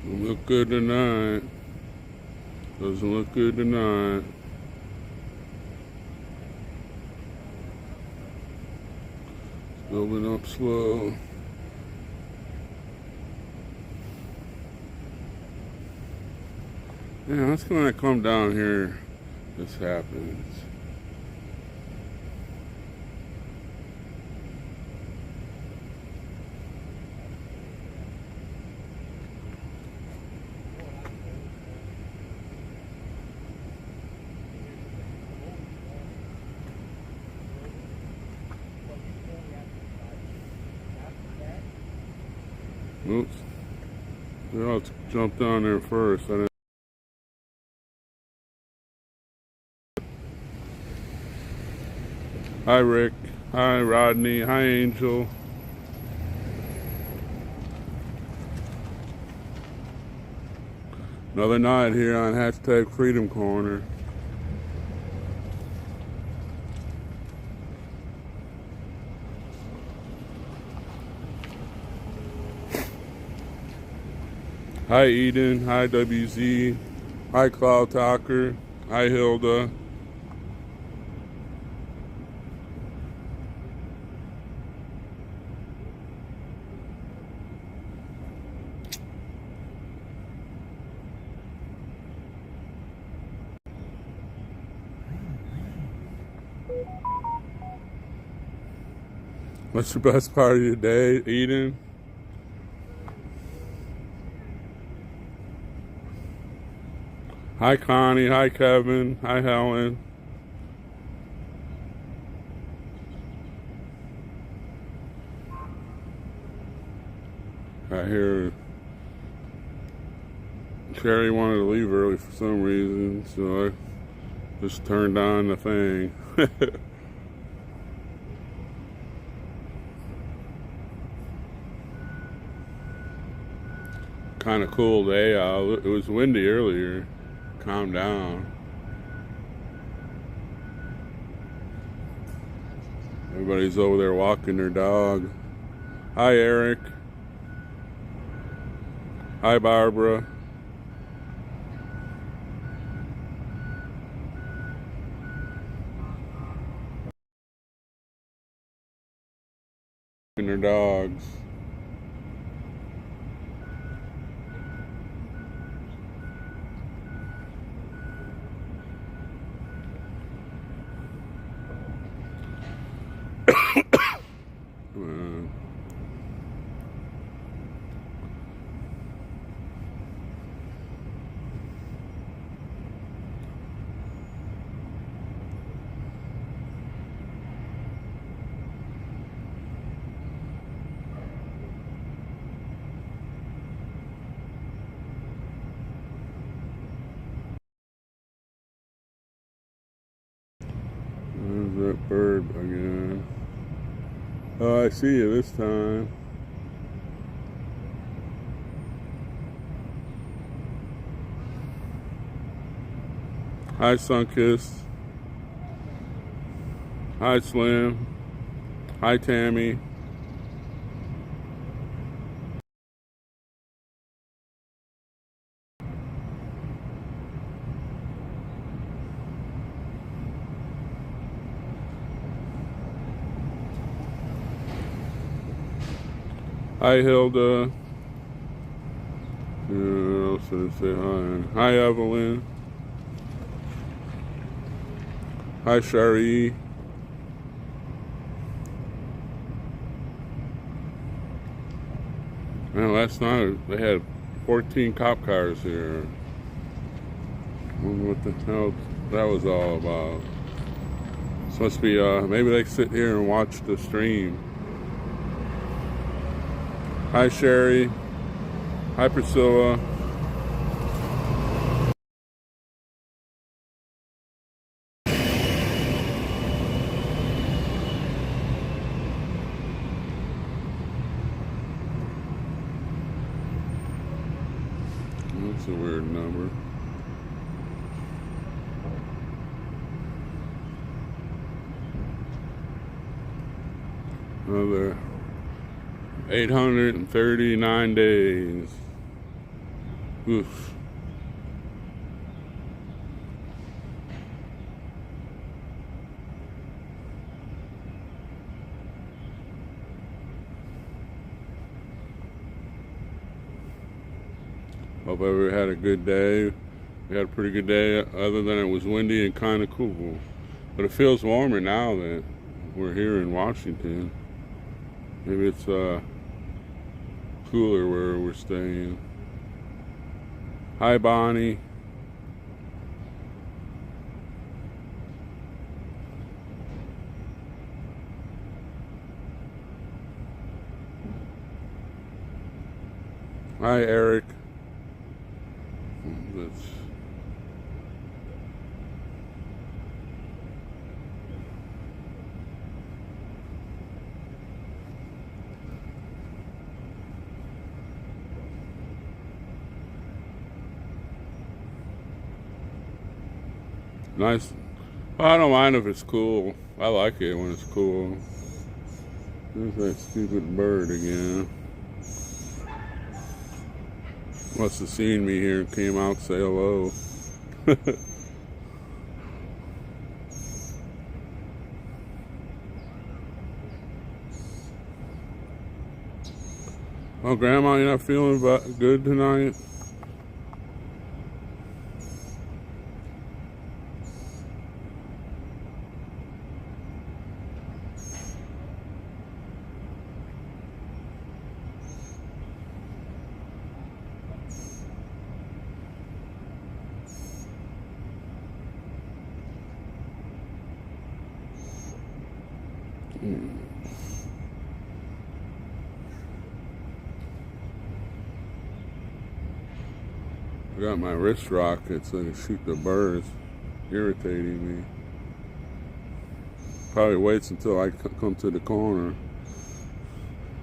Don't look good tonight. Doesn't look good tonight. It's building up slow. Yeah, that's when I come down here, this happens. Oops. I'll jump down there first. Hi, Rick. Hi, Rodney. Hi, Angel. Another night here on hashtag Freedom Corner. Hi, Eden. Hi, WZ. Hi, Cloud Talker. Hi, Hilda. What's the best part of your day, Eden? Hi, Connie. Hi, Kevin. Hi, Helen. I hear Sherry wanted to leave early for some reason, so I just turned on the thing. Kind of cool day out. It was windy earlier. Calm down. Everybody's over there walking their dog. Hi, Eric. Hi, Barbara. And their dogs. There's that bird again. Oh, I see you this time. Hi, Sunkiss. Hi, Slim. Hi, Tammy. Hi, Hilda. Who else did I say hi? Hi, Evelyn. Hi, Shari. Man, last night they had 14 cop cars here. I wonder what the hell that was all about. Supposed to be, maybe they sit here and watch the stream. Hi, Sherry. Hi, Priscilla. That's a weird number. Another 839 days. Oof. Hope everyone had a good day. We had a pretty good day, other than it was windy and kind of cool. But it feels warmer now that we're here in Washington. Maybe it's cooler where we're staying. Hi, Bonnie. Hi, Eric. That's nice. I don't mind if it's cool. I like it when it's cool. There's that stupid bird again. Must have seen me here and came out to say hello. Oh, Grandma, you're not feeling good tonight? I got my wrist rocket so I can shoot the birds. Irritating me. Probably waits until I come to the corner.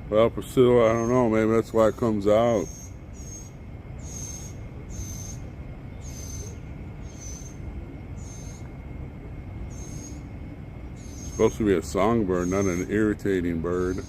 Well, Priscilla, I don't know. Maybe that's why it comes out. It's supposed to be a songbird, not an irritating bird.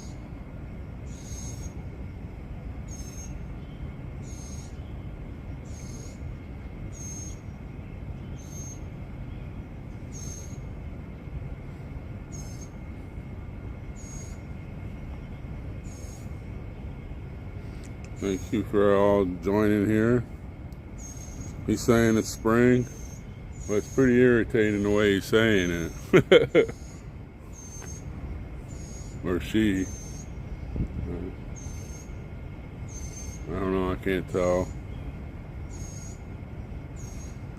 Thank you for all joining here. He's saying it's spring, but it's pretty irritating the way he's saying it. Or she. I don't know, I can't tell.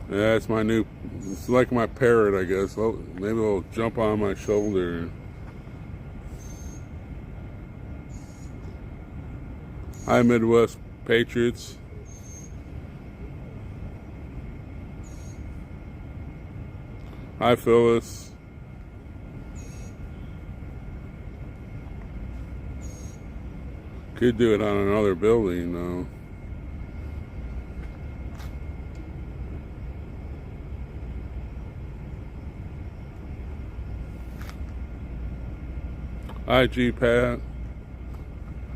Yeah, it's my new, it's like my parrot, I guess. Well, maybe it'll jump on my shoulder. Hi, Midwest Patriots. Hi, Phyllis. Could do it on another building, though. Hi, G-Pat.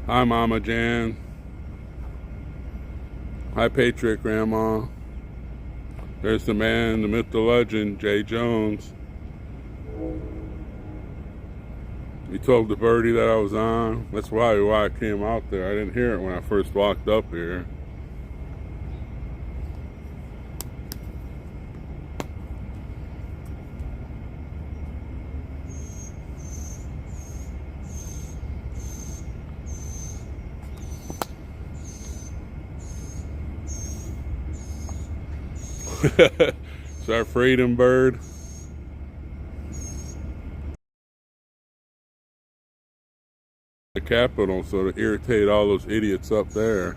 Hi, Mama Jan. Hi, Patriot Grandma. There's the man, the myth, the legend, Jay Jones. He told the birdie that I was on. That's probably why I came out there. I didn't hear it when I first walked up here. It's our freedom bird. The Capitol, so to irritate all those idiots up there.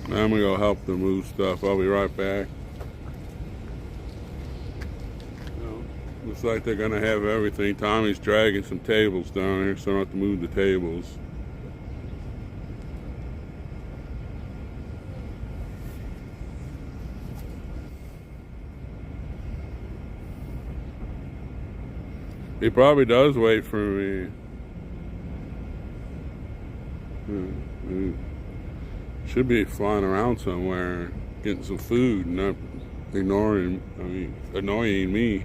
I'm gonna go help them move stuff. I'll be right back. Looks like they're gonna have everything. Tommy's dragging some tables down here, so I don't have to move the tables. He probably does wait for me. Should be flying around somewhere, getting some food, not annoying me.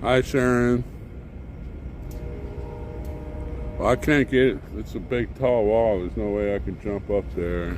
Hi, Sharon. Well, I can't get it. It's a big, tall wall. There's no way I can jump up there.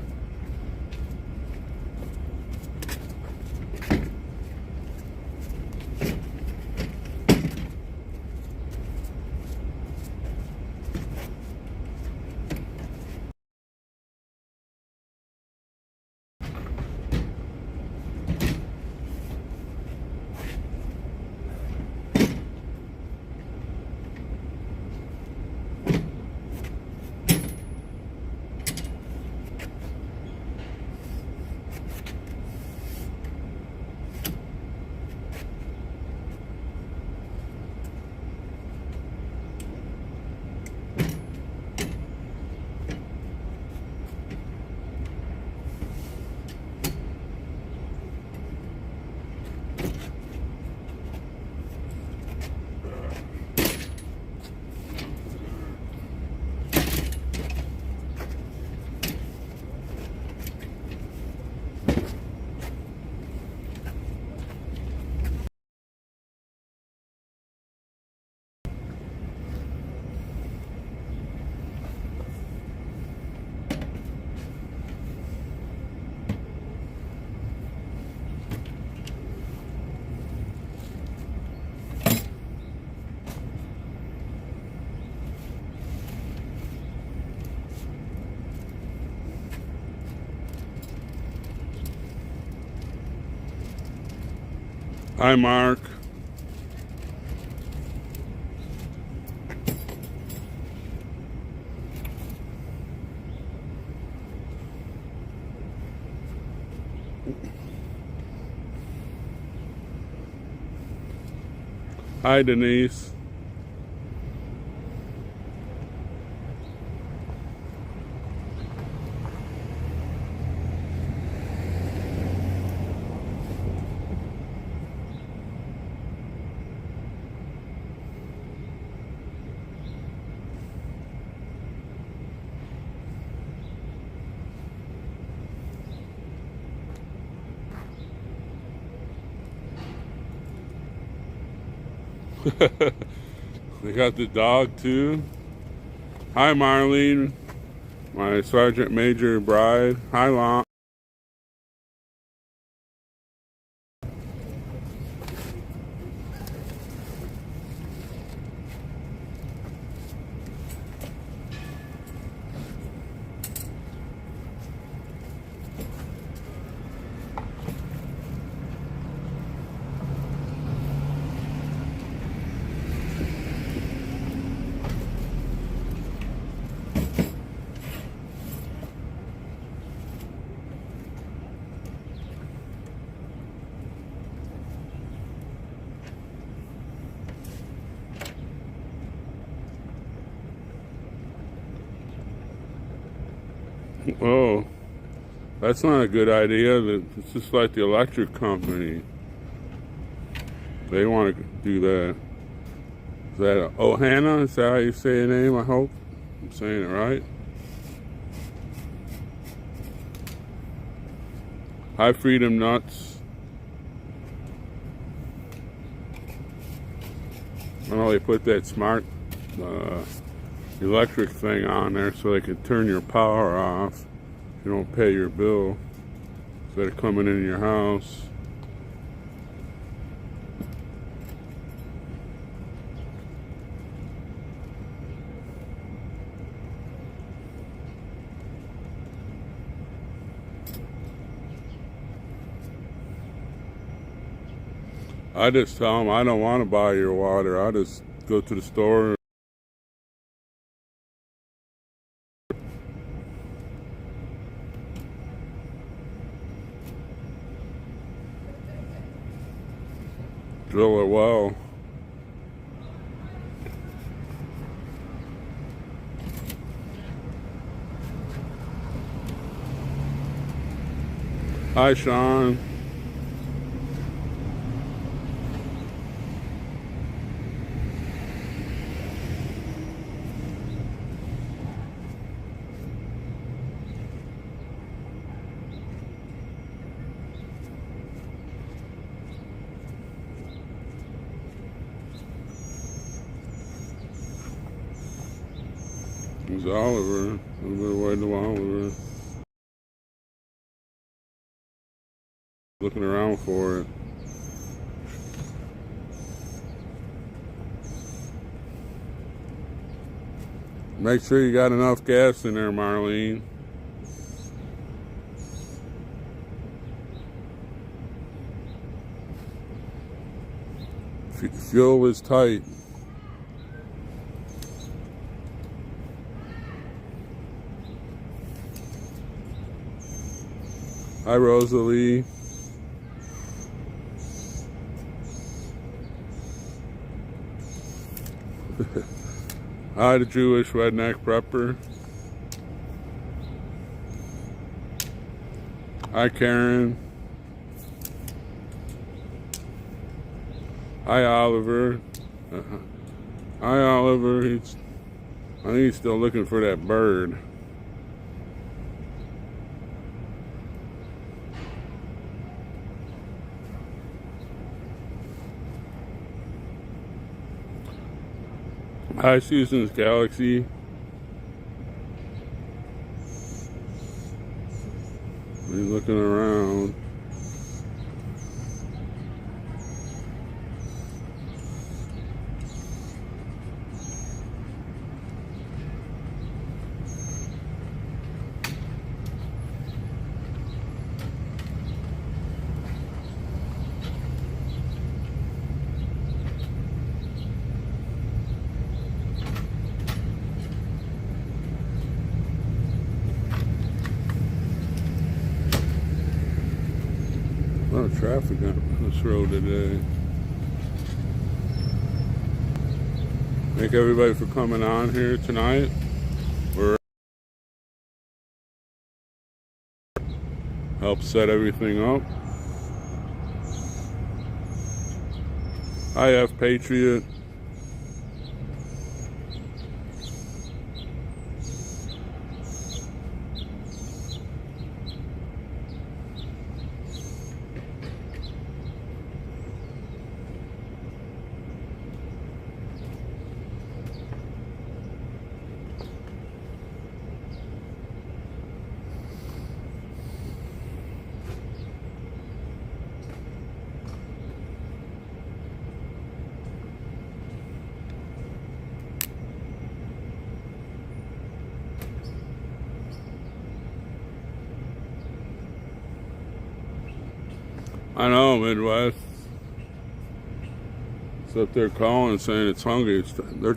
Hi, Mark. Hi, Denise. They got the dog too. Hi, Marlene, my Sergeant Major bride. Hi, Lon. Oh, that's not a good idea. It's just like the electric company. They want to do that. Is that Ohana? Is that how you say your name? I hope I'm saying it right. Hi, Freedom Nuts. I know they put that smart electric thing on there so they can turn your power off if you don't pay your bill instead of coming in your house. I just tell them I don't want to buy your water. I just go to the store. Drill it well. Hi, Sean. There's Oliver. A little bit away to Oliver. Looking around for it. Make sure you got enough gas in there, Marlene. Fuel is tight. Hi, Rosalie. Hi, the Jewish redneck prepper. Hi, Karen. Hi, Oliver. Hi, Oliver. I think he's still looking for that bird. Hi, Susan's Galaxy. He's looking around. A lot of traffic on this road today. Thank everybody for coming on here tonight. We're help set everything up. Hi, F Patriot. I know, Midwest. It's up there calling saying it's hungry. It's her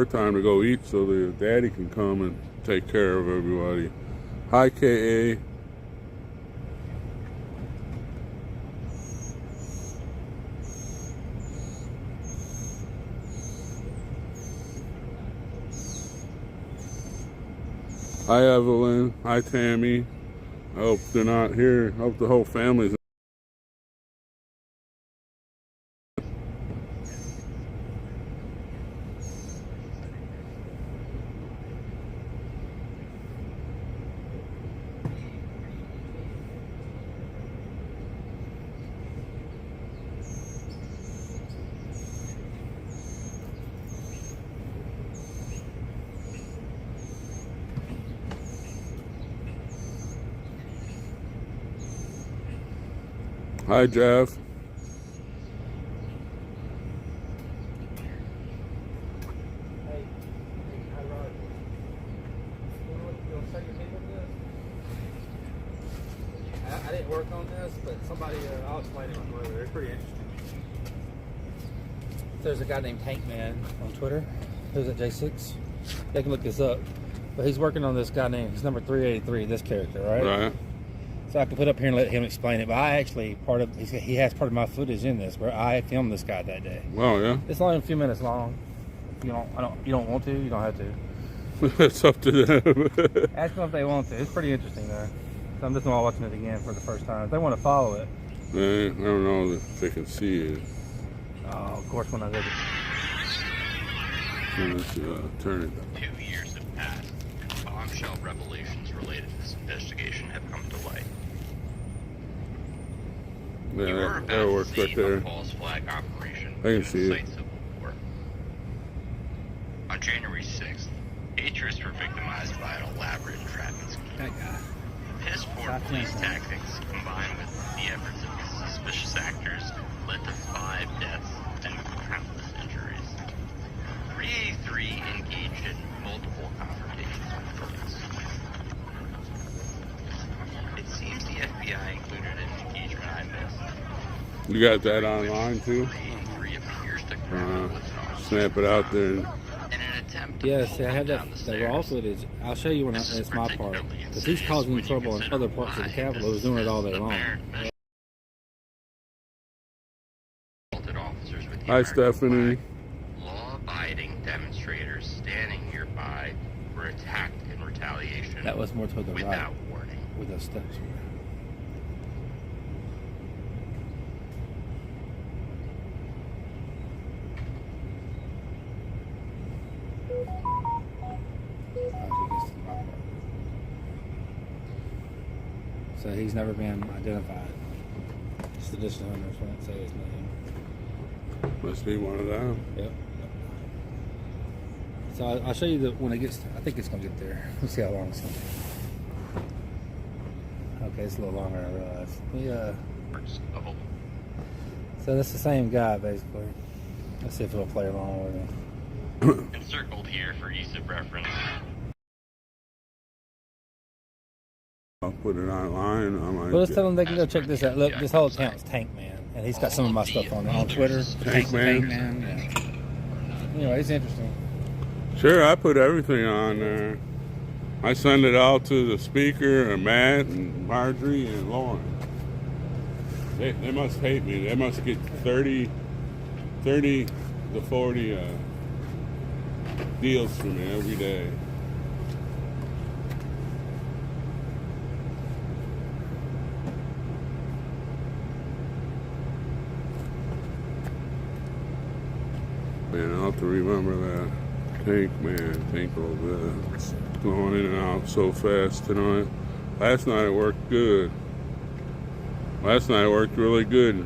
time to go eat so the daddy can come and take care of everybody. Hi, KA. Hi, Evelyn. Hi, Tammy. I hope they're not here. I hope the whole family's. Hi, Jeff. Hey, hi, Rod. You want to show your people this? I didn't work on this, but somebody, I'll explain it later. It's pretty interesting. there's a guy named Tank Man on Twitter who's at J6. They can look this up. But he's working on this guy named, he's number 383, this character, right? Right. So I can put up here and let him explain it. But I actually, he has part of my footage in this where I filmed this guy that day. Oh, yeah? It's only a few minutes long. If you don't want to, you don't have to. It's up to them. Ask them if they want to. It's pretty interesting though. So I'm just not watching it again for the first time. If they want to follow it. I don't know if they can see it. Oh, of course when I go to... Let's turn it. 2 years have passed, and bombshell revelations related to this investigation have come to light. You were Yeah, about that to works see right there. a false flag operation I can in see the it. Site Civil War. On January 6th, Patriots were victimized by an elaborate entrapment scheme. That guy. Piss poor police tactics, combined with the efforts of suspicious actors, led to 5 deaths and countless injuries. 383 engaged in multiple confrontations with police. It seems the FBI included an engagement I missed. You got that online too? 383 appears to grapple with an officer Snap it out there. in an attempt to Yeah, pull see, I have him that down the the raw stairs. footage. I'll show you when This is it's my part. particularly Because he's insidious causing when you trouble in consider other parts of the why Capitol. He's this doing it all day is long. apparent assaulted officers with Hi, the American Stephanie. flag. Law-abiding demonstrators standing nearby were attacked in retaliation That was more toward the right, without warning. where those steps were. So he's never been identified. Sedition hunters won't say his name. Must be one of them. Yep. So I'll show you when it gets. I think it's gonna get there. Let's see how long it's gonna take. Okay, it's a little longer than I realized. Parts of a So that's the same guy basically. Let's see if it'll play along with him. encircled here for ease of reference. I'll put it online. I might Well, let's get- tell them they can go check this out. Look, this whole account's Tank Man, and he's got some of my stuff on it on Twitter. Tank Man. Yeah. Anyway, it's interesting. Sure, I put everything on there. I send it out to the speaker and Matt and Marjorie and Lauren. They must hate me. They must get 30 to 40 deals from me every day. Man, I'll have to remember that. Tank over going in and out so fast tonight. Last night it worked good. Last night it worked really good.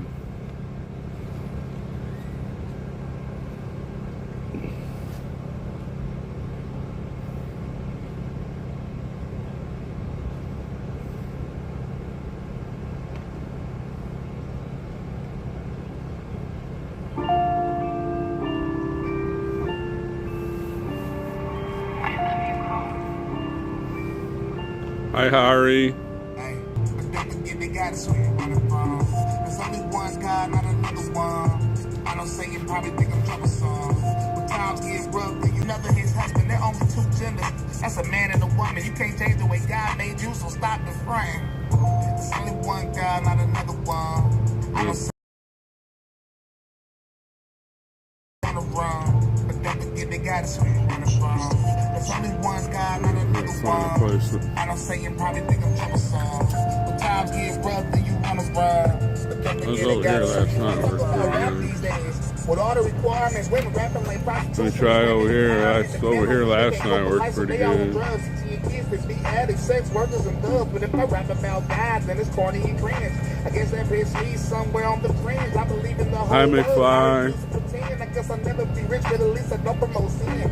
Hi, Harry. Hey, but don't forget they got us where you running from. There's only one God, not another one. I don't say you probably think I'm troublesome. When times get rough, then you never his husband. They're only 2 genders. That's a man and a woman. You can't change the way God made you, so stop the frame. There's only one God, not another one. I don't say you wanna run, but don't forget they got us where you running from. There's only one God, not another Find a one. place. I don't say you probably think I'm troublesome. When times get rough, then you wanna run. I was over here last night. It worked pretty good. These days, with all the requirements, women rapping like prostitutes. Let me try over here. Over here last night worked pretty good. Drugs, to your kids, they be addicts, sex workers, and thugs. But if I rap about God, then it's corny and cringe. I guess that bitch me somewhere on the fringe. I believe in the whole Hi, world. McFly. I used to pretend. I guess I'll never be rich, but at least I don't promote sin.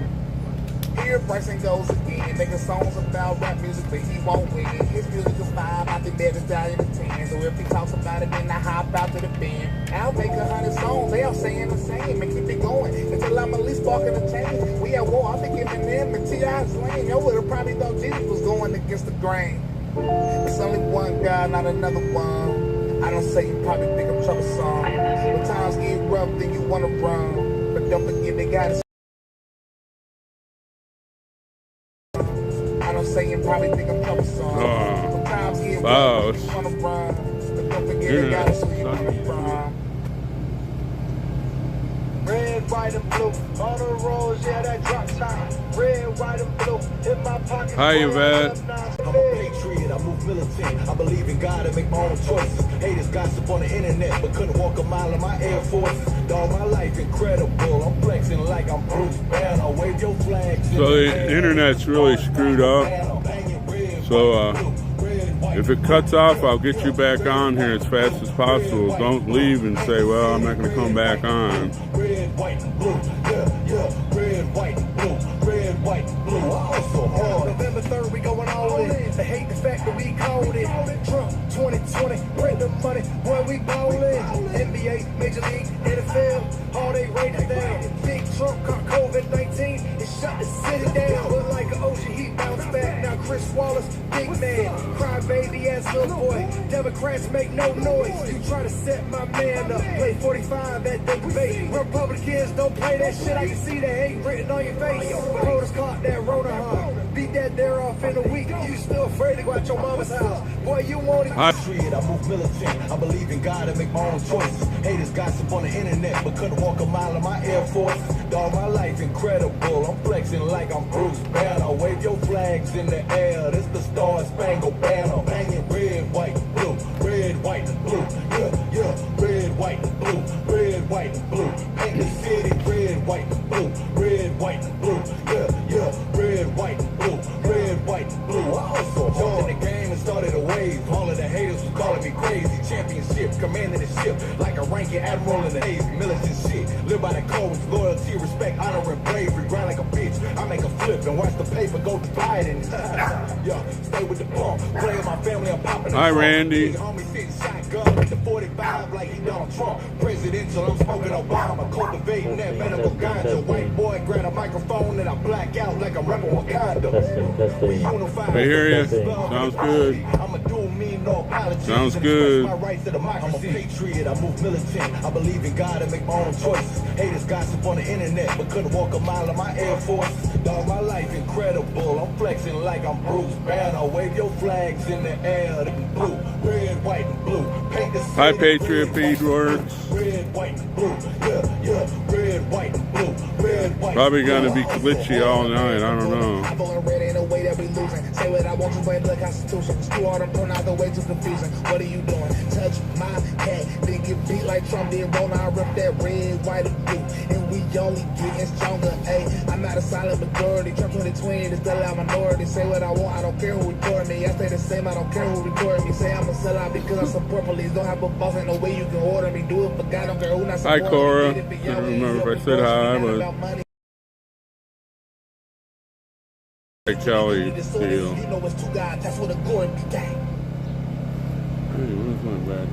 Here Bryson goes again, making songs about rap music, but he won't win. His music is 5, I think that is down in the 10. So if he talks about it, then I hop out to the band. I'll make 100 songs, they all saying the same, and keep it going until I'm at least sparking a change. We at war, I think Eminem and T.I.'s lame. Y'all would've probably thought Jesus was going against the grain. There's only one God, not another one. I don't say you probably think I'm troublesome. When times get rough, then you wanna run. But Don't forget they got us. I don't say you probably think I'm troublesome. Sometimes get wow. what you wanna run. But don't forget they got us where you wanna from. Red, white, and blue. On the roads, yeah, that drop top. Red, white, and blue. In my pocket. Hi, Yvette. I'm a patriot, I move militant. I believe in God and make my own choices. Haters gossip on the internet, but couldn't walk a mile in my Air Forces. Dog, my life incredible. I'm flexing like I'm Bruce Banner. Wave your flags. So the internet's really screwed up. So if it cuts off, I'll get you back on here as fast as possible. Don't leave and say, well, I'm not going to come back on. Red, white, and blue. Yeah. Red, white, and blue. Red, white, and blue. So hard. November 3rd, we going all in. They hate the fact that we called it. Trump 2020, print the money, boy, we ballin'. NBA, Major League, NFL, all they rated down. Big Trump caught COVID-19 and shut the city down. But like an ocean, he bounced back. Now Chris Wallace, big man, cry baby ass little boy. Democrats make no noise. You try to set my man up, play 45 at the debate. Republicans don't play that shit. I can see the hate written on your face. Voters caught that Rona hard. Beat that there off in a week. You still afraid to go out your mama's house? Boy, you won't even. I move militant. I believe in God and make my own choices. Haters gossip on the internet, but couldn't walk a mile in my Air Forces. Dog, my life incredible. I'm flexing like I'm Bruce Banner. Wave your flags in the air. This the Star Spangled Banner. Banging red, white, and blue. Red, white, and blue. Yeah. Red, white, and blue. Red, white, and blue. Paint the city red, white, and blue. Red, white, and blue. Yeah. Red, white, and blue. Red, white, and blue. I also jumped in the game and started a wave. All of the haters was calling me crazy. Championship, commanding the ship like a ranking admiral in the Navy. Militant shit. Live by the codes, loyalty, respect, honor, and bravery. Grind like a bitch. I make a flip and watch the paper go to Biden. Yeah, stay with the pump. Play with my family, I'm popping the Hi, trunk. Randy. Big homie sitting shotgun with the 45 like he Donald Trump. Presidential, I'm smoking Obama. Cultivating that medical ganja. White boy grab a microphone and I black out like I'm rapping Wakanda. We unified. I hear ya. Sounds good. I'm a dual mean, no apologies. Sounds good. My rights to democracy. I'm a patriot, I move militant. I believe in God and make my own choices. Haters gossip on the internet, but couldn't walk a mile in my Air Forces. Dog, my life incredible. I'm flexing like I'm Bruce Banner. Wave your flags in the air. The blue, red, white, and blue. Paint the city. Hi, Patriot Feedworks. Red, white, and blue. Yeah. Red, white, and blue. Red, white. Probably gonna be glitchy all night. I don't know. I'm going red in a way that we losing. Say what I want to break the Constitution. It's too hard to pronounce the way too confusing. What are you doing? Touch my cat. Then get beat like Trump did. Roll I rip that red, white, and blue. And we only getting stronger. Ayy, I'm not a silent majority. Trump 2020 is still a minority. Say what I want. I don't care who reporting me. I stay the same. I don't care who reporting me. Say I'm a sellout because I support police. Don't have a boss. Ain't no way you can order me. Do it for God. Don't care who not supporting Hi, Cora. me. I don't remember if I said hi, but hey, Kelly, deal. You know it's two guys. That's what a glory be gang. Hey, where's my back?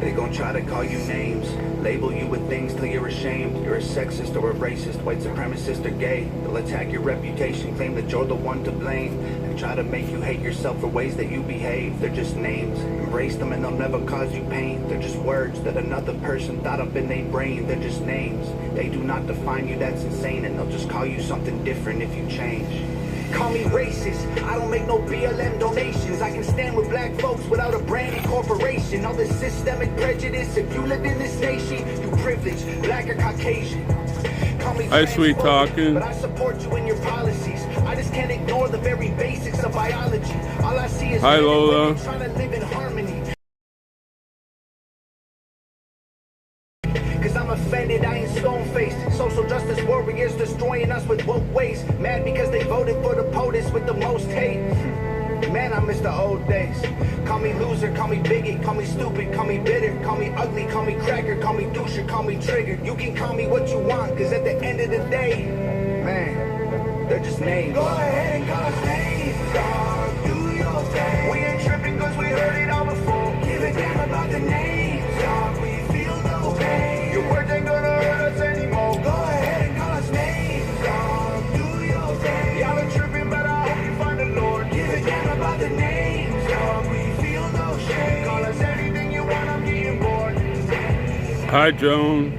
They gon' try to call you names, label you with things till you're ashamed. You're a sexist or a racist, white supremacist or gay. They'll attack your reputation, claim that you're the one to blame, and try to make you hate yourself for ways that you behave. They're just names, embrace them and they'll never cause you pain. They're just words that another person thought up in their brain. They're just names, they do not define you, that's insane. And they'll just call you something different if you change. Call me racist, I don't make no BLM donations. I can stand with black folks without a branded corporation. All this systemic prejudice, if you live in this nation, you privileged, black or Caucasian. Call me Hi, sweet talking. but I support you in your policies. I just can't ignore the very basics of biology. All I see is Hi, men and Lola. women trying to live in harmony. Cause I'm offended, I ain't stone-faced. Social justice warriors destroying us with woke waste. Mad because they voted for the POTUS with the most hate. Man, I miss the old days. Call me loser, call me bigot, call me stupid, call me bitter, call me ugly, call me cracker, call me doucher, call me triggered. You can call me what you want, cause at the end of the day, man, they're just names. Go ahead and call us names, dog. Do your thing. We ain't tripping cause we heard it all before. Give a damn about the names, dog. We feel no pain. Your words ain't gonna hurt us anymore. Go ahead and call us names, dog. Do your thing. Y'all are tripping, but I hope you find the Lord. Hi, Joan.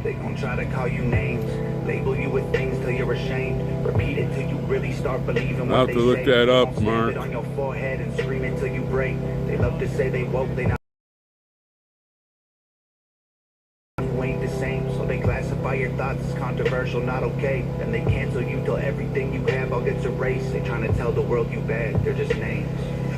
They gon' try to call you names, label you with things till you're ashamed. Repeat it till you really start believing I'll what have they to look say. that up, Don't slam Mark. it on your forehead and scream it till you break. They love to say they woke, they not ain't the same, so they classify your thoughts as controversial, not okay. Then they cancel you till everything you have all gets erased. They trying to tell the world you bad, they're just names.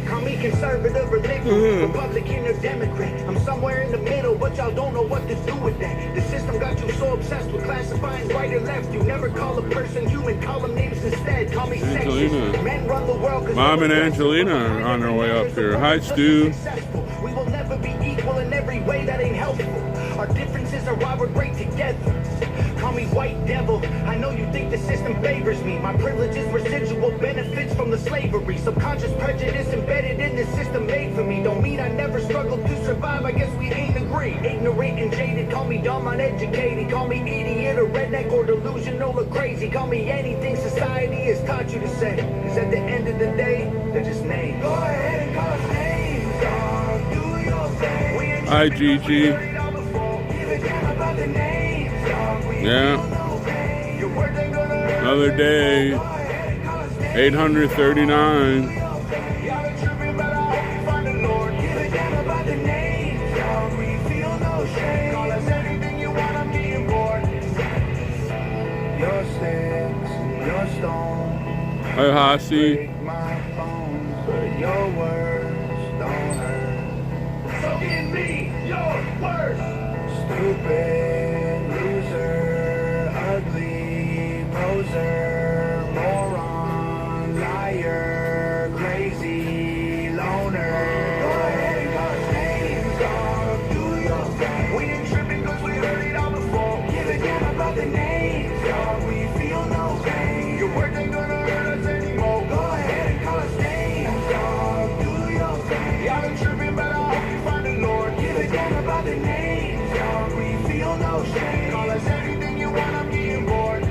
Call me conservative or liberal, Republican or Democrat. I'm somewhere in the middle, but y'all don't know what to do with that. The system got you so obsessed with classifying right or left. You never call a person human, call them names instead. Call me Angelina. sexist. Men run the world 'cause Mom and they're Angelina are on their way up here. Hi, Stu. successful. We will never be equal in every way, that ain't helpful. Our differences are why we're great together. Call me white devil, I know you think the system favors me. My privilege is residual benefits from the slavery. Subconscious prejudice embedded in the system made for me. Don't mean I never struggled to survive, I guess we ain't agree. Ignorant and jaded, call me dumb, uneducated. Call me idiot or redneck or delusional or crazy. Call me anything society has taught you to say. Cause at the end of the day, they're just names. Go ahead and call us names, dog. Do your thing. Hi, Gigi. Yeah. Another day. 839. Hi, Hasi. Your words don't hurt. So give me your words. Stupid, loser, ugly, poser, moron, liar, crazy, loner. Go ahead and call us names, dog. Do your thing. We ain't tripping cause we heard it all before. Give a damn about the names, dog. We feel no pain. Your words ain't gonna hurt us anymore. Go ahead and call us names, dog. Do your thing. Y'all been tripping, but I hope you find the Lord. Give a damn about the names, dog. We feel no shame. Call us anything you want, I'm getting bored.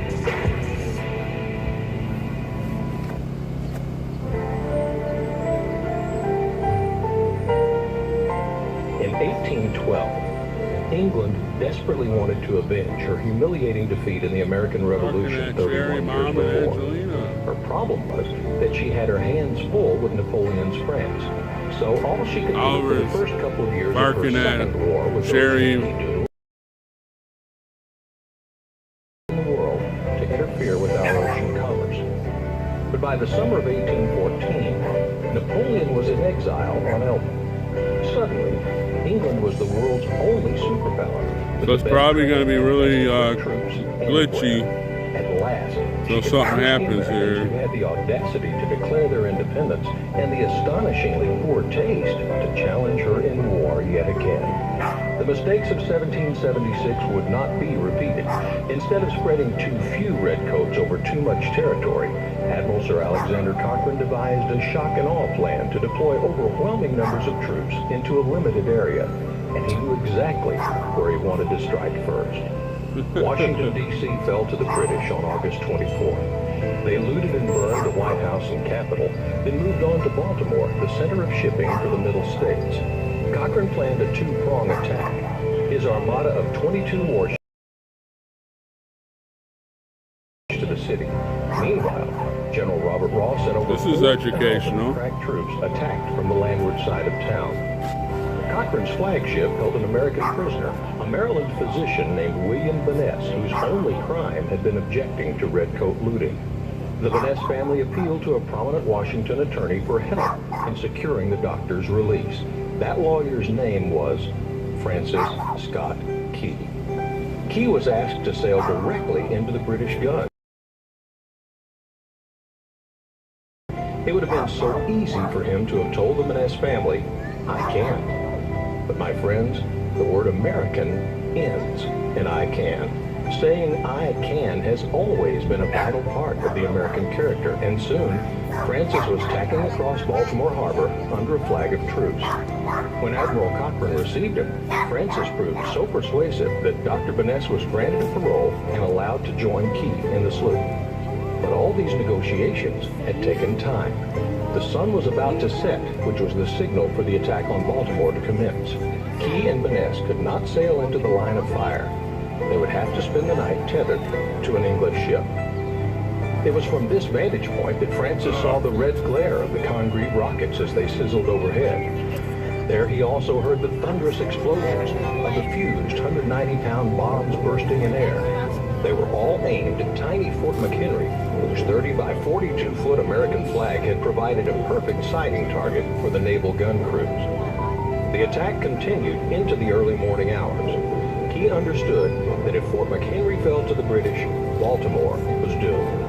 In 1812, England desperately wanted to avenge her humiliating defeat in the American Revolution 31 years before. Her problem was that she had her hands full with Napoleon's friends. So all she could do for the first couple of years of her second war was Sherry. do in the world to interfere with our ocean commerce. But by the summer of 1814, Napoleon was in exile on Elba. Suddenly, England was the world's only superpower. So it's probably going to be really glitchy. At last, So something happens here. who had the audacity to declare their independence and the astonishingly poor taste to challenge her in war yet again. The mistakes of 1776 would not be repeated. Instead of spreading too few redcoats over too much territory, Admiral Sir Alexander Cochrane devised a shock and awe plan to deploy overwhelming numbers of troops into a limited area, and he knew exactly where he wanted to strike first. Washington, D.C. fell to the British on August 24th. They looted and burned the White House and Capitol, then moved on to Baltimore, the center of shipping for the Middle States. Cochrane planned a two-prong attack. His armada of 22 warships to the city. Meanwhile, General Robert Ross sent over This is educational. crack troops attacked from the landward side of town. Cochrane's flagship held an American prisoner, a Maryland physician named William Vaness, whose only crime had been objecting to redcoat looting. The Vaness family appealed to a prominent Washington attorney for help in securing the doctor's release. That lawyer's name was Francis Scott Key. Key was asked to sail directly into the British guns. It would have been so easy for him to have told the Vaness family, "I can." But my friends, the word American ends in I can. Saying I can has always been a vital part of the American character, and soon Francis was tacking across Baltimore Harbor under a flag of truce. When Admiral Cochrane received him, Francis proved so persuasive that Dr. Vaness was granted a parole and allowed to join Key in the sloop. But all these negotiations had taken time. The sun was about to set, which was the signal for the attack on Baltimore to commence. Key and Vaness could not sail into the line of fire. They would have to spend the night tethered to an English ship. It was from this vantage point that Francis saw the red glare of the concrete rockets as they sizzled overhead. There he also heard the thunderous explosions of the fused 190-pound bombs bursting in air. They were all aimed at tiny Fort McHenry, whose 30 by 42-foot American flag had provided a perfect sighting target for the naval gun crews. The attack continued into the early morning hours. Key understood that if Fort McHenry fell to the British, Baltimore was doomed.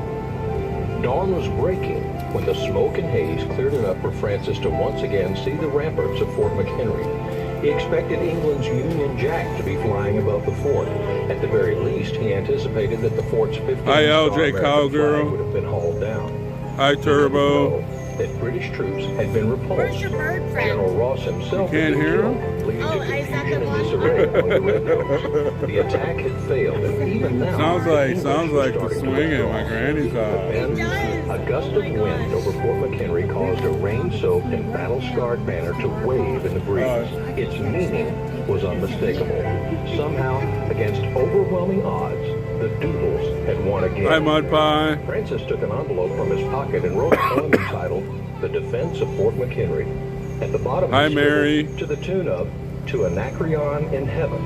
Dawn was breaking when the smoke and haze cleared enough for Francis to once again see the ramparts of Fort McHenry. He expected England's Union Jack to be flying above the fort. At the very least, he anticipated that the fort's 15-star American flag would have been hauled down. Hi, Turbo. That British troops had been repulsed. Where's your bird friend? General Ross himself You can't hear him? leading Oh, to is that confusion the and one? disarray among the red coats. The attack had failed, and even now, Sounds the like English were the starting to swing at withdraw. my granny's house. Then, a gust of wind over Fort McHenry caused a rain-soaked and battle-scarred banner to wave in the breeze. Its meaning was unmistakable. Somehow, against overwhelming odds, the Doodles had won again. Hi, Mud Pie. Francis took an envelope from his pocket and wrote a poem entitled "The Defense of Fort McHenry." At the bottom, Hi, he scribbled, Mary. to the tune of "To Anacreon in Heaven."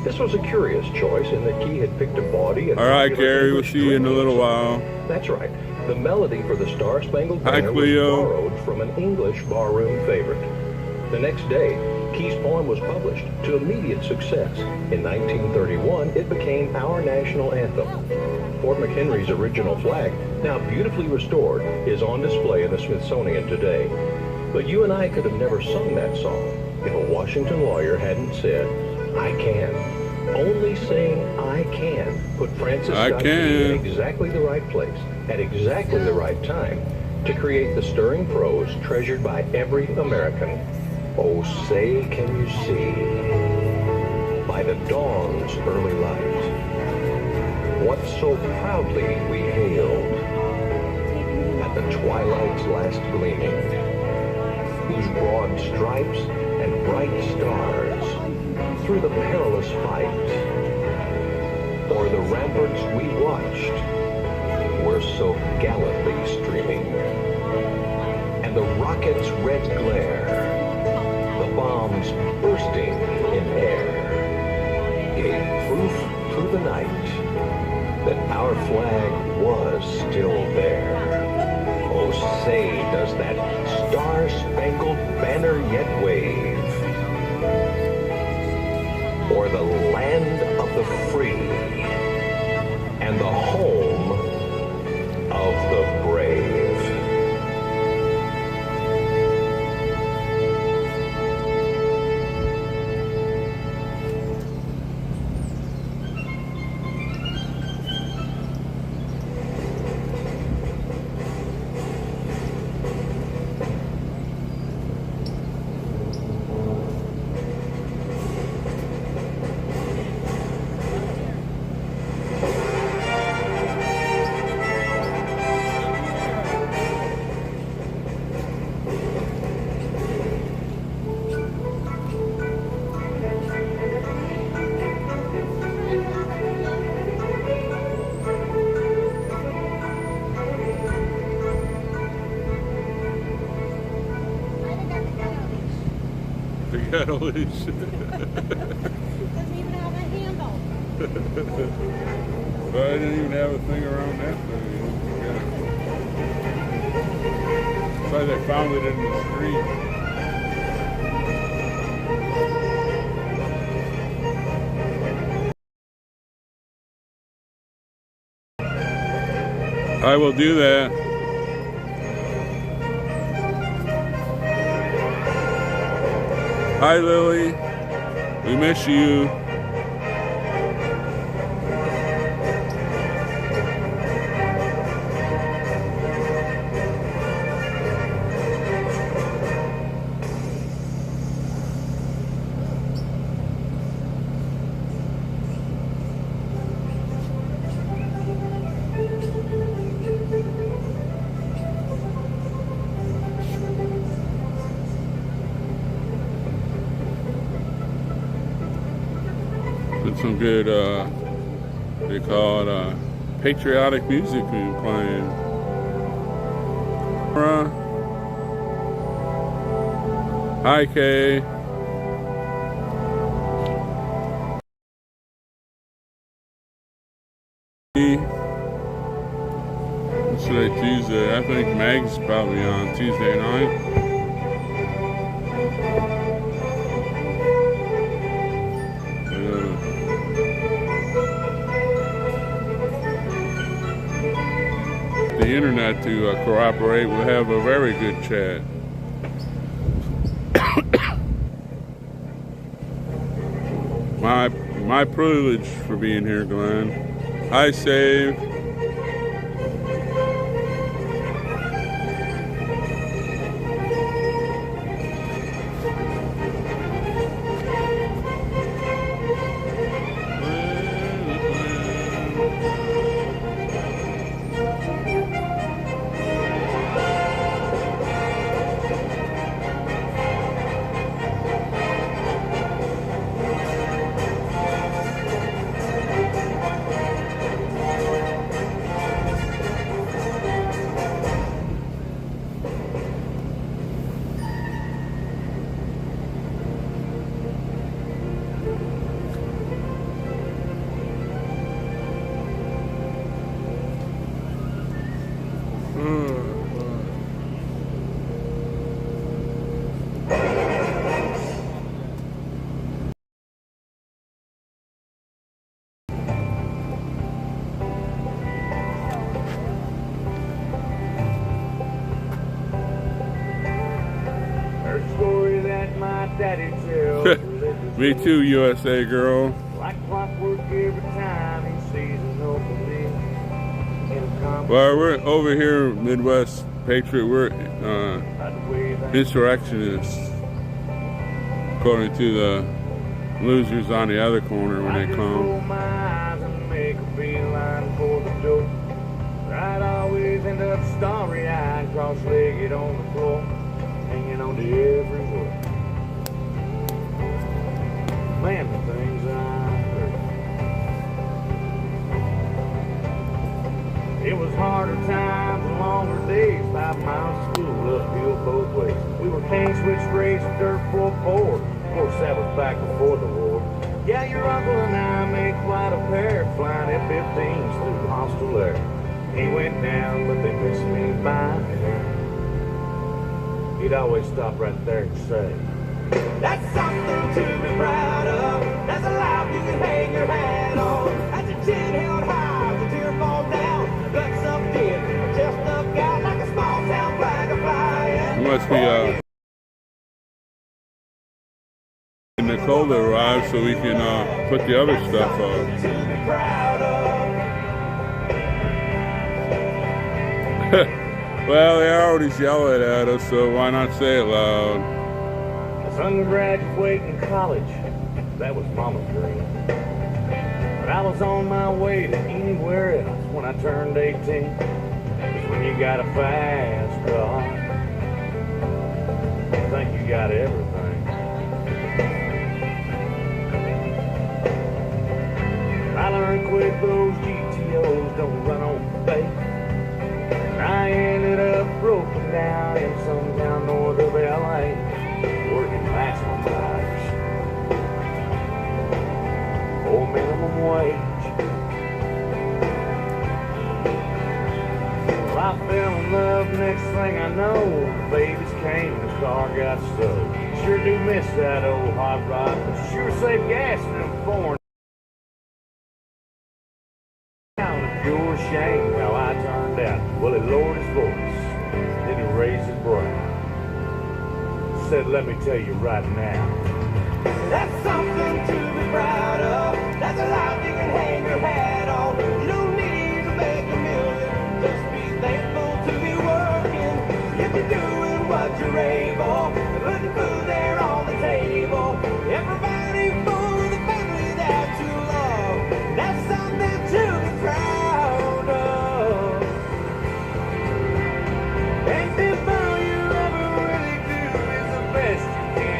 This was a curious choice in that Key had picked a bawdy and All right, popular Gary. We'll English see you in a little drinking while. song. That's right. The melody for the Star Spangled Hi, Banner was Cleo. borrowed from an English barroom favorite. The next day, Key's poem was published to immediate success. In 1931, it became our national anthem. Fort McHenry's original flag, now beautifully restored, is on display in the Smithsonian today. But you and I could have never sung that song if a Washington lawyer hadn't said, "I can." Only saying "I can" put Francis I Scott Key in can. exactly the right place at exactly the right time to create the stirring prose treasured by every American. Oh, say can you see by the dawn's early light what so proudly we hailed at the twilight's last gleaming, whose broad stripes and bright stars through the perilous fight o'er the ramparts we watched were so gallantly streaming, and the rocket's red glare, the bombs bursting in air, gave proof through the night that our flag was still there. Oh, say, does that star-spangled banner yet wave o'er the land of the free and the home of the brave? The ghetto is. Doesn't even have a handle. But I didn't even have a thing around that thing. Yeah. It's like they found it in the street. I will do that. Hi, Lily. We miss you. and some good, they call it patriotic music we've been playing. Hi, Kay. What's today, Tuesday? I think Meg's probably on Tuesday night. The internet to cooperate, we'll have a very good chat. My privilege for being here, Glenn. Hi, Save. Me too, USA girl. Like clockwork every time he sees an opening. Well, we're over here, Midwest Patriot. We're insurrectionists, according to the losers on the other corner when they come. My eyes and make a beeline for the door. I'd always end up starry-eyed, cross-legged on the floor, hanging on to every word. Man, the things I heard. It was harder times and longer days, 5 miles of school uphill both ways. We were cane switch raised with dirt floor board. Of course, that was back before the war. Yeah, your uncle and I made quite a pair, flying F-15s through hostile air. He went down, but they missed me by air. He'd always stop right there and say, "That's something to be proud of. That's a life you can hang your hat on. That's a chin held high, the tear falls down. Guts up in, chest up out like a small town flag flying." It must be Nicole to arrive so we can put the other stuff up. Well, they already yelling at us, so why not say it loud? Son graduating college, that was mama's dream. But I was on my way to anywhere else when I turned 18. Cause when you got a fast car, you think you got everything. I learned quick those GTOs don't run on faith. I ended up broken down in some town north of LA, working maximum hours for minimum wage. Well, I fell in love, next thing I know, the babies came and the car got stowed. Sure do miss that old hot rod, but sure save gas in them foreign. Pure shame how I turned out. Well, he lowered his voice, then he raised his brow. Said, "Let me tell you right now, that's something to be proud of. That's a life you can hang your hat on. You don't need to make a million, just be thankful to be working. If you're doing what you're able, putting food there on the table. Everybody for the family that you love. That's something to be proud of. And if all you ever really do is the best you can.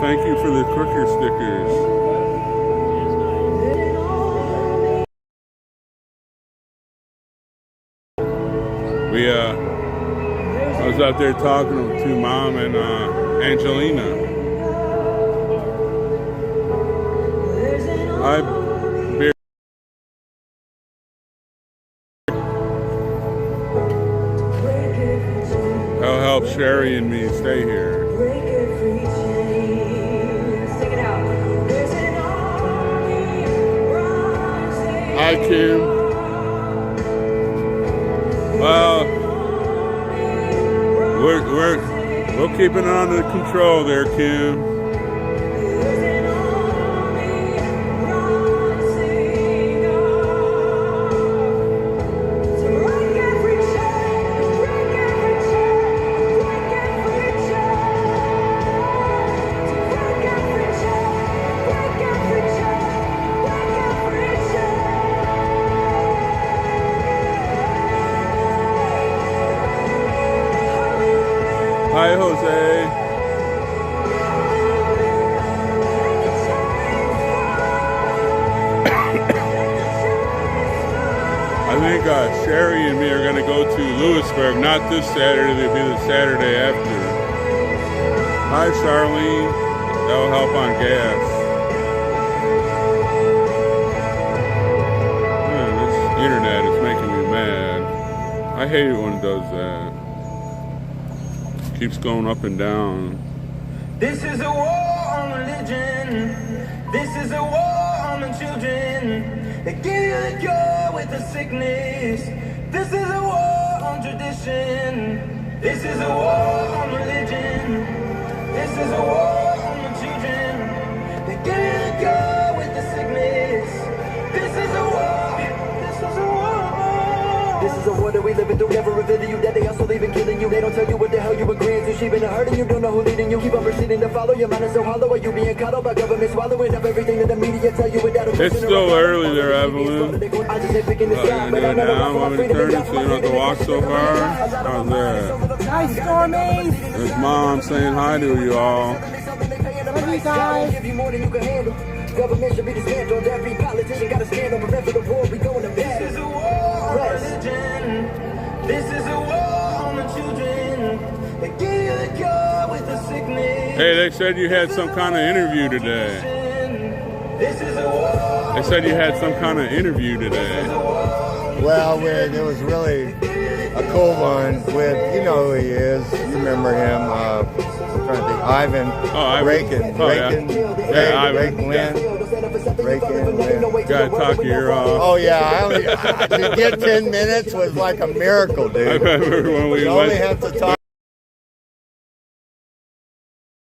thank you for the cooker stickers. I was out there talking to Mom and Angelina. That'll help Sherry and me stay here. Hi, Kim. Well, we're keeping it under control there, Kim. Hi, Jose. I think Sherry and me are going to go to Lewisburg, not this Saturday, it'll be the Saturday after. Hi, Charlene. That'll help on gas. Man, this internet is making me mad. I hate it when it does that. Keeps going up and down. This is a war on religion. This is a war on the children. They give you the cure with the sickness. This is a war on tradition. This is a war on religion. This is a war on the children. They give you the cure with the sickness. This is a war. This is a war. This is a war that we living through. Never revealing you that they also leaving killing you. They don't tell you what the hell you agreeing to. She been hurting you, don't know who leading you. Keep on proceeding to follow. Your mind is so hollow. Are you being coddled by government swallowing up everything that the media tell you without a It's still early there, Evelyn. I just ain't picking this guy, but I never now, want me to turn it so you don't have to walk so far? How's that? Hi, Stormy. There's Mom saying hi to you all. Love you guys. give you more than you can handle. Government should be dismantled. Every politician got a stand on the for the war. We going to bed. This is a war on religion. This is a war on the children. They give you the cure with the sickness. Hey, they said you had some kind of interview today. This is a war. They said you had some kind of interview today. Well, it was really a cool one with, you know who he is. You remember him. I'm trying to think. Ivan. Oh, Ivan. Rakin. Oh, yeah. Yeah, Ivan. Rakin Lynn. Rakin Lynn. Gotta talk your ear off. Oh, yeah. To get 10 minutes was like a miracle, I dude. remember when we You only went have to talk.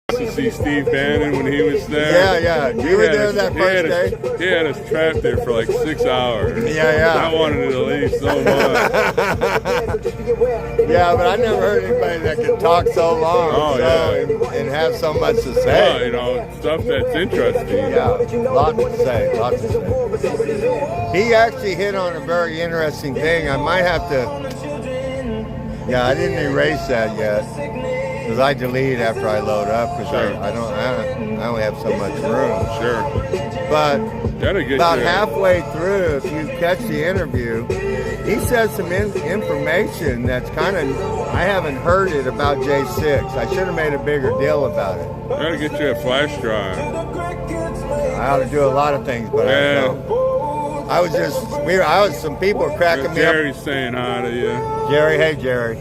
to see Steve Bannon when he was there. Yeah. You were there that first day? He had us trapped there for like 6 hours. Yeah. I wanted to leave so much. Yeah, but I never heard anybody that could talk so long. Oh, yeah. And have so much to Well, say. you know, stuff that's interesting. Yeah, lots to say. He actually hit on a very interesting thing. I might have to. Yeah, I didn't erase that yet because I delete after I load up because Sure. I only have so much room. Sure. But Gotta get about you. halfway through, if you catch the interview, he says some information that's kind of I haven't heard it about J6. I should have made a bigger deal about it. Gotta get you a flash drive. I ought to do a lot of things, but I Yeah. don't. Some people were cracking me up. Jerry's saying hi to you. Jerry, hey Jerry.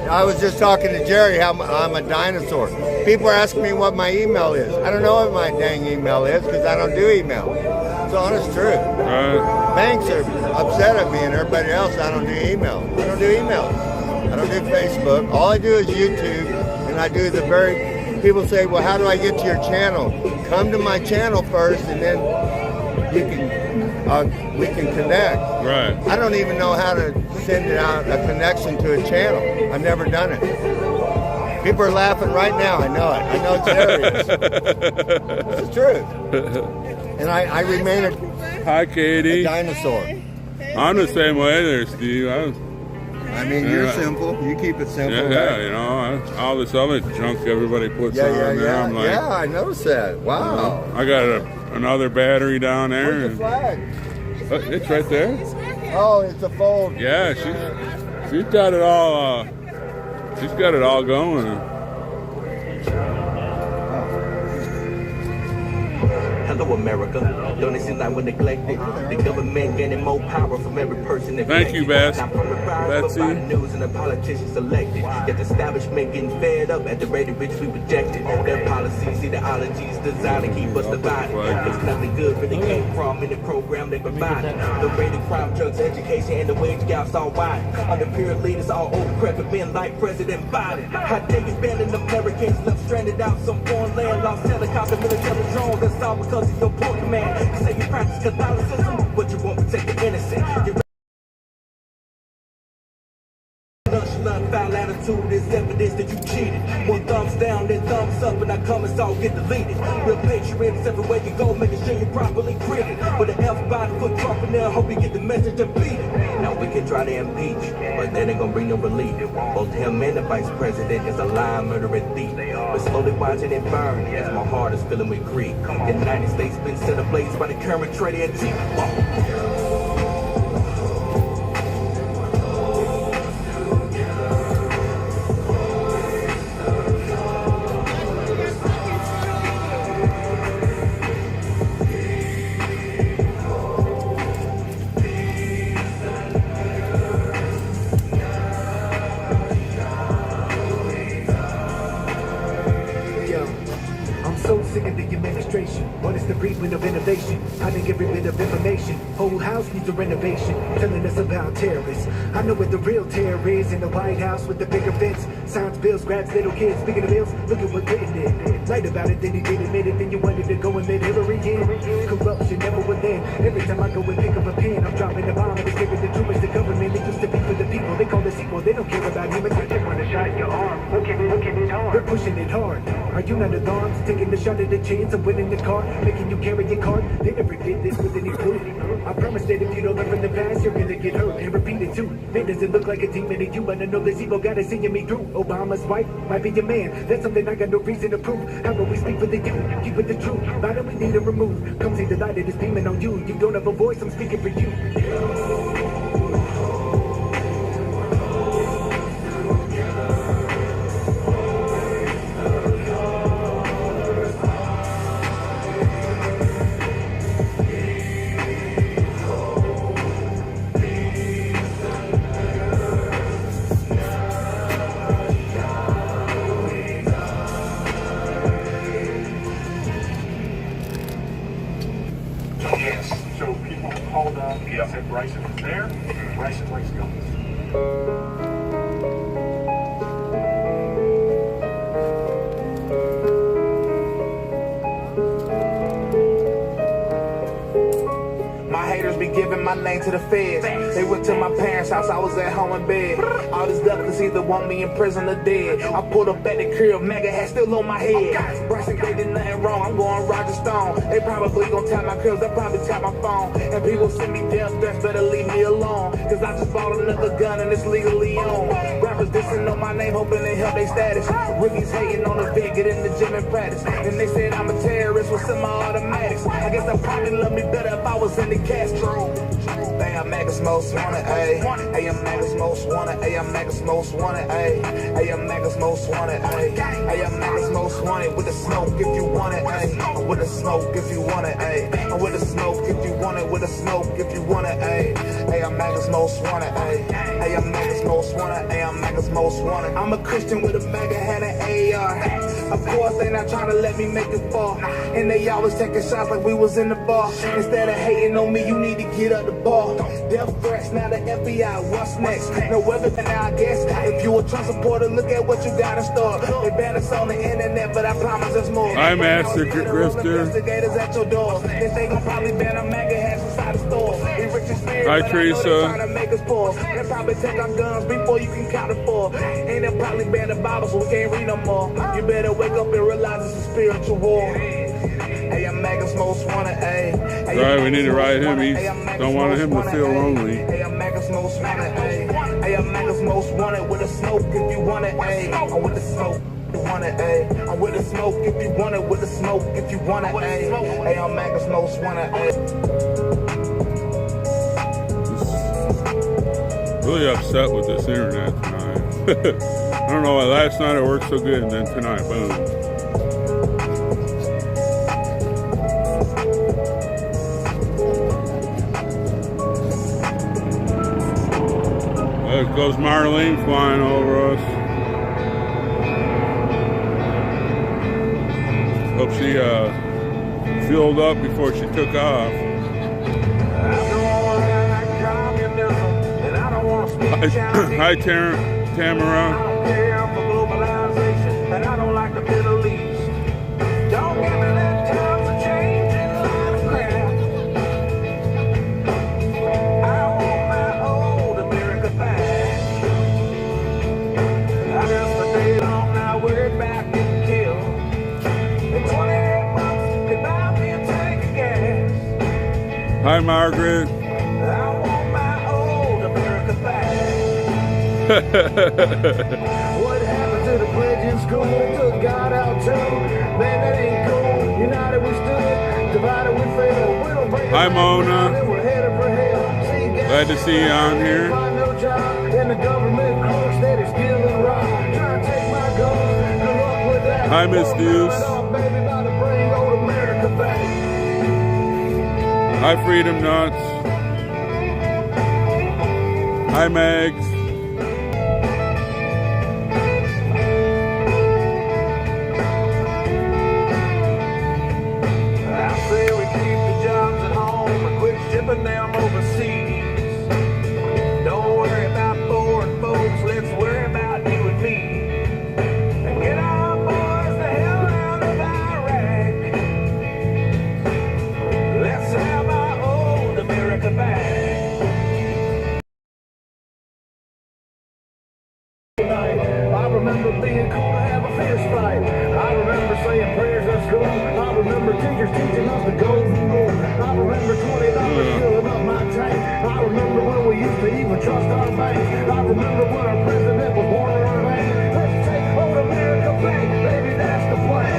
I was just talking to Jerry how I'm a dinosaur. People are asking me what my email is. I don't know what my dang email is because I don't do email. It's the honest truth. Right. Banks are upset at me and everybody else. I don't do email. I don't do email. I don't do Facebook. All I do is YouTube, and I do the people say, well, how do I get to your channel? Come to my channel first, and then we can connect. Right. I don't even know how to send it out a connection to a channel. I've never done it. People are laughing right now. I know it. I know it's hilarious. It's the truth. And I remain a Hi, Katie. dinosaur. I'm the same way there, Steve. I I mean, you're simple. You keep it simple. Yeah, right? you know, all this other junk everybody puts Yeah, on yeah, there. yeah. I'm like, Yeah, I noticed that. Wow. I got another battery down there. Where's the flag? It's right there. Oh, it's a fold. Yeah, she's got it all. She's got it all going. Hello, America. Don't it seem like we're neglected? The government gaining more power from every person. Thank you, Bess. Not from the powers, but by the news and the politicians elected. Yet the establishment getting fed up at the rate at which we rejected. Their policies, ideologies designed to keep us divided. Cause nothing good really came from in the program they provided. The rate of crime, drugs, education, and the wage gaps all wide. Under period leaders, all overcrepit men like President Biden. How dare you abandon Americans left stranded out some foreign land, lost helicopter, military drones. That's all because of your poor command. You say you practice Catholicism, but you won't protect the innocent. Nonchalant, foul attitude is evidence that you cheated. One thumbs down, then thumbs up, and our comments all get deleted. Real patriots everywhere you go, making sure you're properly treated. With an F by the foot Trump in there, hope you get the message and beat it. Now we can try to impeach, but that ain't gonna bring no relief. Both him and the vice president is a lying, murdering thief. But slowly watching it burn as my heart is filling with grief. The United States been set ablaze by the current trade and cheap. So sick of the administration. What is the breeding of innovation? Hiding every bit of information. Whole house needs a renovation. Telling us about terrorists. I know what the real terror is. In the White House with the bigger fence. Signs, bills, grabs little kids. Speaking of bills, look at what Clinton did. Lied about it, then he did admit it. Then you wanted to go and let Hillary in. Corruption never will end. Every time I go and pick up a pen, I'm dropping the bomb and it's giving the truth. It's the government. It used to be for the people. They call it equal. They don't care about humans. They just want to shot your arm. Look at it hard. They're pushing it hard. Are you not alarmed? Taking the shot at the chance of winning the car, making you carry your card. They never did this with any proof. I promise that if you don't learn from the past, you're gonna get hurt and repeat it too. Man, does it look like a demon to you? But I know this evil got us seeing me through. Obama's wife might be your man. That's something I got no reason to prove. How about we speak for the youth? Keep it the truth. Why do we need to remove? Come see the light that is beaming on you. You don't have a voice, I'm speaking for you. Yes, so people hold on. Yes, if Bryson is there, Bryson likes guns. My haters be giving my name to the feds. They went to my parents' house, I was at home in bed. All this duckers either want me in prison or dead. I pulled up at the crib, mega hat still on my head. Bryson, they did nothing wrong, I'm going Roger Stone. They probably gonna tap my crib, they'll probably tap my phone. And people send me death threats, better leave me alone. Cause I just bought another gun and it's legally owned. Rappers dissing on my name, hoping they help their status. Rookies hating on the vid, get in the gym and practice. And they said I'm a terrorist with semi-automatics. I guess they probably love me better if I was in the Castro. They are Magus most wanted, ayy. Hey, I'm Magus most wanted, ayy. I'm Magus most wanted, ayy. Hey, I'm Magus most wanted, ayy. Hey, I'm Magus most wanted with the smoke if you want it, ayy. With the smoke if you want it, ayy. With the smoke if you want it, with the smoke if you want it, ayy. Hey, I'm Magus most wanted, ayy. Hey, I'm Magus most wanted, ayy. I'm Magus most wanted. I'm a Christian with a mega hat and AR. Of course, they not trying to let me make it fall. And they always taking shots like we was in the bar. Instead of hating on me, you need to get up the ball. Death threats, now the FBI, what's next? No weather, now I guess. If you a Trump supporter, look at what you got in store. They ban us on the internet, but I promise there's more. Hi, Master Grifter. Investigators at your door. They say gon' probably ban our MAGA hats inside the store. Hi, Teresa. Trying to make us poor. They probably take our guns before you can count it for. And they'll probably ban the Bible so we can't read no more. You better wake up and realize it's a spiritual war. Hey, I'm Magus most wanted, ayy. Right, we need to ride him. He don't want him to feel lonely. Hey, I'm Magus Maggie's most wanted, ayy. Hey, I'm Maggie's most wanted with the smoke if you want it, ayy. I'm with the smoke. You want it, ayy. I'm with the smoke if you want it, with the smoke if you want it, ayy. Hey, I'm Maggie's most wanted, ayy. Really upset with this internet tonight. I don't know why last night it worked so good and then tonight, boom. There goes Marlene flying over us. Hope she fueled up before she took off. Hi, Tamara. I don't care for globalization, and I don't like the Middle East. Don't give me that times are changing line of crap. I want my old America back. I just a day long now, worried about getting killed. In 28 months, could buy me a tank of gas. Hi, Margaret. What happened to the pledge in school? They took God out too. Man, that ain't cool. United we stood, divided we fell. We don't break. Hi, Mona. We're headed for hell. Glad to see you on here. Find no job in the government crooks that is stealing rock. Trying to take my guns. Good luck with that. Hi, Miss Deuce. Baby, about to bring old America back. Hi, Freedom Nuts. Hi, Megs. Shipping them overseas. Don't worry about foreign folks, let's worry about you and me. And get our boys the hell out of Iraq. Let's have our old America back. I remember being cool to have a fist fight. I remember saying prayers at school. I remember teachers teaching us the golden rule. I remember $20 filling up my tank. I remember when we used to even trust our bank. I remember when our president was born in our land. Let's take old America back, baby, that's the plan.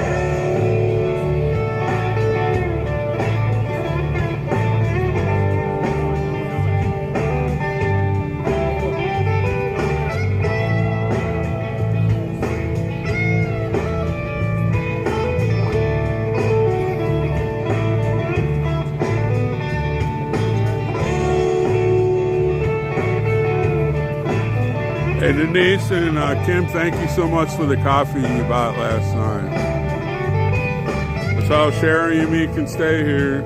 Hey, Denise and Kim, thank you so much for the coffee you bought last night. That's how Sherry and me can stay here.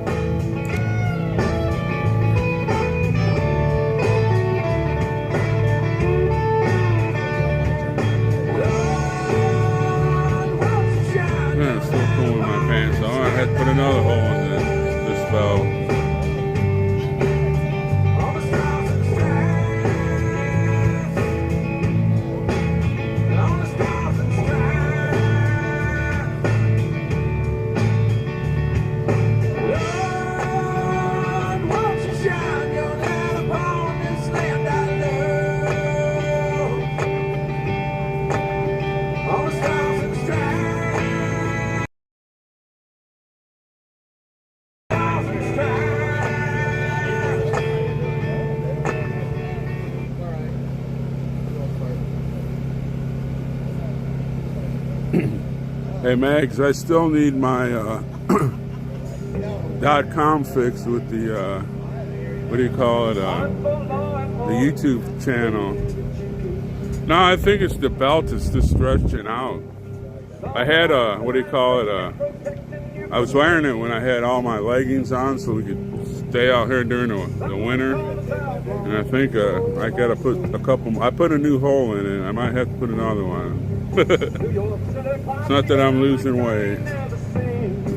Yeah, it's still cool in my pants, so I had to put another hole in this belt. Hey Mags, I still need my .com fixed with the what do you call it? The YouTube channel. No, I think it's the belt is just stretching out. I had a what do you call it? I was wearing it when I had all my leggings on, so we could stay out here during the winter. And I think I gotta put a couple. I put a new hole in it. I might have to put another one. It's not that I'm losing weight.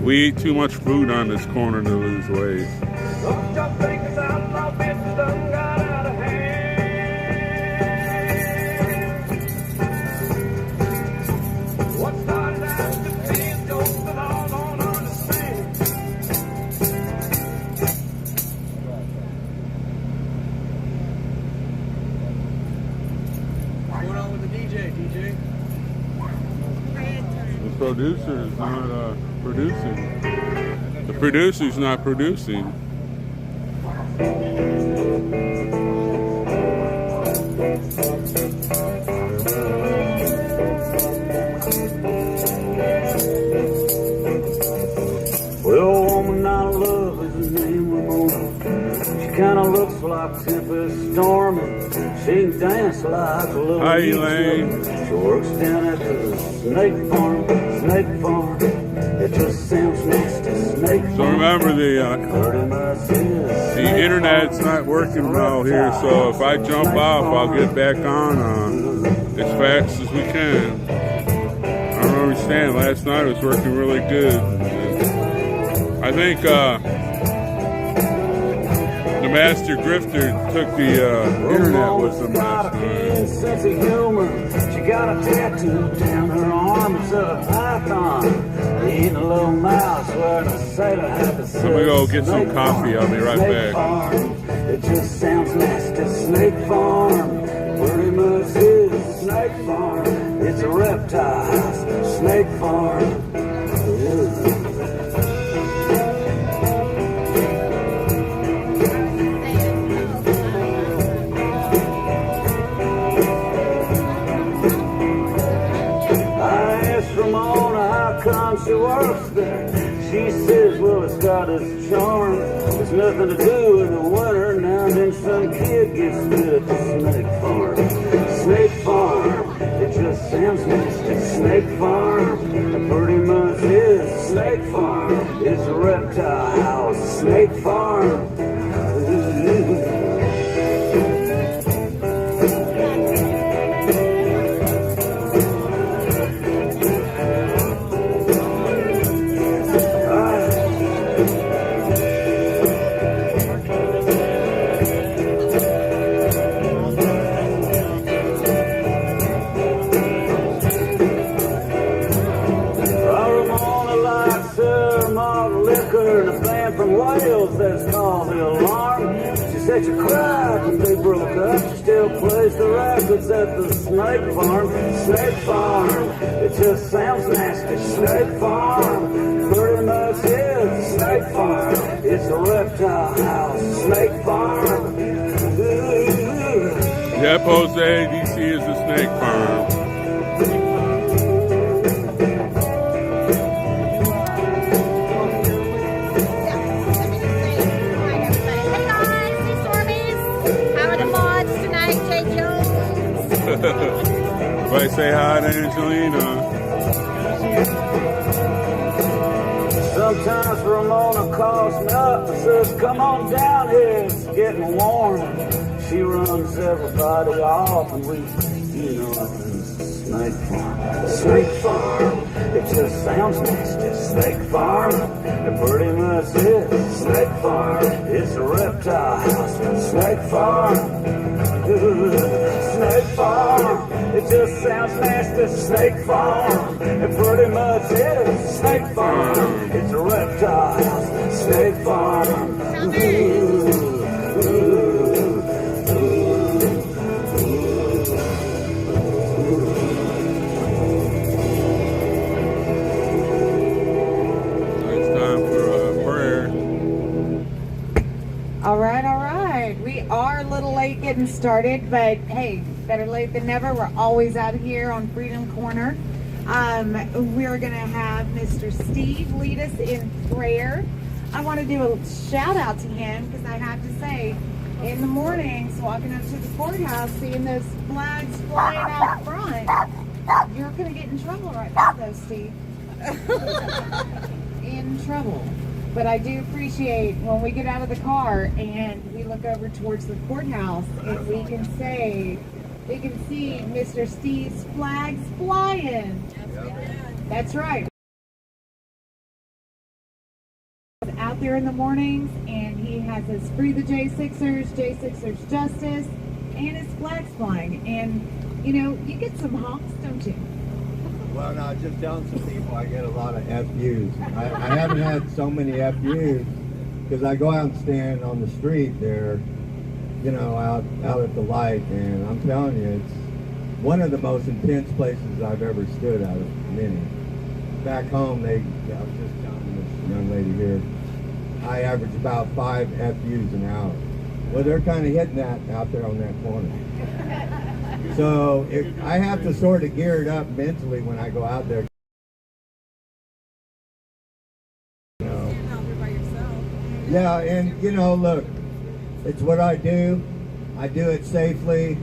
We eat too much food on this corner to lose weight. The producer is not producing. The producer's not producing. Well, woman I love is named Ramona. She kinda looks like Tempest Storm, and she can dance like a little. Hi, Elaine. She works down at the snake farm. Snake farm. It just sounds nasty. Snake farm. So remember the internet's not working well here. So if I jump off, I'll get back on as fast as we can. I don't understand. Last night it was working really good. I think the master grifter took the internet with him last night. Sense of humor. She got a tattoo down her arm. It's a python. Eating a little mouse wearing a sailor hat. I'm gonna go get some coffee. I'll be right back. It just sounds nasty. Snake farm. Pretty much is snake farm. It's a reptile house. Snake farm. She works there. She says, well, it's got its charm. There's nothing to do in the winter. Now and then some kid gets bit at the snake farm. Snake farm. It just sounds nasty. Snake farm. It pretty much is snake farm. It's a reptile house. Snake farm. That's called the alarm. She said she cried when they broke up. She still plays the records at the snake farm. Snake farm. It just sounds nasty. Snake farm. Pretty much is snake farm. It's a reptile house. Snake farm. Yep, Jose, DC is the snake farm. Everybody say hi to Angelina. Sometimes Ramona calls me up and says, come on down here, it's getting warm. She runs everybody off and we, snake farm. Snake farm, it just sounds nasty. Snake farm, it pretty much is. Snake farm, it's a reptile house. Snake farm. Snake farm, it just sounds nasty. Snake farm, it pretty much is. Snake farm, it's a reptile house. Snake farm. It's time for a prayer. All right. We are a little late getting started, but hey, better late than never. We're always out here on Freedom Corner. We're going to have Mr. Steve lead us in prayer. I want to do a shout out to him because I have to say, in the mornings, walking up to the courthouse, seeing those flags flying out front, you're going to get in trouble right now, though, Steve. In trouble. But I do appreciate when we get out of the car and we look over towards the courthouse and we can see Mr. Steve's flags flying. That's right. Out there in the mornings and he has his Free the J6ers Justice, and his flags flying. And, you get some honks, don't you? Well, no, just telling some people I get a lot of FUs. I haven't had so many FUs because I go out and stand on the street there, out at the light, and I'm telling you, one of the most intense places I've ever stood out of many. Back home, I was just telling this young lady here, I average about 5 FUs an hour. Well, they're kind of hitting that out there on that corner. So I have to sort of gear it up mentally when I go out there. You know. Yeah, and you know, look, it's what I do. I do it safely.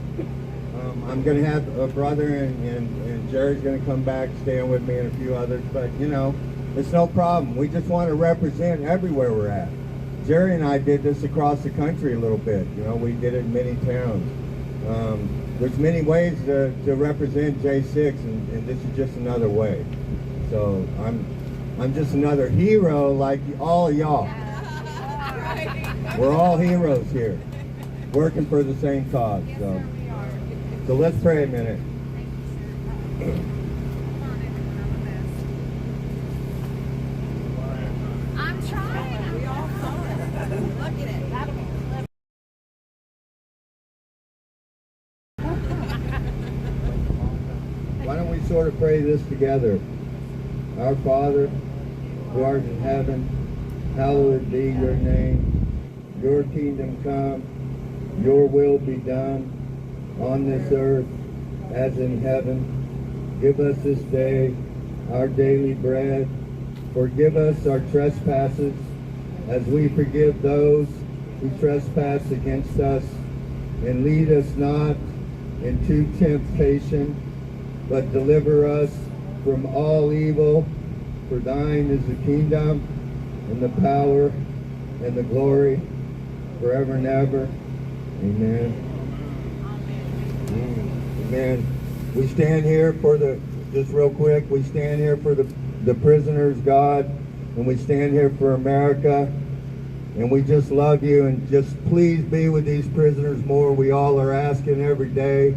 I'm going to have a brother and Jerry's going to come back, staying with me, and a few others. But, you know, it's no problem. We just want to represent everywhere we're at. Jerry and I did this across the country a little bit. You know, we did it in many towns. There's many ways to represent J6, and this is just another way. So I'm just another hero like all of y'all. We're all heroes here, working for the same cause. So let's pray a minute. I'm trying. We all saw it. Look at it. Why don't we sort of pray this together? Our Father, who art in heaven, hallowed be your name. Your kingdom come, your will be done, on this earth as in heaven. Give us this day our daily bread. Forgive us our trespasses as we forgive those who trespass against us. And lead us not into temptation, but deliver us from all evil. For thine is the kingdom and the power and the glory forever and ever. Amen. Amen. We stand here for just real quick, we stand here for the prisoners, God, and we stand here for America, and we just love you, and just please be with these prisoners more. We all are asking every day.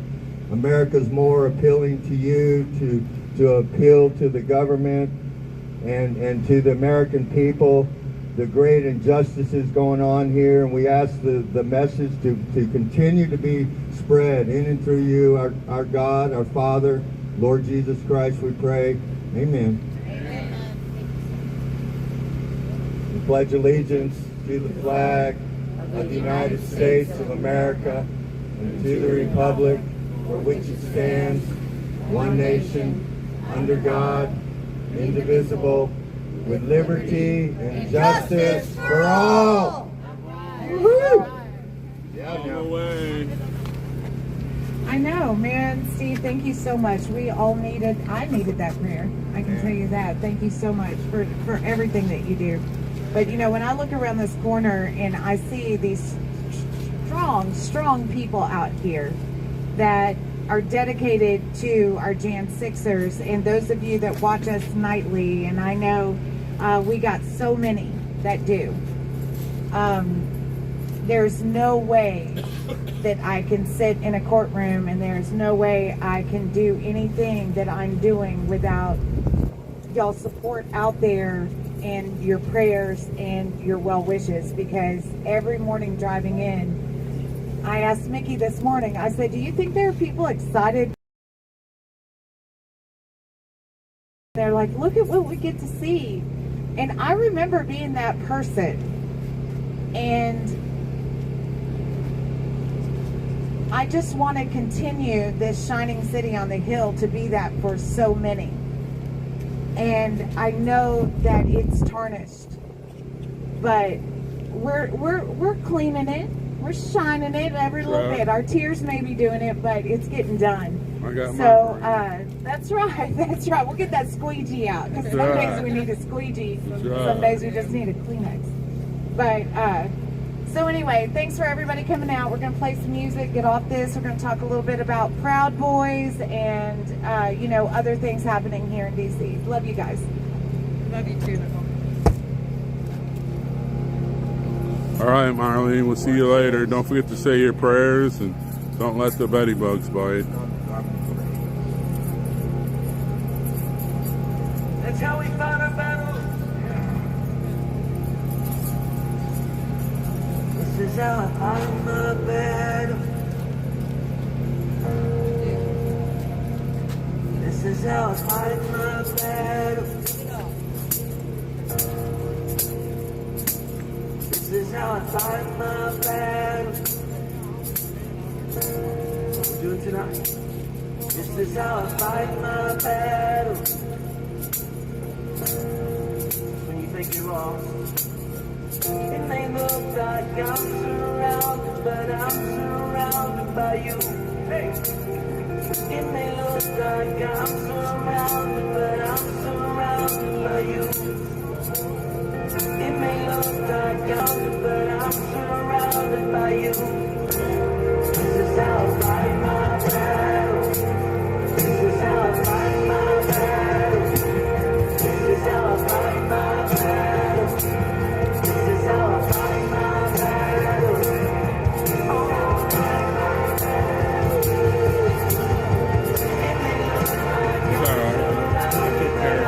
America's more appealing to you, to appeal to the government and to the American people. The great injustices going on here, and we ask the message to continue to be spread in and through you, our God, our Father, Lord Jesus Christ, we pray. Amen. Amen. We pledge allegiance to the flag of the United States of America and to the republic for which it stands, one nation, under God, indivisible, with liberty and justice for all. Woo-hoo. Yeah, no way. I know, man. Steve, thank you so much. I needed that prayer. I can tell you that. Thank you so much for everything that you do. But, you know, when I look around this corner and I see these strong people out here that are dedicated to our Jan 6ers, and those of you that watch us nightly, and I know we got so many that do. There's no way that I can sit in a courtroom, and there's no way I can do anything that I'm doing without y'all's support out there and your prayers and your well wishes, because every morning driving in, I asked Mickey this morning, I said, do you think there are people excited? They're like, look at what we get to see. And I remember being that person. And I just want to continue this shining city on the hill to be that for so many. And I know that it's tarnished, but we're cleaning it. We're shining it every little bit. Our tears may be doing it, but it's getting done. That's right. That's right. We'll get that squeegee out, because some days we need a squeegee. Some days we just need a Kleenex. But so anyway, thanks for everybody coming out. We're going to play some music, get off this. We're going to talk a little bit about Proud Boys and, you know, other things happening here in D.C. Love you guys. Love you too, Nicole. All right, Marlene, we'll see you later. Don't forget to say your prayers, and don't let the Betty bugs bite. That's how we fought our battles. This is how I fought my battle. how I fight my battle. This is how I fight my battle. We'll do it tonight. This is how I fight my battle. When you think you're lost, it may look like I'm surrounded, but I'm surrounded by you. Hey. It may look like I'm surrounded, but I'm surrounded by you. It may look like I'm, but I'm surrounded by you. This is how I fight my battle. This is how I fight my battle. This is how I fight my battle. This is how I fight my battle. Oh, that's working out.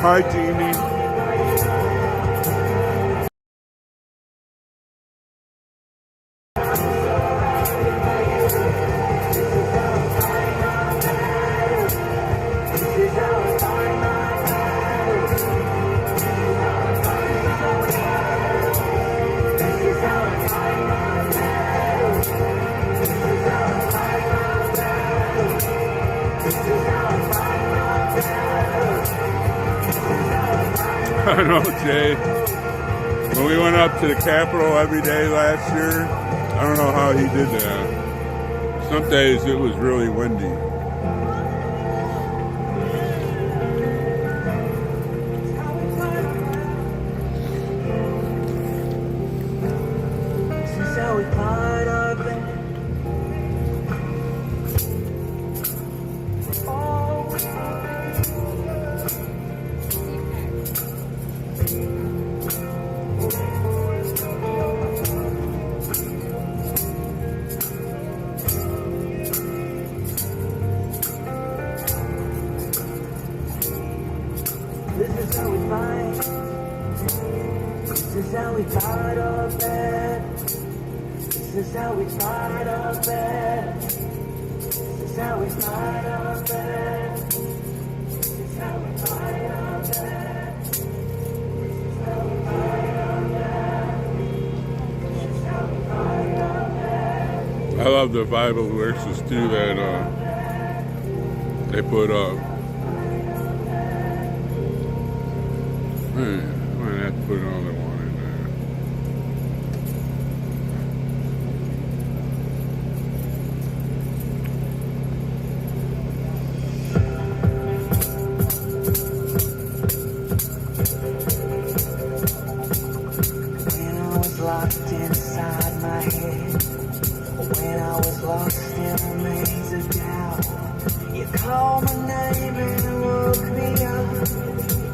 Hi, Jeannie. I know, Jay. When we went up to the Capitol every day last year, I don't know how he did that. Some days it was really windy. this is how we fight our battle. This is how we fight. This is how we fight our battle. This is how we fight our battle. This is how we fight our battle. This is how we fight our battle. This is how we fight our battle. This is how we fight our battle. I love the Bible verses too that they put up. Man, I might have to put another one in there. When I was locked inside my head, when I was lost in a maze of doubt, you called my name and woke me up.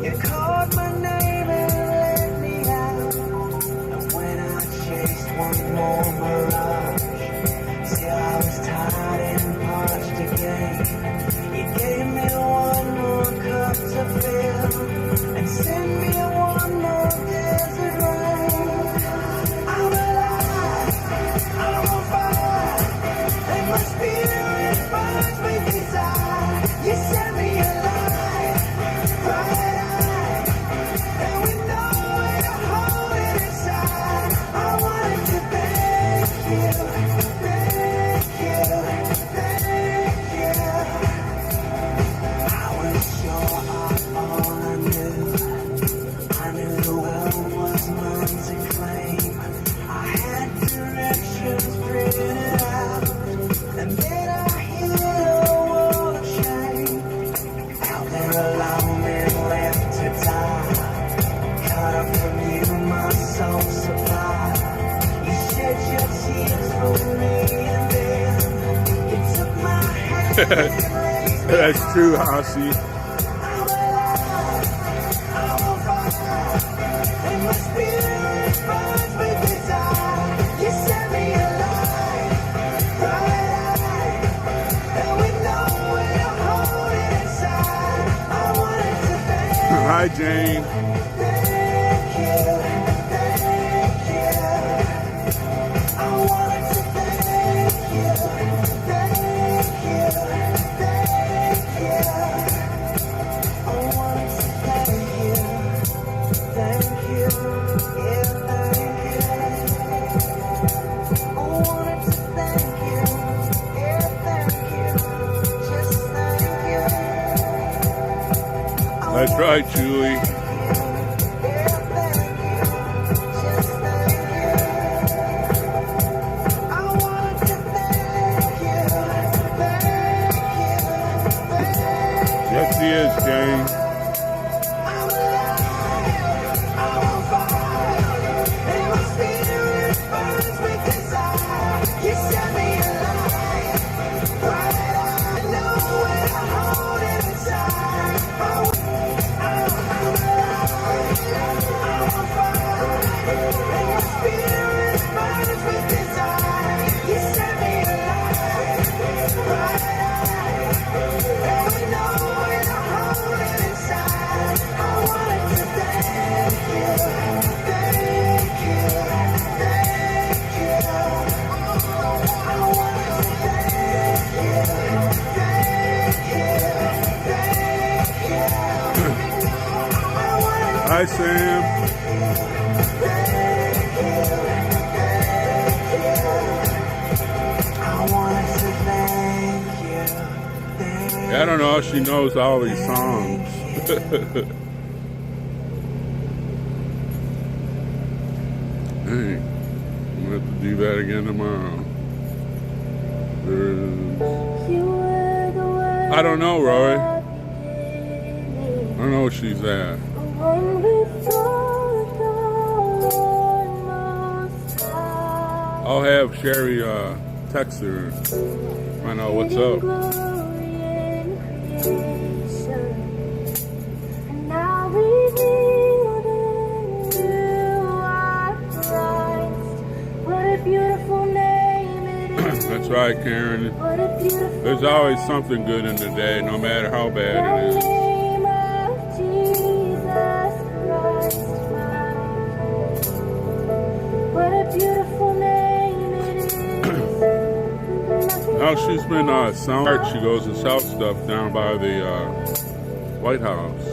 You called my name and let me out. That's true, Hasi. Hi, Jane. That's right, Julie. Yes, he is, Jane. Hi, Sam. Yeah, I don't know if she knows all these songs. Dang. I'm gonna have to do that again tomorrow. I don't know, Roy. I don't know where she's at. I'll have Sherry text her and find out what's up. That's right, Karen. There's always something good in the day, no matter how bad it is. Now she's been sound. She goes and sells stuff down by the White House.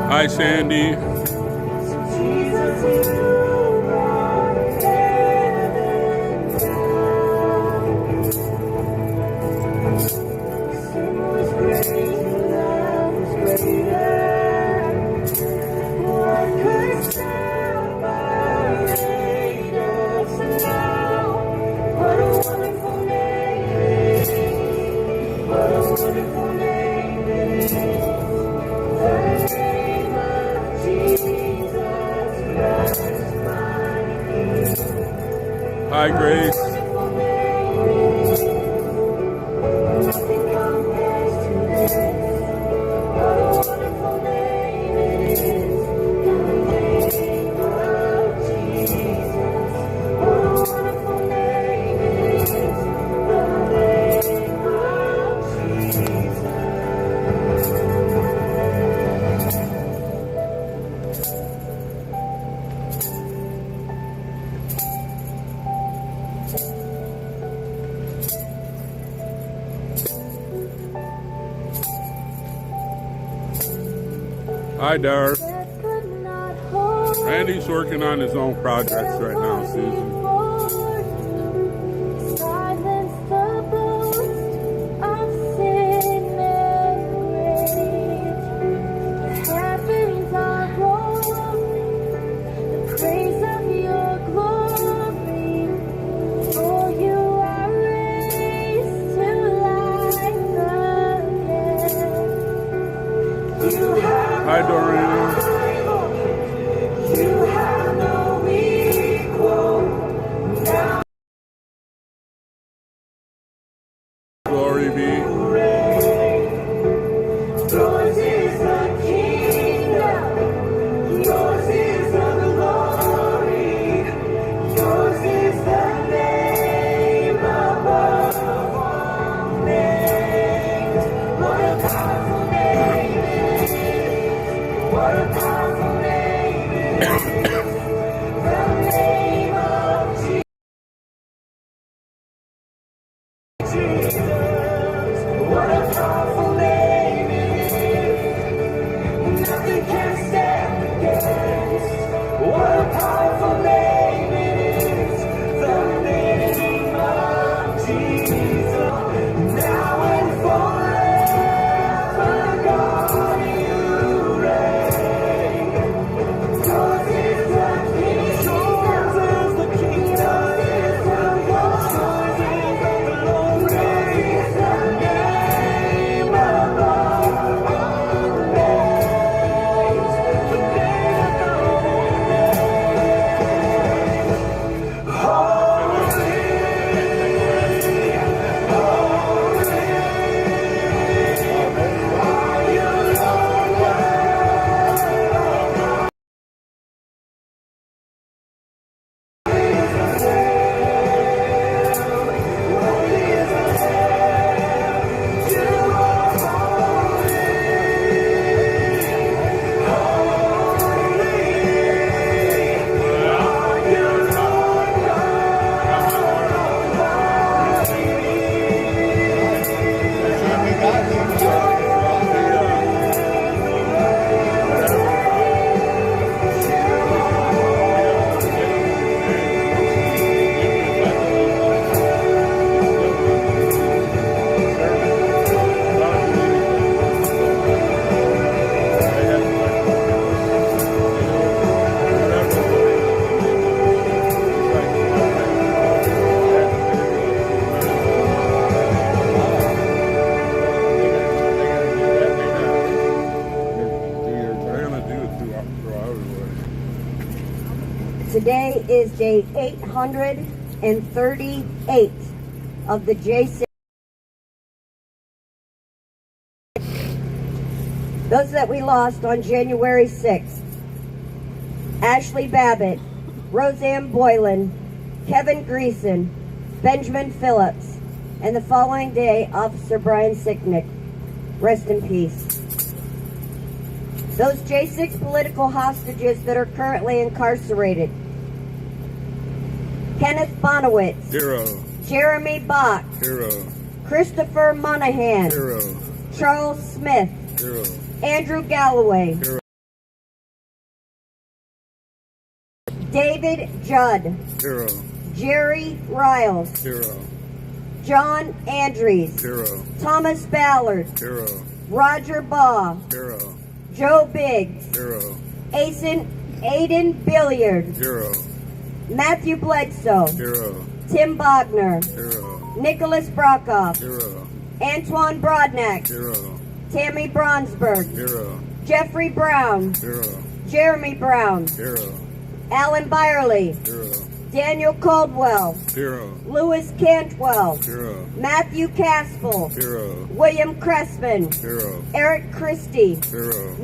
Hi, Sandy. Hi, Grace. Hi, Dar. Randy's working on his own projects right now, Susan. Hi, Doreen. You have no glory be. Yours is the kingdom. Yours is the glory. Yours is the name above all names. What a powerful name it is. What a powerful name it is. The name of Jesus. What a powerful name it is. Nothing can stand against. What a powerful name it is. The name of Jesus. Now and forever, God, you reign. Yours is the kingdom. Yours is the kingdom. Yours is the glory. Yours is the name above all names. The name above all names. Holy, are you, Lord God? They're gonna do it throughout everywhere. Today is day 838 of the J6. Those that we lost on January 6th. Ashley Babbitt, Roseanne Boylan, Kevin Greason, Benjamin Phillips, and the following day, Officer Brian Sicknick. Rest in peace. Those J6 political hostages that are currently incarcerated. Kenneth Bonowitz, Hero, Jeremy Bach, hero, Christopher Monahan, hero, Charles Smith, hero, Andrew Galloway, hero, David Judd, hero, Jerry Riles, hero, John Andrews, hero, Thomas Ballard, hero, Roger Baugh, hero, Joe Biggs, hero, Aiden Billiard, hero, Matthew Bledsoe, hero, Tim Bogner, hero, Nicholas Brokoff, hero, Antoine Brodnack, hero, Tammy Bronsberg, hero, Jeffrey Brown, hero, Jeremy Brown, hero, Alan Byerly, hero, Daniel Caldwell, hero, Louis Cantwell, hero, Matthew Caspel, hero, William Cressman, hero, Eric Christie, hero,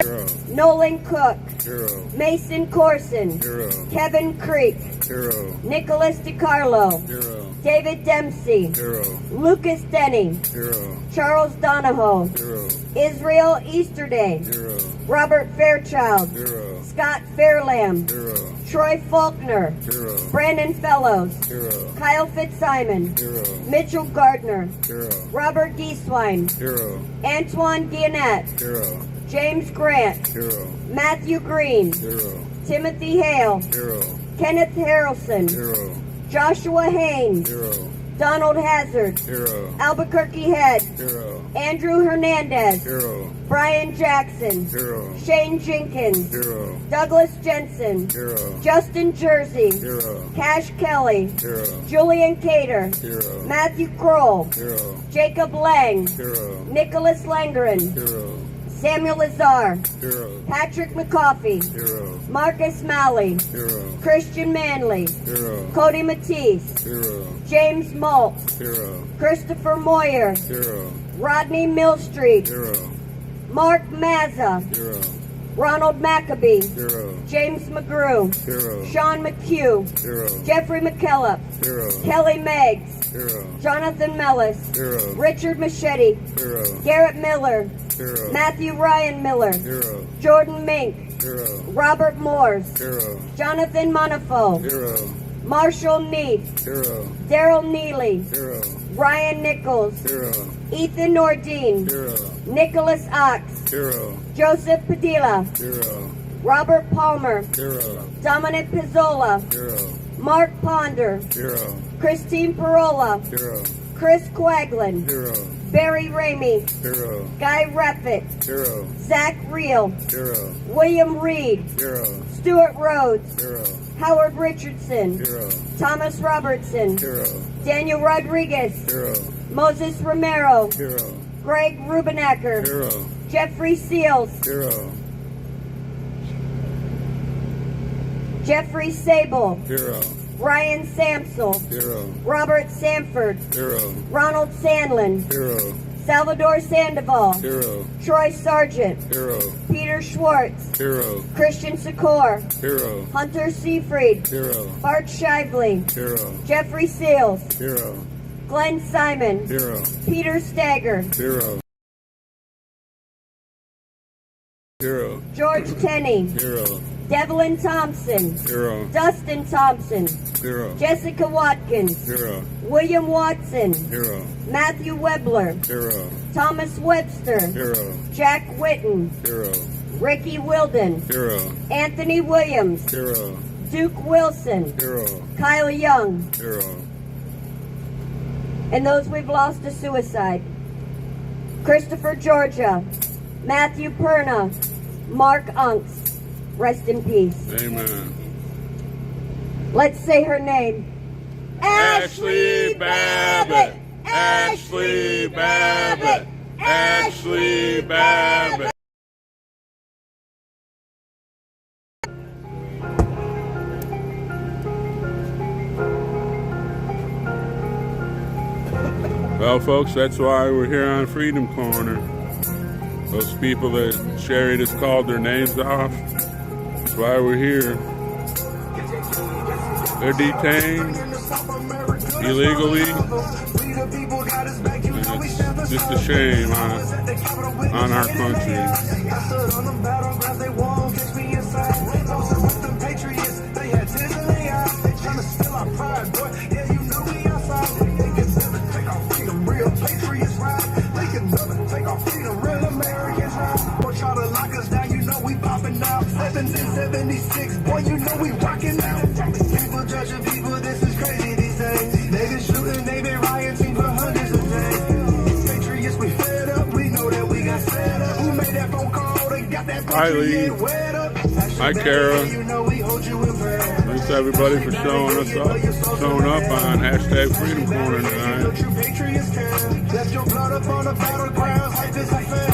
hero, Nolan Cook, hero, Mason Corson, hero, Kevin Creek, hero, Nicholas DiCarlo, hero, David Dempsey, hero, Lucas Denny, hero, Charles Donahoe, hero, Israel Easterday, hero, Robert Fairchild, hero, Scott Fairlamb, hero, Troy Faulkner, hero, Brandon Fellows, hero, Kyle Fitzsimon, hero, Mitchell Gardner, hero, Robert Gieswein, hero, Antoine Guinnett, hero, James Grant, hero, Matthew Green, hero, Timothy Hale, hero, Kenneth Harrelson, hero, Joshua Haynes, hero, Donald Hazard, hero, Albuquerque Head, hero, Andrew Hernandez, hero, Brian Jackson, hero, Shane Jenkins, hero, Douglas Jensen, hero, Justin Jersey, hero, Cash Kelly, hero, Julian Cater, hero, Matthew Kroll, hero, Jacob Lang, hero, Nicholas Langren, hero, Samuel Lazar, Hero. Patrick McCoffey, Hero. Marcus Malley, Hero. Christian Manley, Hero. Cody Matisse, Hero. James Maltz, Hero. Christopher Moyer, Hero. Rodney Millstreet, Hero. Mark Mazza, Hero. Ronald Maccabee, Hero. James McGrew, Hero. Sean McHugh, Hero. Jeffrey McKillop, Hero. Kelly Meggs, Hero. Jonathan Mellis, Hero. Richard Machete, Hero. Garrett Miller, Hero. Matthew Ryan Miller, Hero. Jordan Mink, Hero. Robert Morse, Hero. Jonathan Monifo, Hero. Marshall Neath, Hero. Daryl Neely, Hero. Ryan Nichols, Hero. Ethan Nordine, Hero. Nicholas Ox, Hero. Joseph Padilla, Hero. Robert Palmer, Hero. Dominic Pizzola, Hero. Mark Ponder, Hero. Christine Parola, Hero. Chris Quaglin, Hero. Barry Ramey, Hero. Guy Reffitt, Hero. Zach Reel, Hero. William Reed, Hero. Stuart Rhodes, Hero. Howard Richardson, Hero. Thomas Robertson, Hero. Daniel Rodriguez, Hero. Moses Romero, Hero. Greg Rubenacker, Hero. Jeffrey Seals, Hero. Jeffrey Sable, Hero. Ryan Samsel, Hero. Robert Sanford, Hero. Ronald Sandlin, Hero. Salvador Sandoval, Hero. Troy Sargent, Hero. Peter Schwartz, Hero. Christian Sikor, Hero. Hunter Seafried, Hero. Bart Shively, Hero. Jeffrey Seals, Hero. Glenn Simon, Hero. Peter Stagger, Hero. Hero. George Tenney, Hero. Devlin Thompson, Hero. Dustin Thompson, Hero. Jessica Watkins, Hero. William Watson, Hero. Matthew Webler, Hero. Thomas Webster, Hero. Jack Witten, Hero. Ricky Wilden, Hero. Anthony Williams, Hero. Duke Wilson, Hero. Kyle Young, Hero. and those we've lost to suicide. Christopher Georgia, Matthew Perna, Mark Unks. Rest in peace. Amen. Let's say her name. Ashley Babbitt. Ashley Babbitt. Ashley Babbitt. Well, folks, that's why we're here on Freedom Corner. Those people that Sherry just called their names off, that's why we're here. They're detained illegally, and it's just a shame on our country. Boy, you know we rockin' now. People judging people, this is crazy these days. They been shooting, they been rioting for hundreds of days. Patriots, we fed up, we know that we got set up. Who made that phone call? They got that Hi, Lee. wet up. Hi, Kara. You know we hold you in prayer. Thanks everybody for showing up on hashtag Freedom Corner tonight. True patriots can. Left your blood up on the battlegrounds like this affair.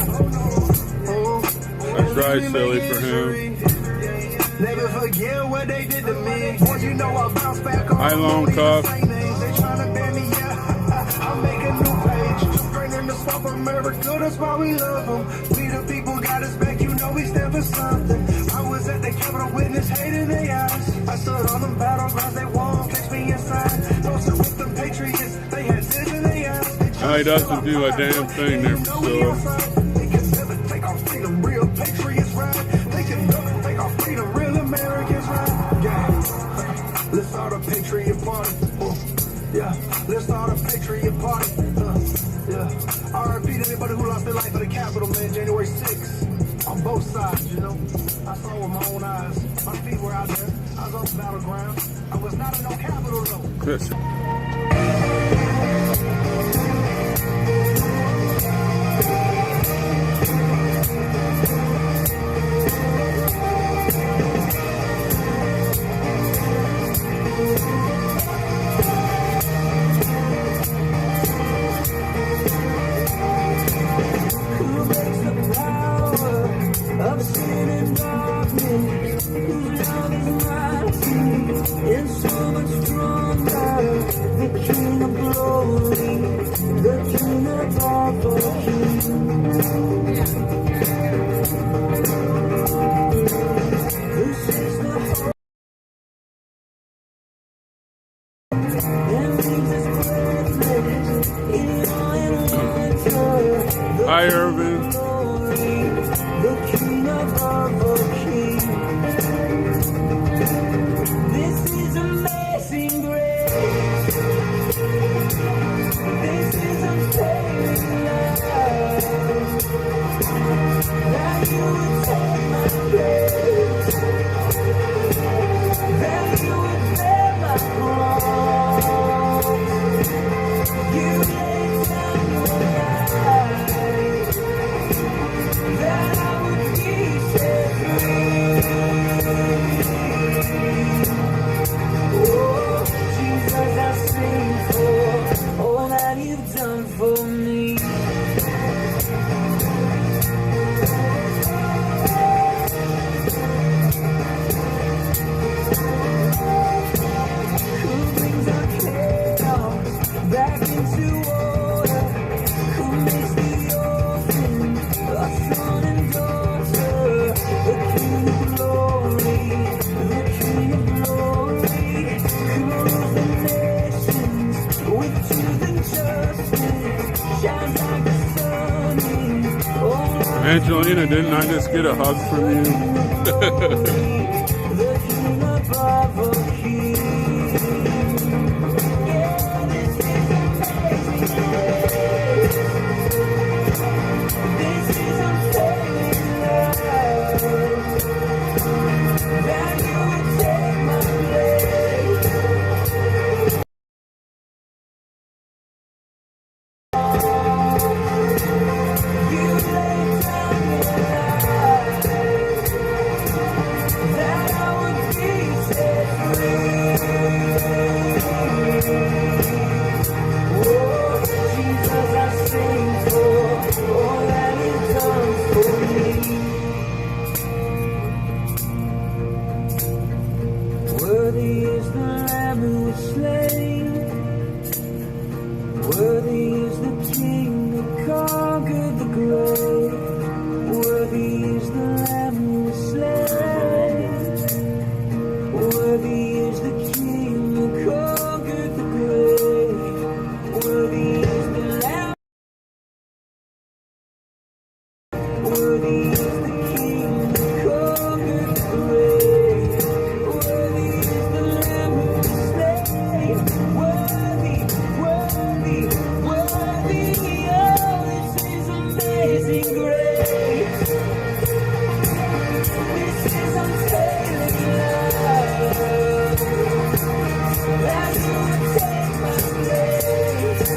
That's right, silly for him. Never forget what they did to me. Boy, you know I bounce back on. Hi, Lone Cuff. They tryna ban me, yeah. I'll make a new page. Straight into South America, that's why we love them. We the people got us back, you know we stand for something. I was at the Capitol, witness hate in their eyes. I stood on them battlegrounds, they won't catch me inside. Those are with them patriots, they had tears in their eyes. No, he doesn't do a damn thing there, Priscilla. They can never take our freedom, real patriots ride. They can never take our freedom, real Americans ride. Yeah, let's start a patriot party. Yeah, let's start a patriot party. Yeah, RIP to anybody who lost their life at the Capitol, man, January 6th. On both sides, you know. I saw with my own eyes. My feet were out there. I was on the battleground. I was not in no Capitol, though. Yes. Hi, Irvin. The king above all kings. This is amazing grace. This is unfailing love. That you would take my place. That you would bear my cross. You laid down your life. That I would be set free. Oh, Jesus, I sing for all that you've done for me. Who brings our chaos back into order? Who makes the orphan a son and daughter? The King of glory, the King of glory, who rules the nations with truth and justice, shines like the sun in all. Angelina, didn't I just get a hug from you? The King above all kings. Yeah, this is amazing grace. This is unfailing love. That you would take my place. You laid down your life. That I would be set free. Oh, Jesus, I sing for all that you've done for me. Worthy is the Lamb who was slain. Worthy is the King that conquered the grave. Worthy is the Lamb who was slain. Worthy is the King who conquered the grave. Worthy is the Lamb. Worthy is the King who conquered the grave. Worthy is the Lamb who was slain. Worthy, worthy, worthy. Oh, this is amazing grace. This is unfailing love. That you would take my place.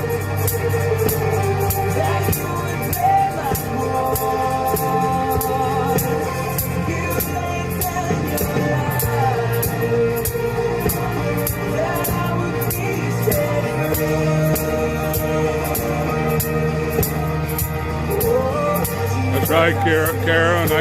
That you would bear my cross. You laid down your life. That I would be set free. Oh, That's right, Kara. And I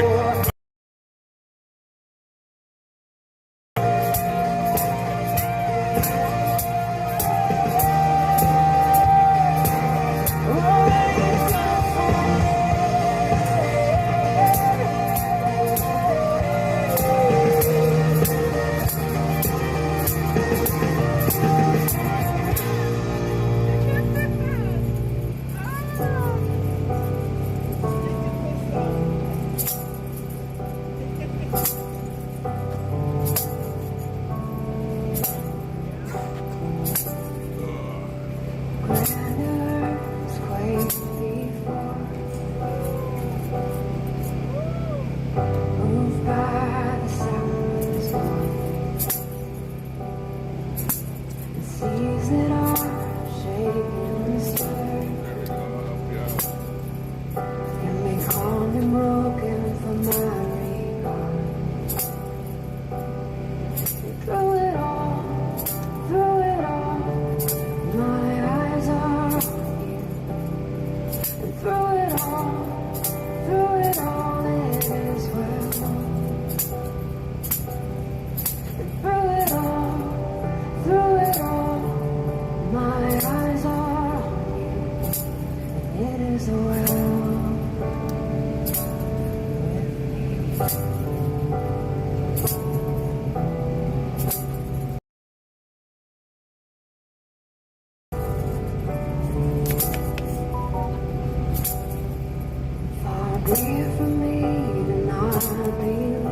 Clear for me to not believe,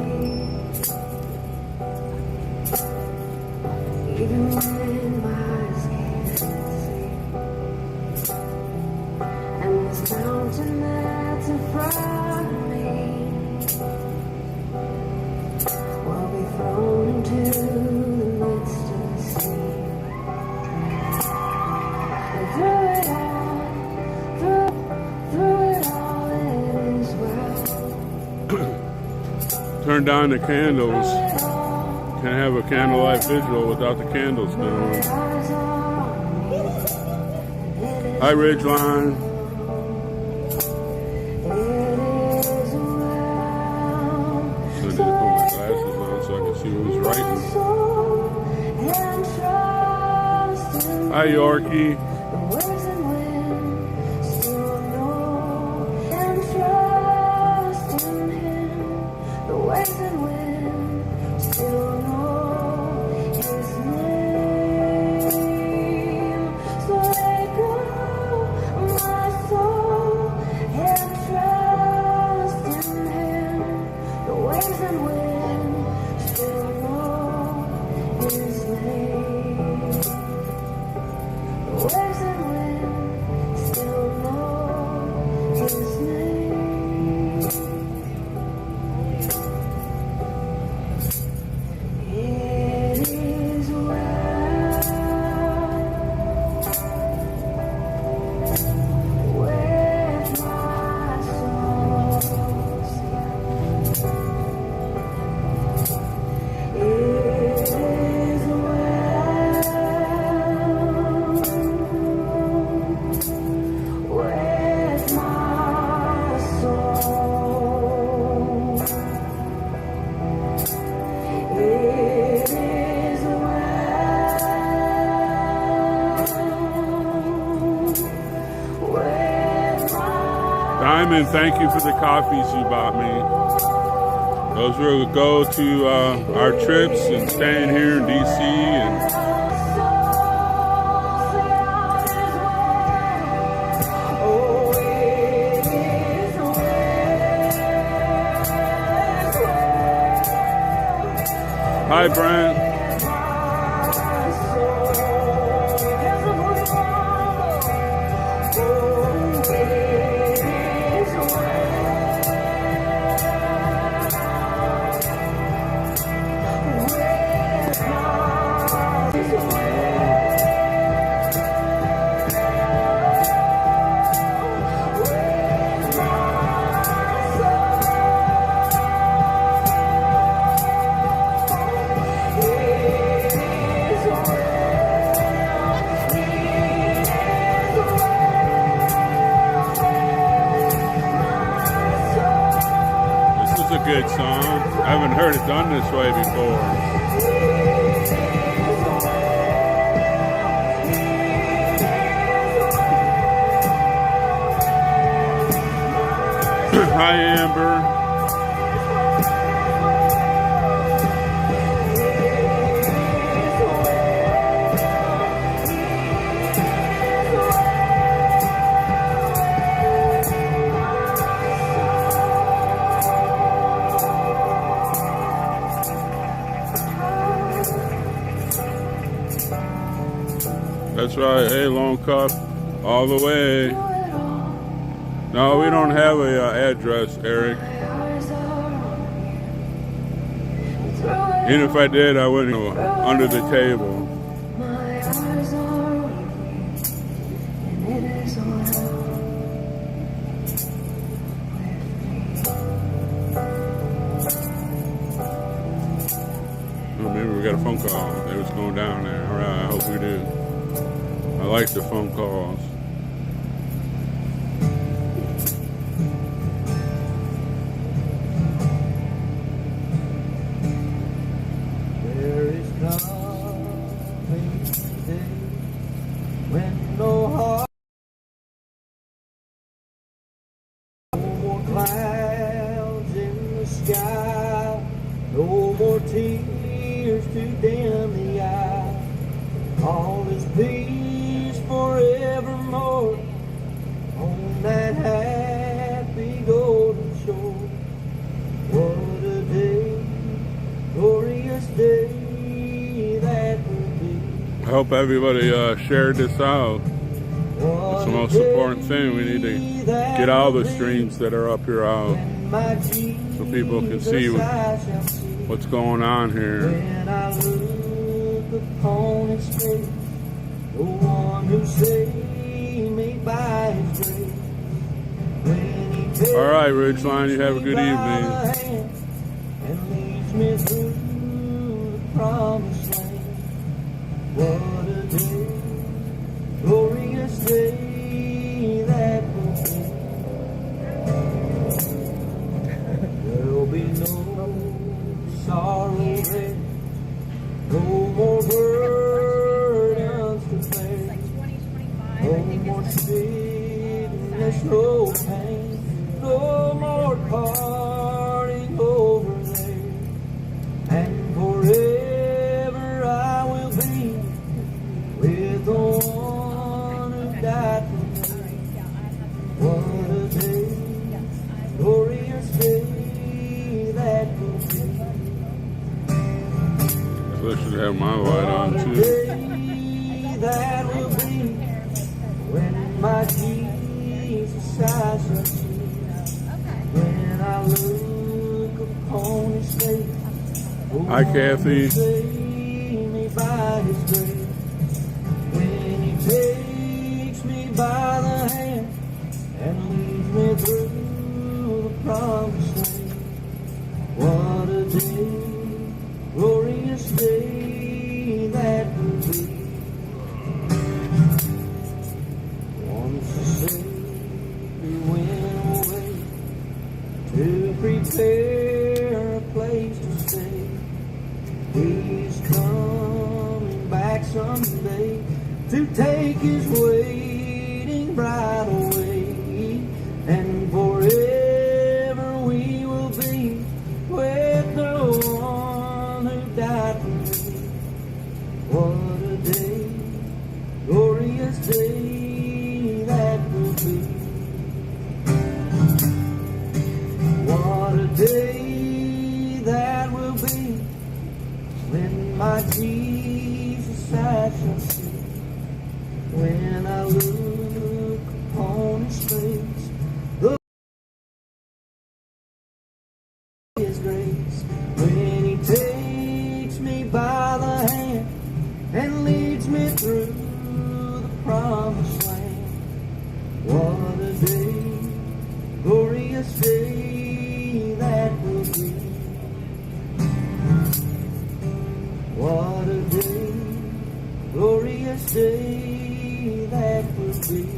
even when my eyes can't see. And this mountain that's in front of me will be thrown into the midst of the sea. And through it all, through it all, it is well. Turn down the candles. Can't have a candlelight vigil without the candles down. Hi, Ridgeline. So I need to put my glasses on so I can see who's writing. Hi, Yorkie. Diamond, thank you for the coffees you bought me. Those will go to our trips and staying here in DC. And hi, Brent. Good song. I haven't heard it done this way before. Hi, Amber. That's right. Hey, Long Cup, all the way. No, we don't have a address, Eric. Even if I did, I wouldn't go under the table. Oh, maybe we got a phone call. Maybe it's going down there. All right, I hope we do. I like the phone calls. There is coming a day when no heart, no more clouds in the sky, no more tears to dim the eye. All is peace forevermore on that happy golden hope everybody shared this out. That's the most important thing. We need to get all the streams that are up here out so people can see what's going on here. When I look upon his face, the one who saved me by his grace. When he takes All right, Ridgeline, you have a good me by evening. the hand and leads me through the promised land. What a day, glorious day that will be. There'll be no sorrow there, no more burdens to bear, no more sickness, no pain, no more parting over there, and forever I will be with the one who died for me. What a day, glorious day that will be. So I should have my light on What a too. day that will be when my Jesus I shall see. When I look upon his face, Hi, Kathy. save me by his grace. When he takes me by the hand and leads me through the promised land. What a day, glorious day that will be. Once the Savior went away to prepare a place to stay. He's coming back someday to take his waiting bride away, and forever we will be with the one who died for me. What a day, glorious day that will be. What a day that will be when my Jesus I shall see. When I look upon his face, the his grace. When he takes me by the hand and leads me through the promised land. What a day, glorious day that will be. What a day, glorious day that will be.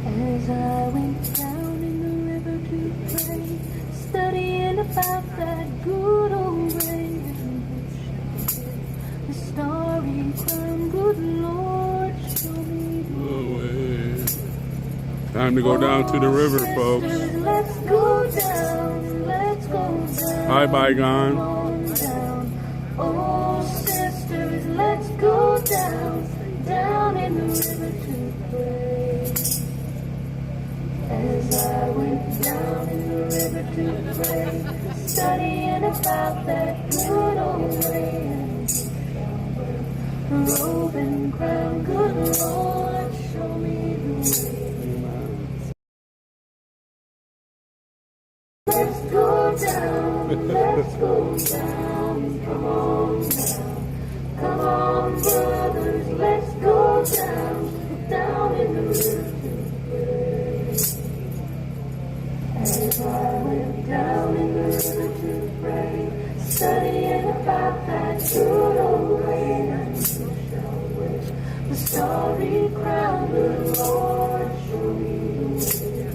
As I went down in the river to pray, studying about that good old raven, the starry crown, good Lord, show me the way. Time to go down to the river, folks. Let's go down, let's go down. Hi, Bygone. Oh, sisters, let's go down, down in the river to pray. As I went down in the river to pray, studying about that good old rain, robe and crown, good Lord, show me the way. Let's go down, let's go down, come on down, come on brothers, let's go down, down in the river to pray. As I went down in the river to pray, studying about that good old rain, and shall wear the starry crown, good Lord, show me the way.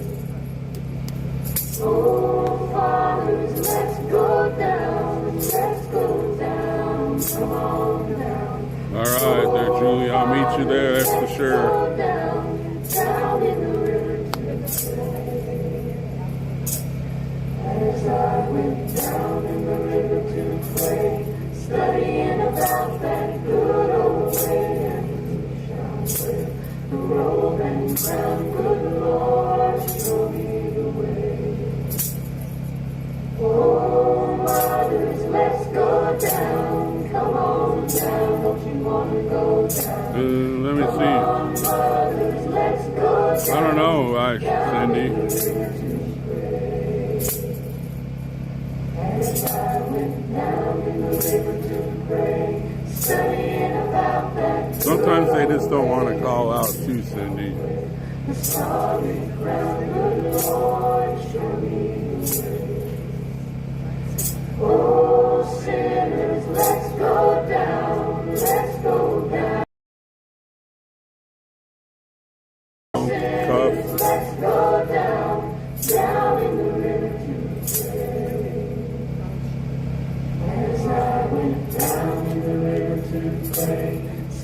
Oh, fathers, let's go down, let's go down, come on down. All right, there, Julie. I'll meet you there, that's for sure. Go down, down in the river to pray. As I went down in the river to pray, studying about that good old way, and shall wear the robe and crown, good Lord, show me the way. Oh, mothers, let's go down, come on down, don't you want to go down? Let me Come see. on, mothers, let's go down. I don't know, Cindy. As I went down in the river to pray, studying about that. Sometimes they just don't want to call out too, Cindy. The starry crown, good Lord, show me the way. Oh, sinners, let's go down, let's go down. Sinners, let's go down, down in the river to pray. As I went down in the river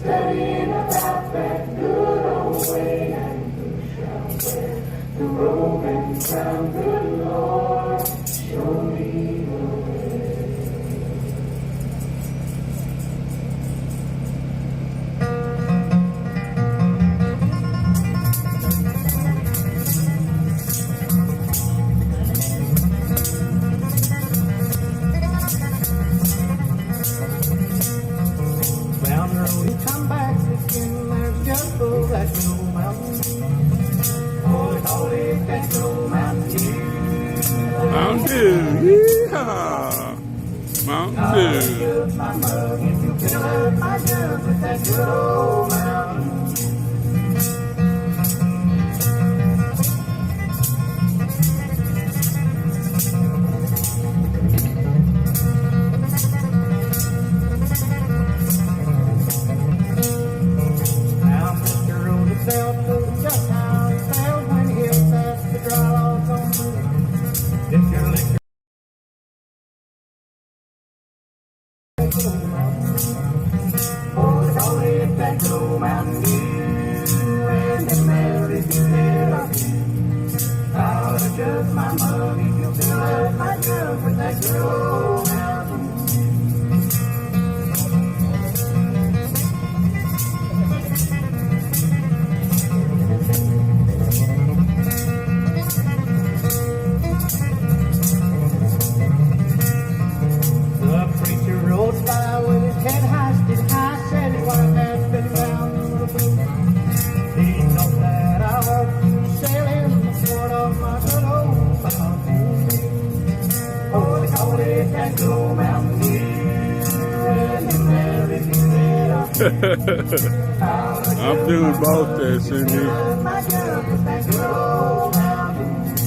studying about that good old way and who shall wear the robe and crown. Good Lord, show me the way. Down the road and come back again, there's just for that good old mountain. Oh, they call it that good old Mountain Dew. Mountain Dew, yeehaw! Mountain Dew. Just my mug, if you fill up my jug with that good old Mountain. Now Mr. Roosevelt told just how he felt when he hit past the dry logs on the roof. If you're liquor, oh, they call it that good old Mountain Dew. And it matters if you feel up. I'll adjust my mug if you fill up my jug with that good old Mountain. The preacher rode by with his head hoisted high, said his wife had been down in the boot. He thought that I ought to sail in the port of my good old Mountain Dew. Oh, they call it that good old Mountain Dew. And it's there if you get up. I'm doing both there, Cindy. My jug with that good old Mountain Dew.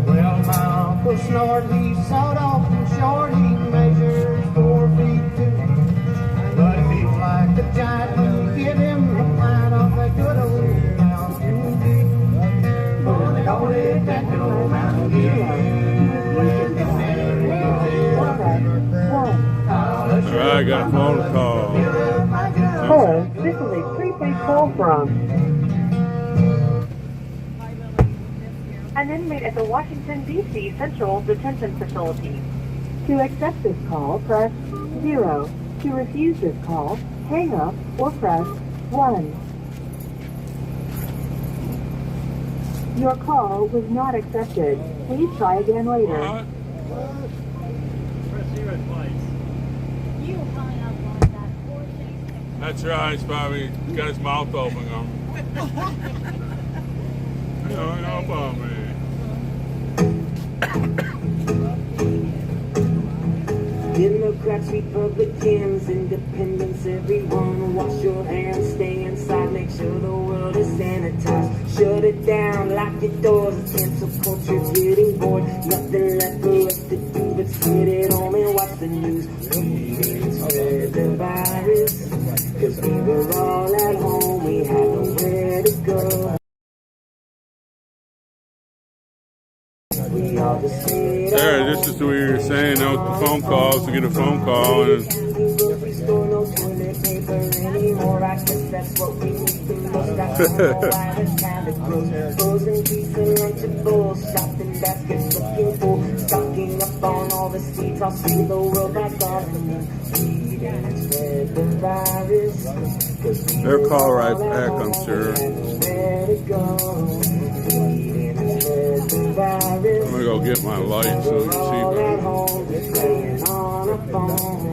Well, my uncle snored, he sawed off from short, he measures 4 feet 2. But it feels like a giant when you give him the line of that good old Mountain Dew. Oh, they call it that good old Mountain Dew. All right, I got a phone call. Hello, this is a prepaid call from an inmate at the Washington, D.C. Central Detention Facility. To accept this call, press 0. To refuse this call, hang up or press 1. Your call was not accepted. Please try again later. Press 0 twice. You were coming up on that 4 That's right, he's probably got his mouth open. You know about me. Democrats, Republicans, Independents, everyone wash your hands, stay inside, make sure the world is sanitized. Shut it down, lock your doors, cancel culture's getting bored. Nothing left for us to do but sit at home and watch the news. We didn't spread the virus, cause we were all at home, we had nowhere to go. We all just stayed at There, home. this is what you were saying. That was the phone calls to get a phone call. And Store no toilet paper anymore. I guess that's what we need the most. I don't know why this kind of gross. Frozen pizza, Lunchables, shopping baskets looking full. Stocking up on all the seats. I'll see the world back on me. We didn't spread the virus. they'll call right back, I'm sure. Where to go? We didn't spread the virus. I'm gonna go get my light so you can see better. On a phone.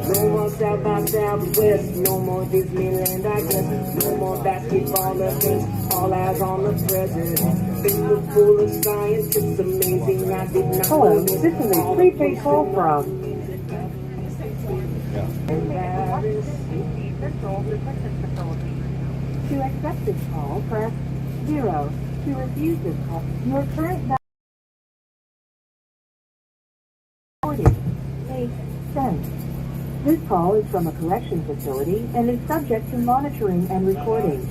No more South by Southwest, no more Disneyland, I guess. No more basketball events, all eyes on the president. Finger full of scientists, amazing, I did not Hello, know this is a prepaid call from Central Detention Facility. To accept this call, press 0. To refuse this call, your current recording makes sense. This call is from a correction facility and is subject to monitoring and recording.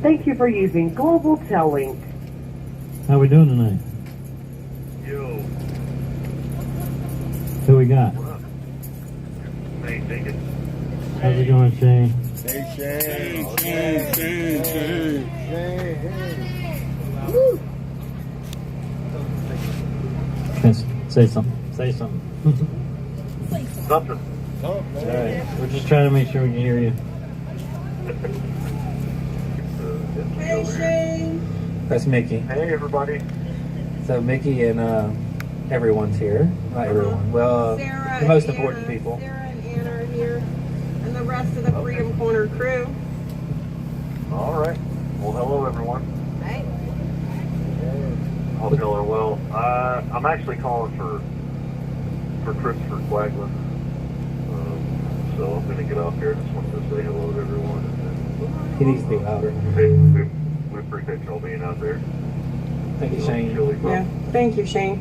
Thank you for using Global Tel Link. How we doing tonight? Yo. Who we got? What up? Hey, take it. How's it going, Shane? Hey, Shane. Yes, say something. Say something. Nothing. All right. We're just trying to make sure we can hear you. Hey, Shane. That's Mickey. Hey, everybody. So Mickey and everyone's here. Not everyone. Well, Sarah, the most and important Anna, people. Sarah and Anna are here, and the rest of the Freedom Corner crew. All right. Well, hello, everyone. Hey. Hope y'all are well. I'm actually calling for Christopher Quagler. So I'm going to get off here. Just wanted to say hello to everyone. He needs to be louder. We appreciate y'all being out there. Thank you, Shane. Yeah. Thank you, Shane.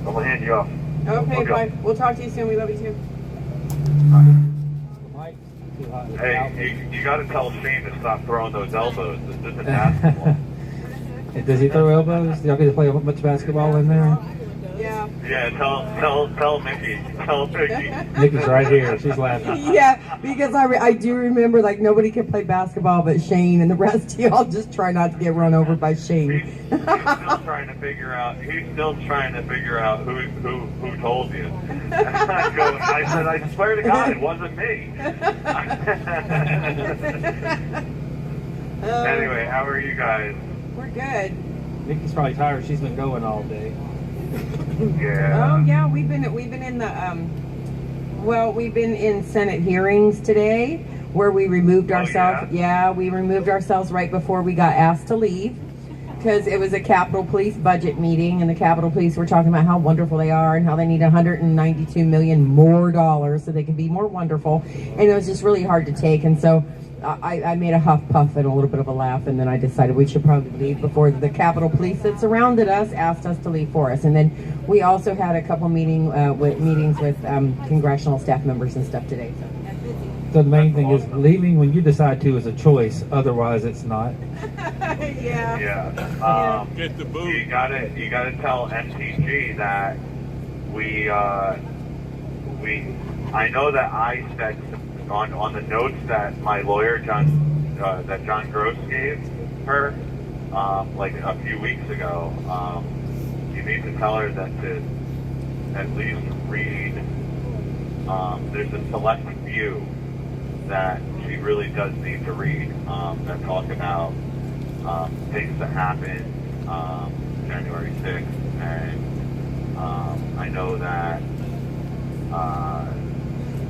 I'm going to hand you off. Okay, bye. We'll talk to you soon. We love you too. Hey, you got to tell Shane to stop throwing those elbows. This isn't basketball. Does he throw elbows? Do y'all get to play much basketball in there? Yeah. Yeah, tell Mickey. Tell Mickey. Nikki's right here. She's laughing. Yeah, because I do remember, like, nobody can play basketball but Shane, and the rest of y'all just try not to get run over by Shane. He's still trying to figure out who told you. I said, I swear to God, it wasn't me. Anyway, how are you guys? We're good. Nikki's probably tired. She's been going all day. Yeah. Oh yeah, we've been in the we've been in Senate hearings today where we removed ourselves. Yeah, we removed ourselves right before we got asked to leave because it was a Capitol Police budget meeting, and the Capitol Police were talking about how wonderful they are and how they need $192 million more dollars so they can be more wonderful, and it was just really hard to take, and so I made a huff puff and a little bit of a laugh, and then I decided we should probably leave before the Capitol Police that surrounded us asked us to leave for us. And then we also had a couple meetings with congressional staff members and stuff today. So the main thing is leaving when you decide to is a choice. Otherwise, it's not. Yeah. Yeah. Get the boot. You gotta tell MTG that I know that I said on the notes that my lawyer John Gross gave her like a few weeks ago. You need to tell her that to at least read. There's a select few that she really does need to read that talk about things that happened January 6th, and I know that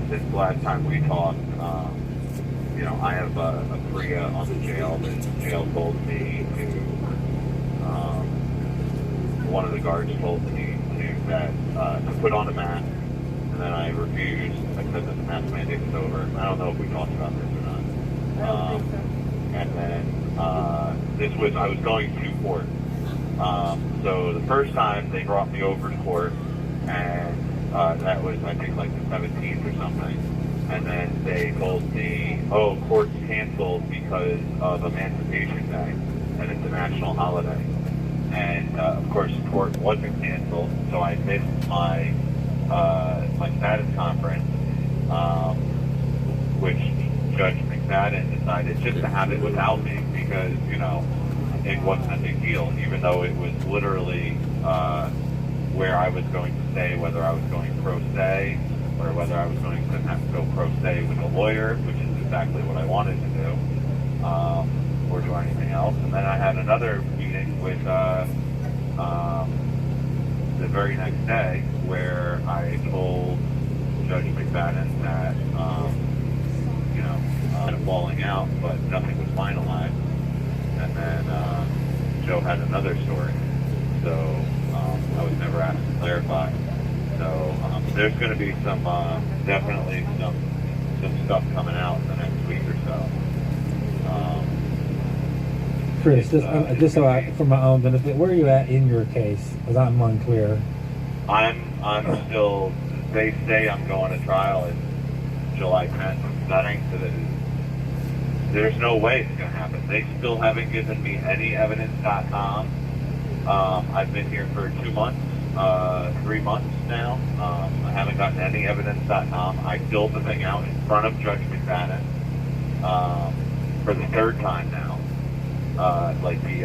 since the last time we talked, I have a PRIA on the jail that the jail told me to, one of the guards told me to put on a mask, and then I refused. I said that the mask mandate was over. I don't know if we talked about this or not. And then I was going to court. So the first time they brought me over to court, and that was, I think, like the 17th or something. And then they told me, oh, court's canceled because of Emancipation Day, and it's a national holiday. And, of course, court wasn't canceled, so I missed my status conference, which Judge McFadden decided just to have it without me because, it wasn't a big deal, even though it was literally where I was going to stay, whether I was going pro se or whether I was going to have to go pro se with a lawyer, which is exactly what I wanted to do, or do anything else. And then I had another meeting with the very next day where I told Judge McFadden that, kind of falling out, but nothing was finalized. And then Joe had another story, so I was never asked to clarify. So there's going to be definitely some stuff coming out in the next week or so. Chris, just so for my own benefit, where are you at in your case? Because I'm unclear. I'm still. They say I'm going to trial July 10th setting. There's no way it's going to happen. They still haven't given me any evidence.com. I've been here for 2 months, 3 months now. I haven't gotten any evidence.com. I filled the thing out in front of Judge McFadden for the third time now. Like the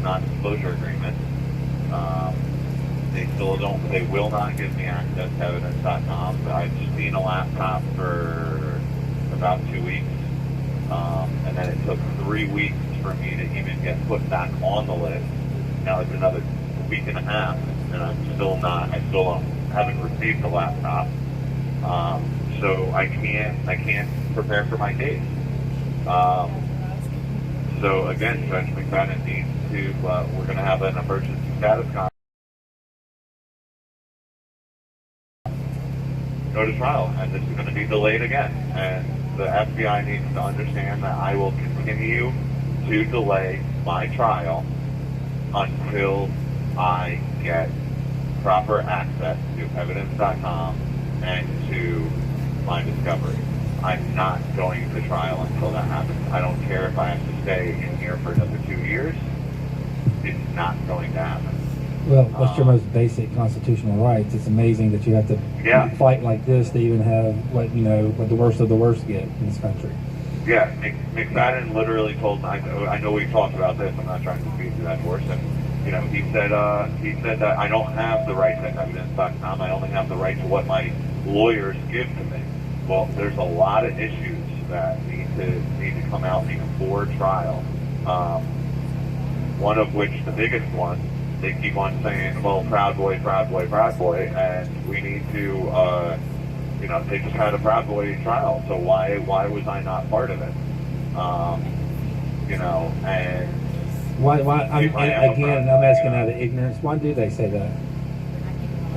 non-disclosure agreement. They will not give me access to evidence.com. I've seen a laptop for about 2 weeks. And then it took 3 weeks for me to even get put back on the list. Now it's another week and a half, and I still haven't received the laptop. So I can't prepare for my case. So again, Judge McFadden needs to, we're going to have an emergency status conference. Go to trial, and this is going to be delayed again. And the FBI needs to understand that I will continue to delay my trial until I get proper access to evidence.com and to my discovery. I'm not going to trial until that happens. I don't care if I have to stay in here for another 2 years. It's not going to happen. Well, what's your most basic constitutional rights? It's amazing that you have to fight like this to even have what the worst of the worst get in this country. Yeah, McFadden literally told me. I know we talked about this. I'm not trying to beat that horse. And he said that I don't have the right to evidence.com. I only have the right to what my lawyers give to me. Well, there's a lot of issues that need to come out before trial. One of which, the biggest one, they keep on saying, well, Proud Boy, and we need to, they just had a Proud Boy trial, so why was I not part of it? And why? I'm asking out of ignorance. Why do they say that?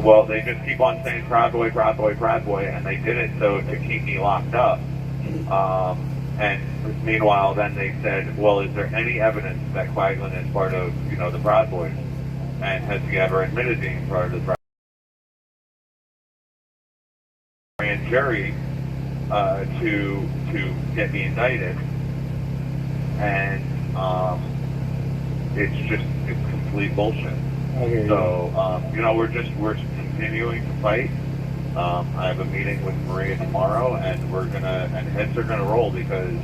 Well, they just keep on saying Proud Boy, and they did it so to keep me locked up. And meanwhile, then they said, well, is there any evidence that Quaglin is part of, the Proud Boys? And has he ever admitted being part of the Proud Boys? Grand jury to get me indicted, and it's complete bullshit. So we're continuing to fight. I have a meeting with Maria tomorrow, and heads are gonna roll because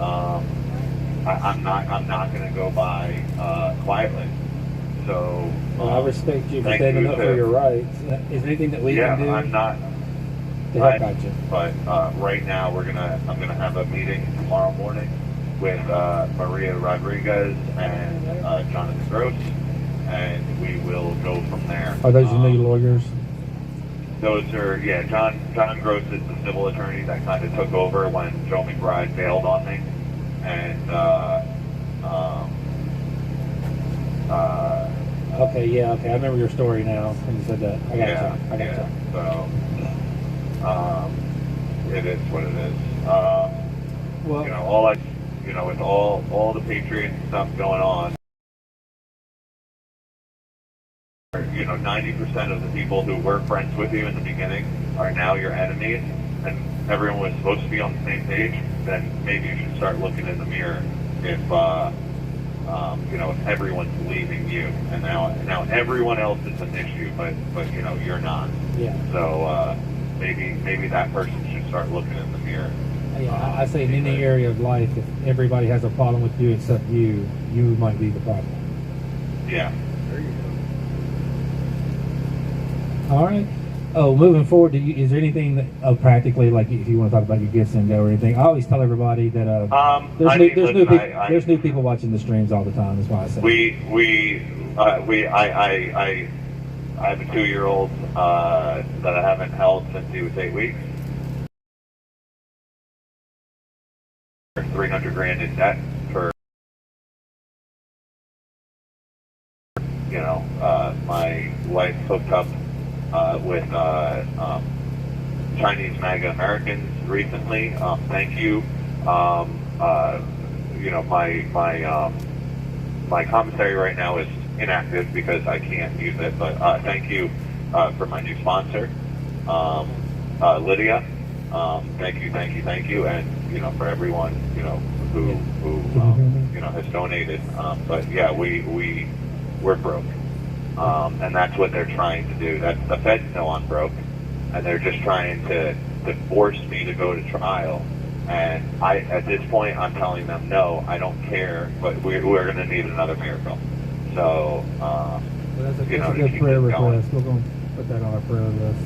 I'm not gonna go by quietly. So I respect you for standing up for your rights. Is there anything that we can do? Yeah, I'm not. Gotcha. But right now I'm gonna have a meeting tomorrow morning with Maria Rodriguez and Jonathan Gross, and we will go from there. Are those your new lawyers? Those are, John Gross is the civil attorney that kind of took over when Joe McBride bailed on me, and okay, I remember your story now when you said that. I got you. So it is what it is. With all the Patriot stuff going on, 90% of the people who were friends with you in the beginning are now your enemies, and everyone was supposed to be on the same page. Then maybe you should start looking in the mirror if everyone's leaving you, and now everyone else is an issue, but you're not. Yeah. So maybe that person should start looking in the mirror. Yeah, I say in any area of life, if everybody has a problem with you except you might be the problem. Yeah. All right. Oh, moving forward, is there anything that, practically, like if you want to talk about your gifts and go or anything? I always tell everybody that there's new people watching the streams all the time. That's why I say I have a 2-year-old that I haven't held since he was 8 weeks. $300,000 in debt for my wife hooked up with Chinese MAGA Americans recently. Thank you. My commissary right now is inactive because I can't use it. But thank you for my new sponsor, Lydia. Thank you, and for everyone who has donated. But yeah, we're broke, and that's what they're trying to do. That's the feds know I'm broke, and they're just trying to force me to go to trial. And at this point, I'm telling them no, I don't care, but we're going to need another miracle. So that's a good prayer request. We're going to put that on our prayer list.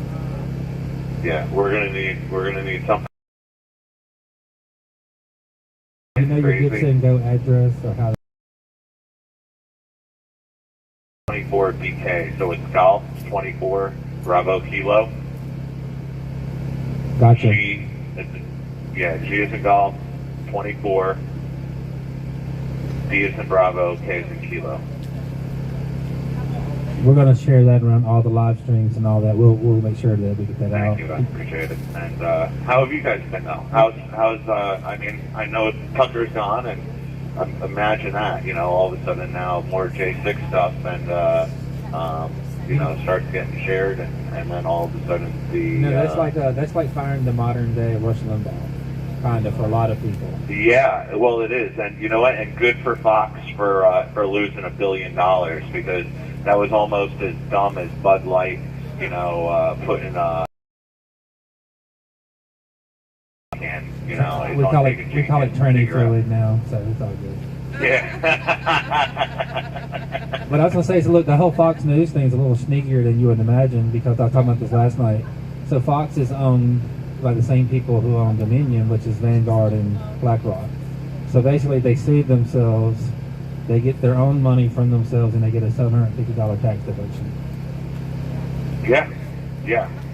Yeah, we're gonna need something. You know your Gibson Go address or how? 24 BK, so it's Golf 24 Bravo Kilo. Gotcha. G is in Golf 24. D is in Bravo. K is in Kilo. We're going to share that around all the live streams and all that. We'll make sure that we get that out. Thank you, I appreciate it. And how have you guys been though? How's I mean, I know Tucker's gone, and imagine that, all of a sudden now more J6 stuff, and starts getting shared, and then all of a sudden that's like firing the modern day Rush Limbaugh, kind of, for a lot of people. Yeah, well, it is, and you know what? And good for Fox for losing $1 billion, because that was almost as dumb as Bud Light, putting can, we call it tranny fluid now, so it's all good. Yeah. But I was gonna say, so look, the whole Fox News thing is a little sneakier than you would imagine, because I was talking about this last night. So Fox is owned by the same people who own Dominion, which is Vanguard and BlackRock. So basically, they sued themselves. They get their own money from themselves, and they get a $750 tax deduction. Yeah.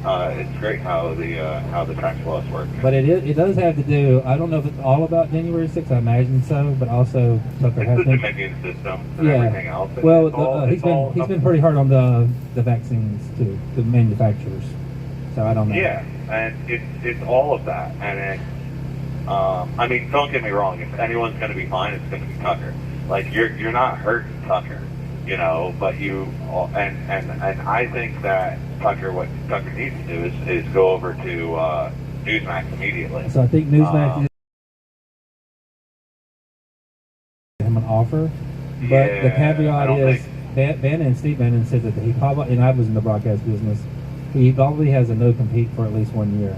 It's great how the tax laws work. But it does have to do. I don't know if it's all about January 6th. I imagine so, but also Tucker has the Dominion system and everything else. Well, he's been pretty hard on the vaccines too, the manufacturers. So I don't know. Yeah, and it's all of that, and I mean, don't get me wrong. If anyone's going to be fine, it's going to be Tucker. Like you're not hurting Tucker, but you and I think that what Tucker needs to do is go over to Newsmax immediately. So I think Newsmax is him an offer, but the caveat is Steve Bannon said that he probably, and I was in the broadcast business, he probably has a no compete for at least 1 year.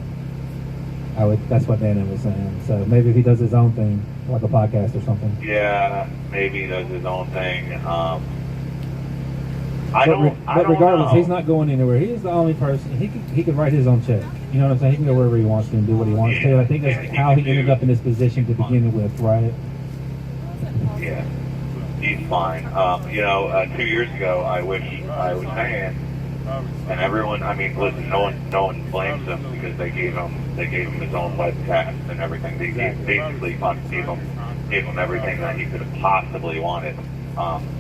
That's what Bannon was saying. So maybe if he does his own thing, like a podcast or something. Yeah, maybe he does his own thing. Regardless, he's not going anywhere. He is the only person. He can write his own check. You know what I'm saying? He can go wherever he wants to and do what he wants to. I think that's how he ended up in this position to begin with, right? Yeah, he's fine. 2 years ago, I was saying, and everyone. I mean, listen, no one blames him, because they gave him his own webcast and everything. They basically gave him everything that he could have possibly wanted.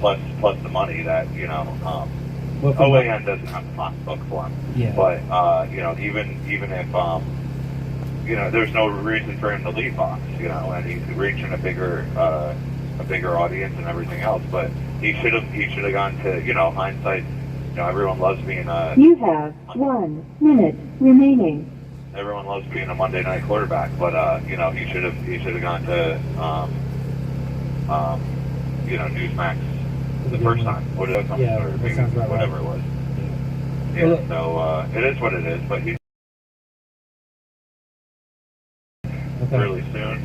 Plus the money that OAN doesn't have the Fox book for him. Yeah. But even if there's no reason for him to leave Fox, and he's reaching a bigger audience and everything else. But he should have gone to hindsight. Everyone loves being You have 1 minute remaining. Everyone loves being a Monday night quarterback, but he should have gone to Newsmax the first time. That sounds right. Whatever it was. Yeah, well, so it is what it is, but he's really soon.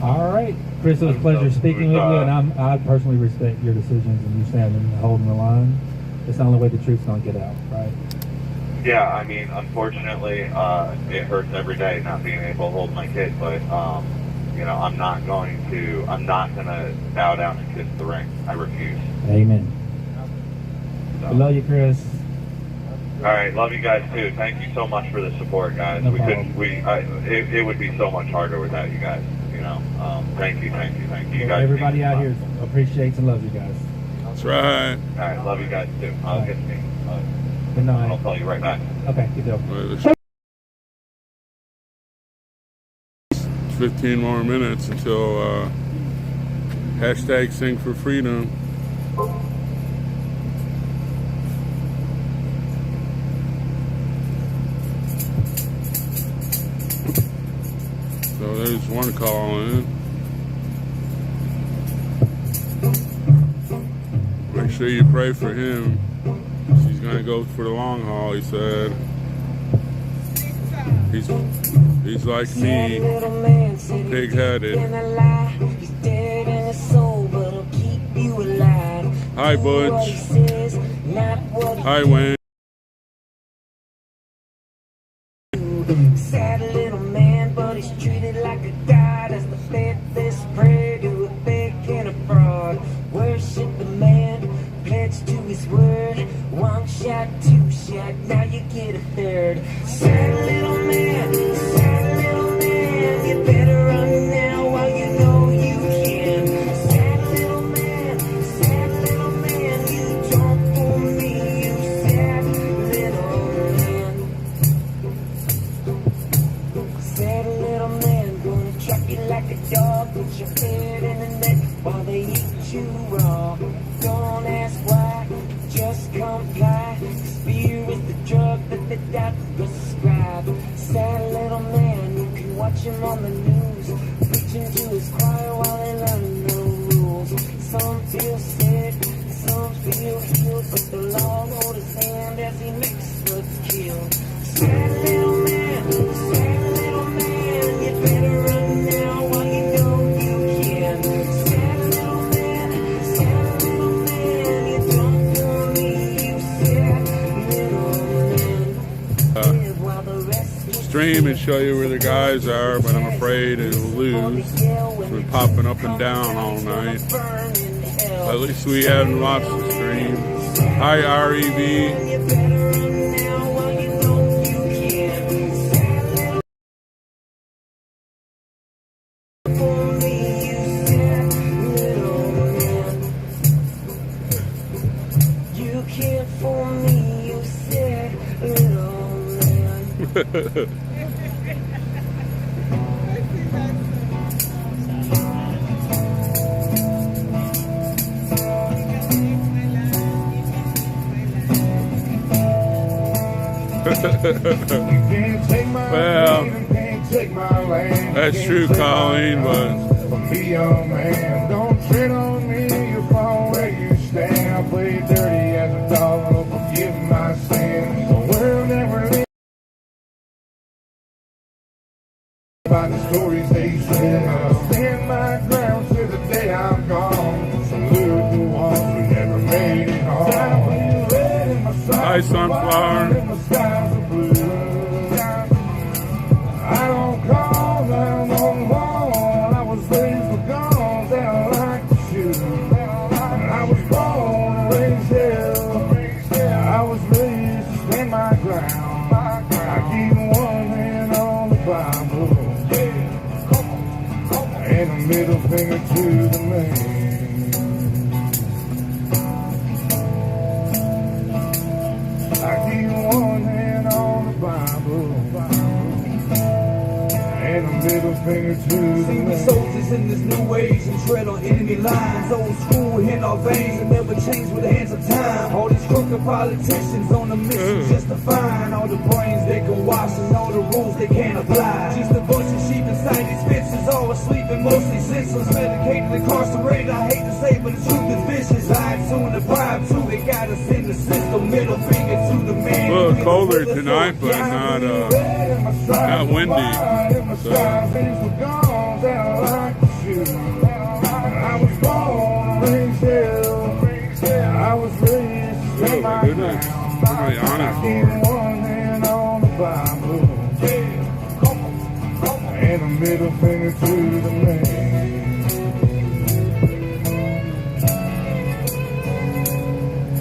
All right. Chris, it was a pleasure speaking with you, and I personally respect your decisions and you standing and holding the line. It's the only way the truth's going to get out, right? Yeah, I mean, unfortunately, it hurts every day not being able to hold my kid, but I'm not gonna bow down and kiss the ring. I refuse. Amen. So. I love you, Chris. All right, love you guys too. Thank you so much for the support, guys. No it would be so much harder without you guys. Thank you. You guys. Everybody out here appreciates and loves you guys. That's right. All right, love you guys too. Get me. Good night. I'll call you right back. Okay, good deal. 15 more minutes until hashtag Sing for Freedom. Oh, there's one call in. Make sure you pray for him. He's gonna go for the long haul, he said. He's like me, pig-headed. Hi, Butch. Hi, Wayne. Sad little man, but he's treated like a god. As the faithless pray to a fake and a fraud. Worship the man, pledge to his word. One shot, two shot, now you get a third. Sad little man, you better run now while you know you can. Sad little man, you don't fool me, you sad little man. Sad little man, gonna track you like a dog, put your head in the net while they eat you raw. Don't ask why, just comply. Fear is the drug that the doctor prescribed. Sad little man, you can watch him on the news, preaching to his choir while they learn no rules. Some feel sick, some feel healed, but the Lord hold his hand as he makes what's killed. Sad little man, you better run now while you know you can. Sad little man, you don't fool me, you sad little man. Live while the rest Stream and show you where the guys are, but I'm afraid it will lose. It's been popping up and down all night. At least we haven't watched the stream. Hi, REV. You can't fool me, you sad little man. Well, that's true, Colleen, but be young man, don't tread on me, you fall where you stand. I play dirty as a dog, but forgive my sins. The world never lives by the stories they say. I'll stand my ground till the day I'm gone. Salute the ones who never made it home. hi, Sunflower. I don't call 911. I was raised with guns and I like to shoot. I was born and raised here. I was raised to stand my ground. I keep one hand on the Bible and a middle finger to the man. I keep one hand on the Bible and a middle finger to the man. Soldiers in this new age and tread on enemy lines. Old school in our veins and never change with the hands of time. All these crooked politicians on a mission just to find all the brains they can wash and all the rules they can't apply. Just a bunch of sheep inside these fences, all asleep and mostly senseless, medicated, incarcerated. I hate to say, but the truth is vicious. Lied to and deprived too. They got us in the system. Middle finger to the man. A little colder tonight, but not windy. So. I was born and raised here. I was raised to stand my ground. I keep one hand on the Bible and a middle finger to the man.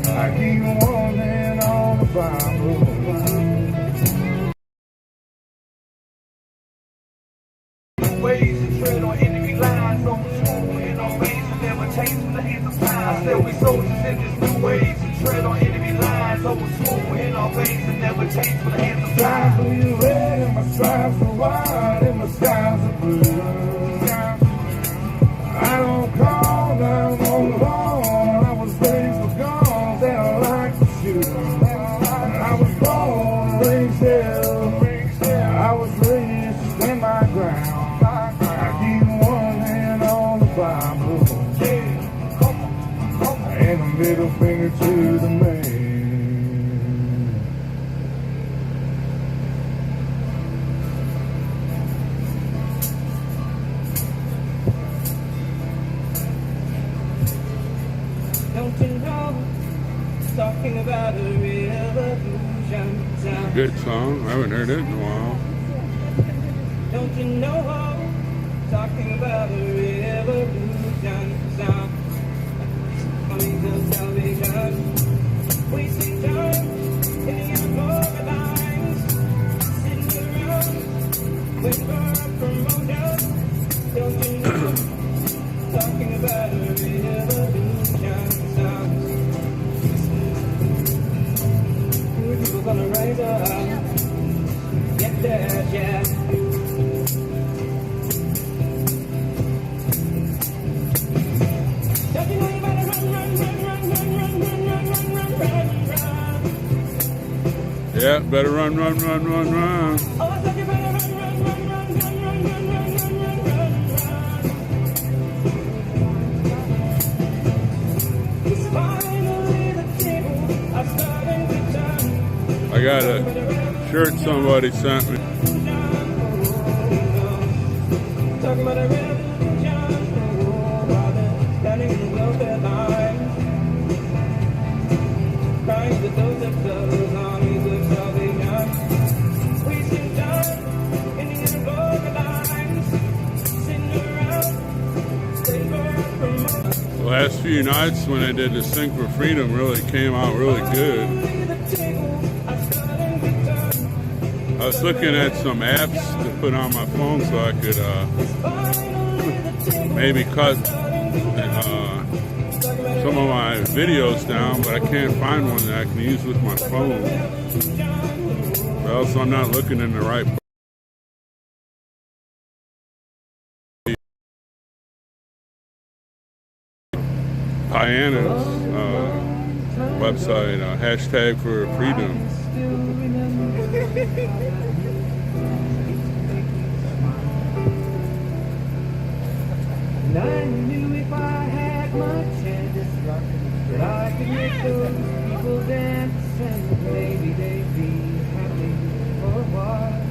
I keep one hand on the Bible. Ways and tread on enemy lines, on school and on ways that never change with the hands of time. Still we soldiers in this new ways and tread on enemy lines, over school and on ways that never change with the hands of time. Stripes are red and my stripes are white and my skies are blue. I don't call 911. I was raised with guns and I like to shoot. I was born and raised here. I was raised to stand my ground. I middle finger to the man. Don't you know, talking about a revolution sound. Good song. I haven't heard it in a while. Don't you know, talking about a revolution sound. Salvation. Wasting time in the unorganized, sitting around, waiting for a promotion. Don't you know, talking about a revolution sound. People gonna rise up, get there, yeah. Don't you know you better run, run, run, run, run, run, run, run, run, run, run, run. Yeah, better run, run, run, run, run. Oh, I said you better run, run, run, run, run, run, run, run, run, run, run. It's finally the table are starting to turn. I got a shirt somebody sent me. Talking about a revolution, rather standing in the welfare line, crying for those that close armies of salvation, wasting time in the unorganized, sitting around, waiting for a promotion. The last few nights when I did the Sing for Freedom really came out really good. I was looking at some apps to put on my phone so I could maybe cut some of my videos down, but I can't find one that I can use with my phone. Or else I'm not looking in the right place. Diana's website, hashtag for freedom. And I knew if I had my chance that I could make those people dance, and maybe they'd be happy for a while.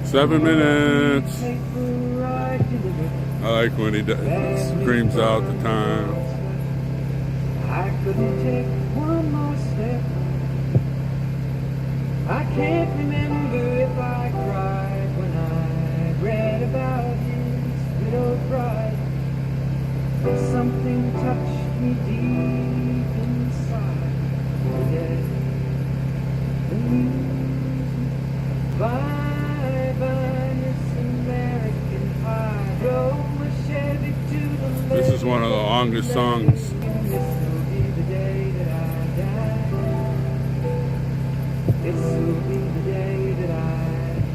Seven minutes. I like when he screams out the time. I couldn't take one more step. I can't remember if I cried when I read about his widowed bride. Something touched me deep inside today. The music, bye bye, Miss American Pie. Drove my Chevy to the lake. This is one of the longest songs. This will be the day that I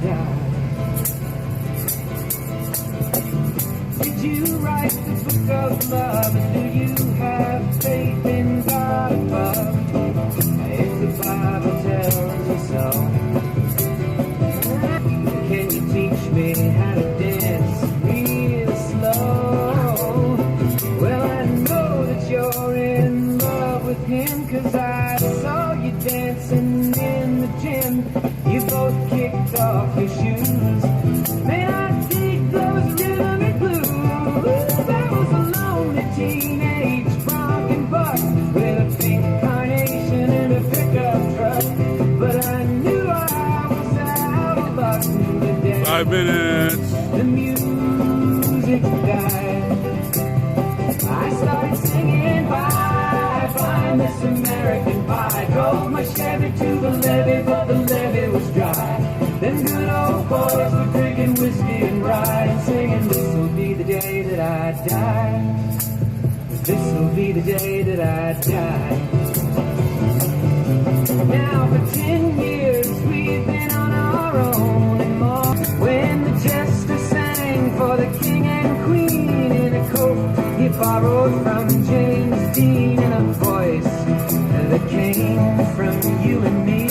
die. Did you write the book of love? And do you have faith in God above? If the Bible tells you so, can you teach me how to dance real slow? Well, I know that you're in love with him, 'cause I saw you dancing in the gym. You both kicked off your shoes. Man, I dig those rhythm and blues. That was a lonely teenage bronc buck with a pink carnation and a pickup truck. But I knew I was out of luck the day 5 minutes. the music died. I started singing bye bye, Miss American Pie. Drove my Chevy to the levee, but the levee was dry. Them good old boys were drinking whiskey and rye and singing, this will be the day that I die. This will be the day that I die. Now for 10 years we've been on our own and more. When the jester sang for the king and queen in a coat he borrowed from James Dean, and a voice that came from you and me.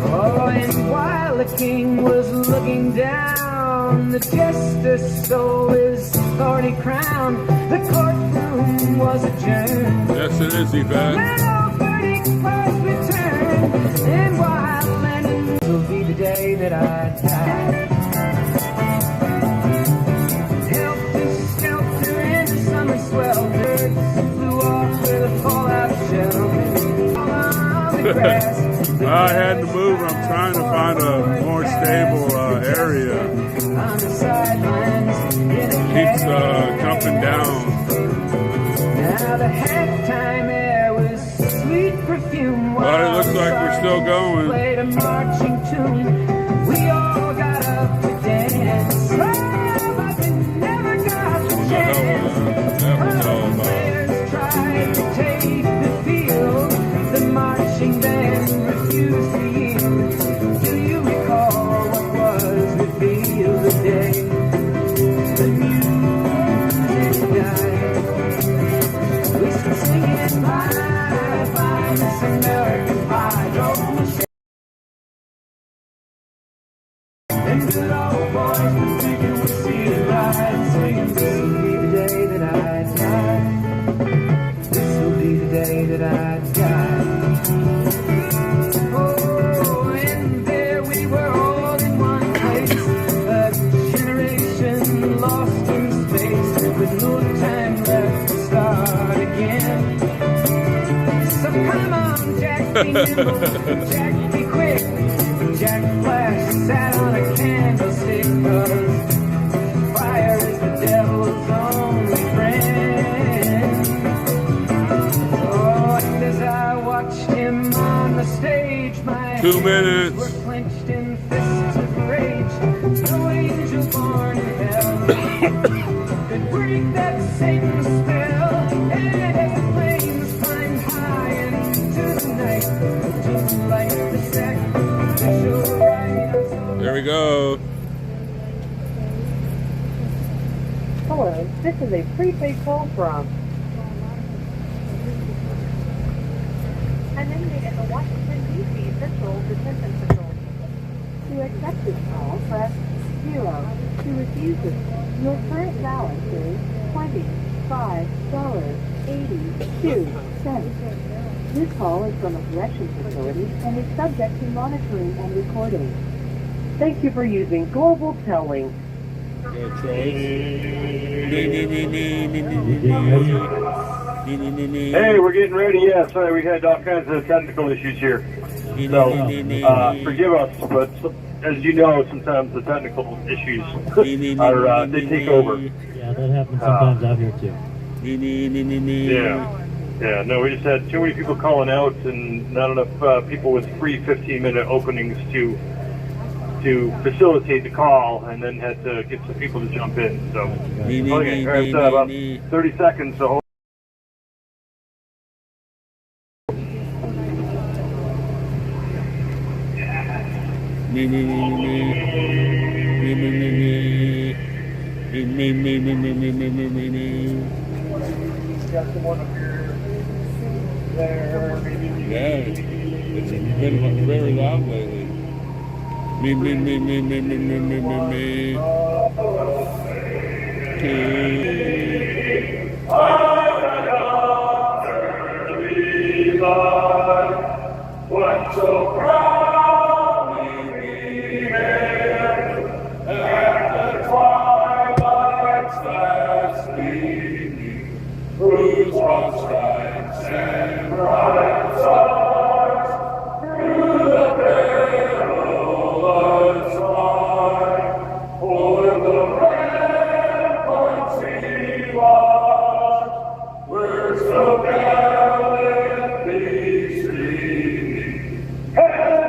Oh, and while the king was looking down, the jester stole his thorny crown. The courtroom was adjourned. Yes, it is, Yvette. When all verdict was returned, and while landing will be the day that I die. Helter skelter in the summer swelter, flew off with a fallout shell. On the grass. I had to move. I'm trying to find a more stable area. Keeps jumping down. Now the halftime air was sweet perfume. But it looks like we're still going. Played a marching tune. We all got up to dance. But we never got the chance. Players tried to take the field. The marching band refused to yield. Do you recall what was revealed today? The music died. We still singing bye, bye, this American pie. Drove the ship. And good old boys were drinking whiskey and ride, singing, this will be the day that I die. This will be the day that I die. Oh, and there we were all in one place, a generation lost in space, with no time left to start again. So come on, Jack, be nimble, Jack, be quick. Jack Flash sat on a candlestick, 'cause fire is the devil's only friend. Oh, and as I watched him on the stage, my 2 minutes. hands were clenched in fists of rage. No angel born in hell could break that Satan spell. And as the flames climbed high into the night, to light the sacrificial rite, I saw. There we go. Hello, this is a prepaid call from an inmate at the Washington, D.C. Central Detention Facility. To accept this call, press 0. To refuse this call, your current balance is $25.82. This call is from a corrections facility and is subject to monitoring and recording. Thank you for using Global Telling. Hey, we're getting ready. Yeah, sorry, we had all kinds of technical issues here. So, forgive us, but as you know, sometimes the technical issues are they take over. Yeah, that happens sometimes out here too. Yeah. No, we just had too many people calling out, and not enough people with free 15-minute openings to facilitate the call, and then had to get some people to jump in. So, okay, all right, about 30 seconds. So. Got someone up here, there, maybe. Yeah, it's been very loud lately. Me. What so proudly we bear at the twilight's last gleaming, whose broad stripes and bright stars through the perilous fight o'er the ramparts we watch, we're so gallantly streaming. Hey!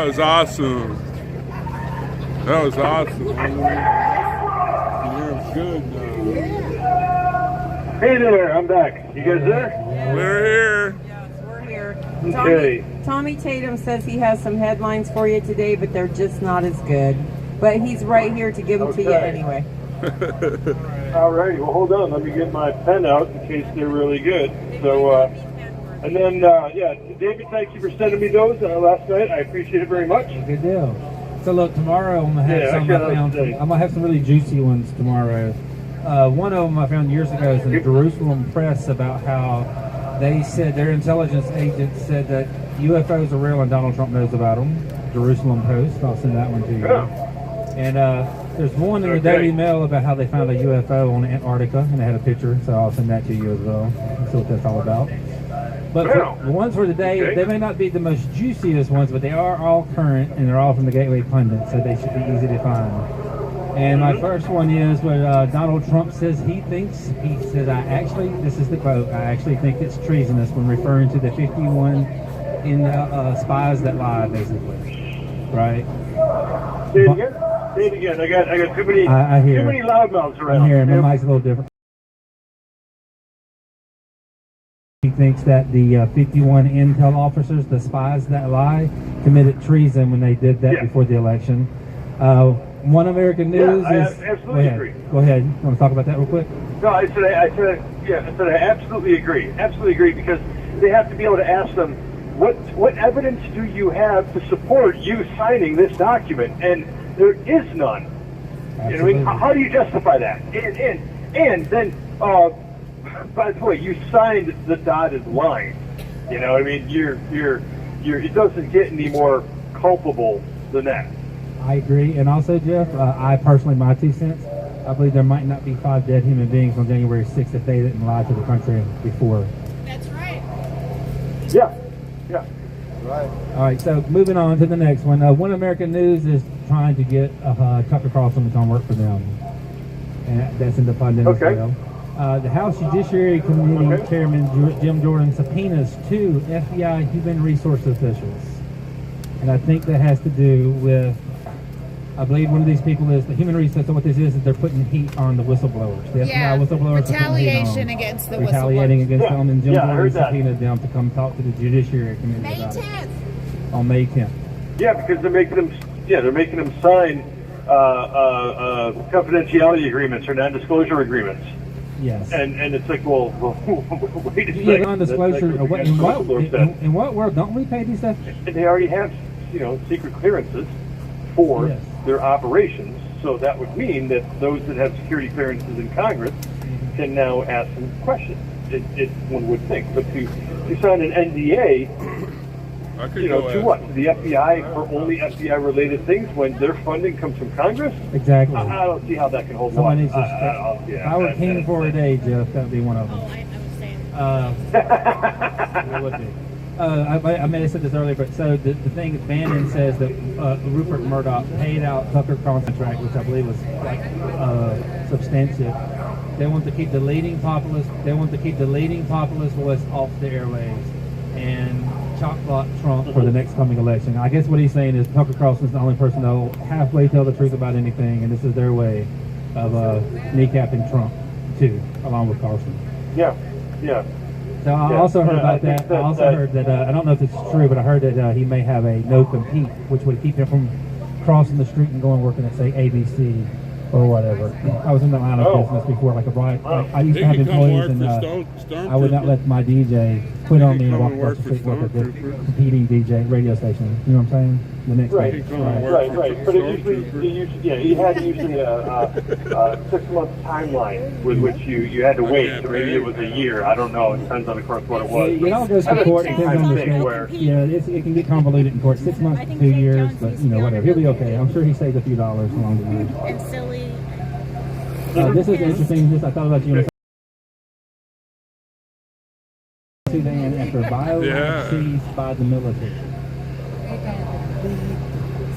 That was awesome. That was awesome. You're good now. Hey there, I'm back. You guys there? We're here. Yes, we're here. Okay. Tommy Tatum says he has some headlines for you today, but they're just not as good. But he's right here to give them to you anyway. All right. Well, hold on. Let me get my pen out in case they're really good. So, and then, yeah, David, thank you for sending me those last night. I appreciate it very much. Good deal. So look, tomorrow I'm gonna have some. I'm gonna have some really juicy ones tomorrow. One of them I found years ago is in the Jerusalem Press about how they said their intelligence agents said that UFOs are real and Donald Trump knows about them. Jerusalem Post. I'll send that one to you. And there's one in the Daily Mail about how they found a UFO on Antarctica, and they had a picture, so I'll send that to you as well. See what that's all about. But the ones for today, they may not be the most juiciest ones, but they are all current, and they're all from the Gateway Pundit, so they should be easy to find. And my first one is where Donald Trump says he said, this is the quote, I actually think it's treasonous when referring to the 51 spies that lie, basically. Right? Say it again. Say it again. I got too many too many loudmouths around. I'm hearing my mic's a little different. He thinks that the 51 intel officers, the spies that lie, committed treason when they did that before the election. One American News I is. absolutely agree. Go ahead. You want to talk about that real quick? No, I said I absolutely agree. Absolutely agree, because they have to be able to ask them, what evidence do you have to support you signing this document? And there is none. You know what I mean? How do you justify that? And then, by the way, you signed the dotted line. You know what I mean? It doesn't get any more culpable than that. I agree. And also, Jeff, I personally, my 2 cents, I believe there might not be 5 dead human beings on January 6th if they didn't lie to the country before. That's right. Yeah. Yeah. Right. All right, so moving on to the next one. One American News is trying to get Tucker Carlson to come work for them. And that's in the Pundit as well. The House Judiciary Committee Chairman Jim Jordan subpoenas 2 FBI human resource officials. And I think that has to do with, I believe one of these people is the human resource. So what this is they're putting heat on the whistleblowers. The FBI whistleblowers retaliation against the retaliating whistleblowers. against them, and Jim Jordan subpoenaed them to come talk to the Judiciary Committee May about 10th. it. On May 10th. Yeah, because they're making them sign confidentiality agreements or non-disclosure agreements. Yes. And it's like, well wait a second. Yeah, non-disclosure. In what world don't we pay these stuff? And they already have, secret clearances for their operations. So that would mean that those that have security clearances in Congress can now ask them questions. One would think, but to sign an NDA, to what? To the FBI for only FBI-related things when their funding comes from Congress? Exactly. I don't see how that can hold Somebody water. if I were king for a day, Jeff, that would be one of them. Oh, That would be. I may have said this earlier, but so the thing Bannon says that Rupert Murdoch paid out Tucker Carlson contract, which I believe was substantive. They want to keep the leading populist. Voice off the airwaves and chop block Trump for the next coming election. I guess what he's saying is Tucker Carlson's the only person that will halfway tell the truth about anything, and this is their way of kneecapping Trump too, along with Carlson. Yeah. So I also heard about that. I also heard that I don't know if it's true, but I heard that he may have a no compete, which would keep him from crossing the street and going working at say ABC or whatever. I was in the line of business before, like a bright. I used to have employees, and I would not let my DJ quit on me and walk across the street with a competing DJ radio station. You know what I'm saying? The next day. Right. But it usually, he had usually a 6-month timeline with which you had to wait. So maybe it was a year. I don't know. It depends on, of course, what it was. It all goes to court. It depends on the state. Yeah, it can get convoluted in court. 6 months to 2 years, but whatever. He'll be okay. I'm sure he saved a few dollars along the way. And silly. This is interesting. I thought about you. Sudan after bio seized by the military.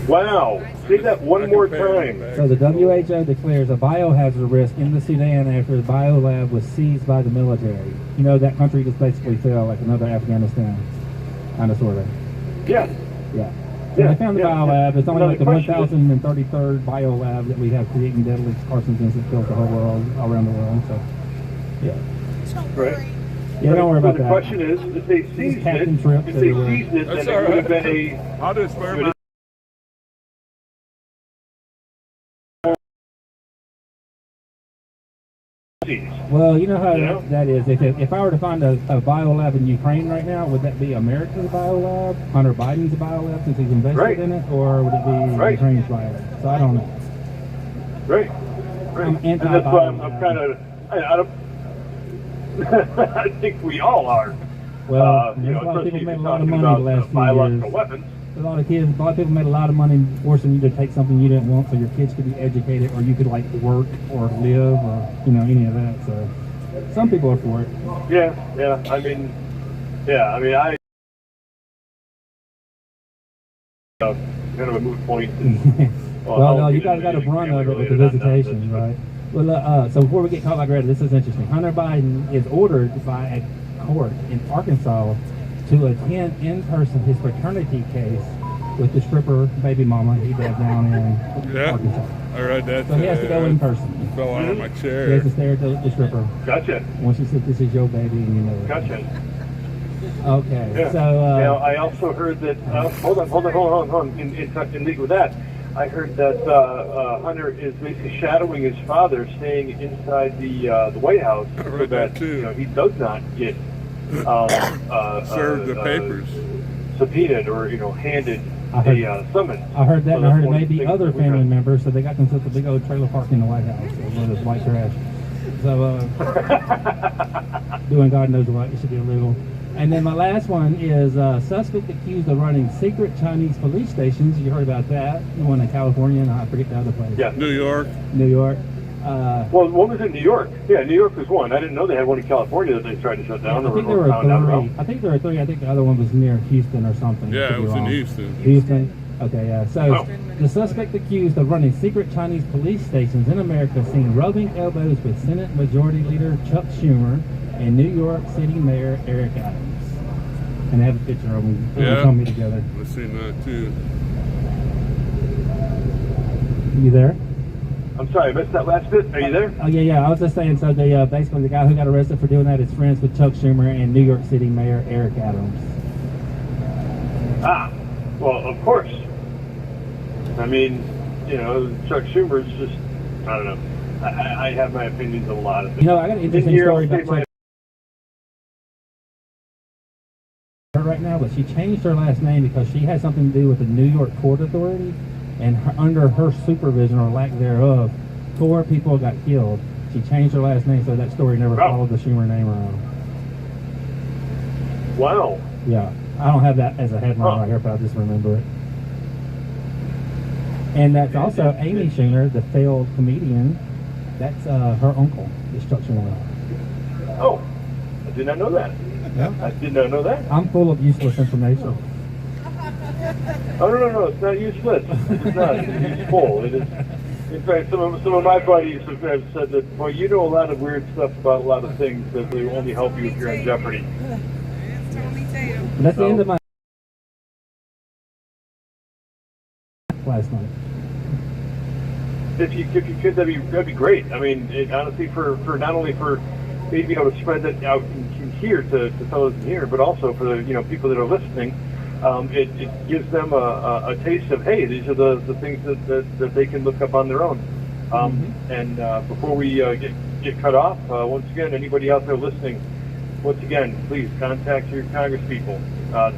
Wow. Say that one more time. So the WHO declares a biohazard risk in the Sudan after the biolab was seized by the military. That country just basically fell like another Afghanistan, kind of, sort of. Yeah. Yeah. Yeah, they found the biolab. It's only Now, like the the question is- 1033rd biolab that we have creating deadly carcinogens that kills the whole world, all around the world. So, yeah. Right. Yeah, don't worry So about the that. question is, if they seized it, Captain Trips if they everywhere. seized it, then That's it all would have right. been a. I'll just spare my. Well, you know how Yeah. that is. If I were to find a biolab in Ukraine right now, would that be America's biolab, Hunter Biden's biolab since he's invested Right. in it, or would it be Right. Ukraine's biolab? So I don't know. Right. Right. I'm And that's why I'm anti-biolab. kind of. I don't. I think we all are. Well, You know, a lot of people especially if made a you're lot of talking money about the last few biological years. weapons. A lot of people made a lot of money forcing you to take something you didn't want, so your kids could be educated, or you could like work or live, or any of that. So some people are for it. Yeah. I mean, I. Kind of a moot point. Well, no, you guys got a brunt of it with the visitation, right? Well, so before we get caught like red, this is interesting. Hunter Biden is ordered by a court in Arkansas to attend in person his paternity case with the stripper baby mama he died down in Arkansas. I read that. So he has to go in person. It fell out of my He chair. has to stare at the stripper. Gotcha. Once you said this is your baby and you know it. Gotcha. Okay, Yeah. so now, I also heard that. Hold on. In league with that, I heard that Hunter is basically shadowing his father, staying inside the White House, so that he does not get served the papers, subpoenaed, or handed a summons. I heard that, So and I that's heard it one may of the be things other that we family got. members, so they got themselves a big old trailer park in the White House, where there's white trash. So, doing God knows what, it should be illegal. And then my last one is suspect accused of running secret Chinese police stations. You heard about that? The one in California, and I forget the other place. Yeah. New York. New York. Well, one was in New York. Yeah, New York was one. I didn't know they had one in California that they tried to shut down. I think there were found out about. three. I think there were three. I think the other one was near Houston or something. Yeah, I could it be was in wrong. Houston. Houston. Okay, yeah. So the suspect accused of running secret Chinese police stations in America seen rubbing elbows with Senate Majority Leader Chuck Schumer and New York City Mayor Eric Adams. And I have a picture of them. Yeah. Told me together. I've seen that too. You there? I'm sorry, I missed that last bit. Are you there? Oh yeah. I was just saying. So the basically the guy who got arrested for doing that is friends with Chuck Schumer and New York City Mayor Eric Adams. Ah, well, of course. I mean, Chuck Schumer's just, I don't know. I have my opinions on a lot of things. I got an interesting story about Chuck right now, but she changed her last name because she had something to do with the New York Port Authority, and under her supervision or lack thereof, 4 people got killed. She changed her last name, so that story never followed the Schumer name around. Wow. Yeah, I don't have that as a headline right here, but I just remember it. And that's also Amy Schumer, the failed comedian. That's her uncle, is Chuck Schumer. Oh, I did not know that. Yeah. I did not know that. I'm full of useless information. Oh, no, it's not useless. It's not. It's useful. It is. In fact, some of my buddies have said that, well, you know a lot of weird stuff about a lot of things that they only help you if you're in jeopardy. But that's the end of my last night. If you could, that'd be great. I mean, honestly, for not only for me to be able to spread that out in here to fellows in here, but also for the people that are listening, it gives them a taste of, hey, these are the things that they can look up on their own. And before we get cut off, once again, anybody out there listening, once again, please contact your congresspeople.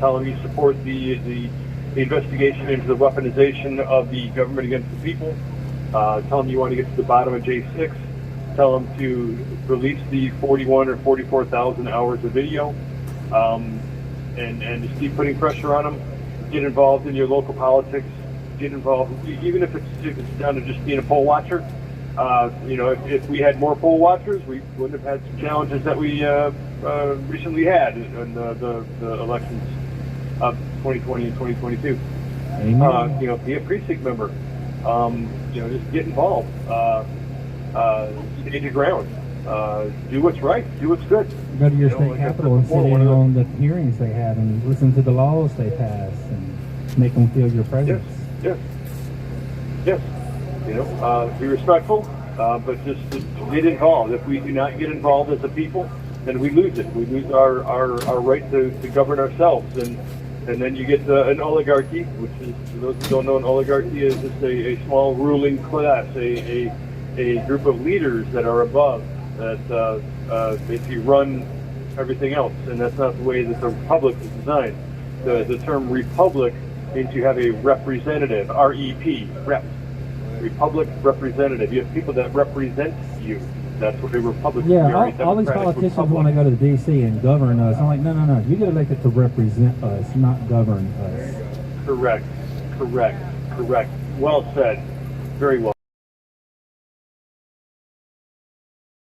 Tell them you support the investigation into the weaponization of the government against the people. Tell them you want to get to the bottom of J6. Tell them to release the 41 or 44,000 hours of video, and just keep putting pressure on them. Get involved in your local politics. Get involved, even if it's down to just being a poll watcher. If we had more poll watchers, we wouldn't have had some challenges that we recently had in the elections of 2020 and 2022. Be a precinct member. Just get involved. Stand your ground. Do what's right. Do what's good. Go to your state capitol and sit in on the hearings they have and listen to the laws they pass. And make them feel your presence. Yes. You know, be respectful, but just to get involved. If we do not get involved as a people, then we lose it. We lose our right to govern ourselves. And then you get an oligarchy, which is, for those who don't know, an oligarchy is just a small ruling class, a group of leaders that are above, that basically run everything else. And that's not the way that the republic is designed. The term republic means you have a representative, R-E-P, rep. Republic representative. You have people that represent you. That's what a republic is. Yeah, all these politicians want to go to the D.C. and govern us. I'm like, no. You get elected to represent us, not govern us. Correct. Well said. Very well.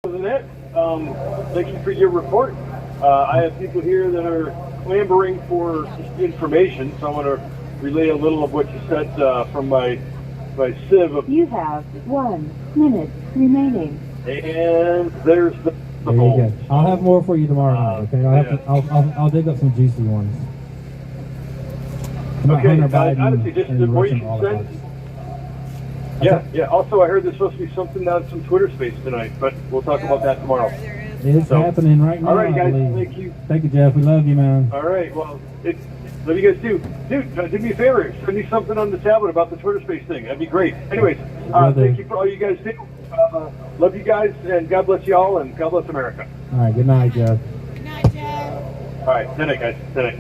Other than that, thank you for your report. I have people here that are clamoring for information, so I want to relay a little of what you said from my sieve of. You have 1 minute remaining. And there's the There you go. I'll have more for you tomorrow night. Okay, I'll dig up some juicy ones. Okay, honestly, just the more you can send. Yeah. Also, I heard there's supposed to be something on some Twitter space tonight, but we'll talk about that tomorrow. It's happening right now. All right, guys. I believe. Thank you. Thank you, Jeff. We love you, man. All right. Well, love you guys too. Dude, do me a favor. Send me something on the tablet about the Twitter space thing. That'd be great. Anyways, thank you for all you guys do. Love you guys, and God bless you all, and God bless America. All right. Good night, Jeff. All right. Good night, guys. Good night.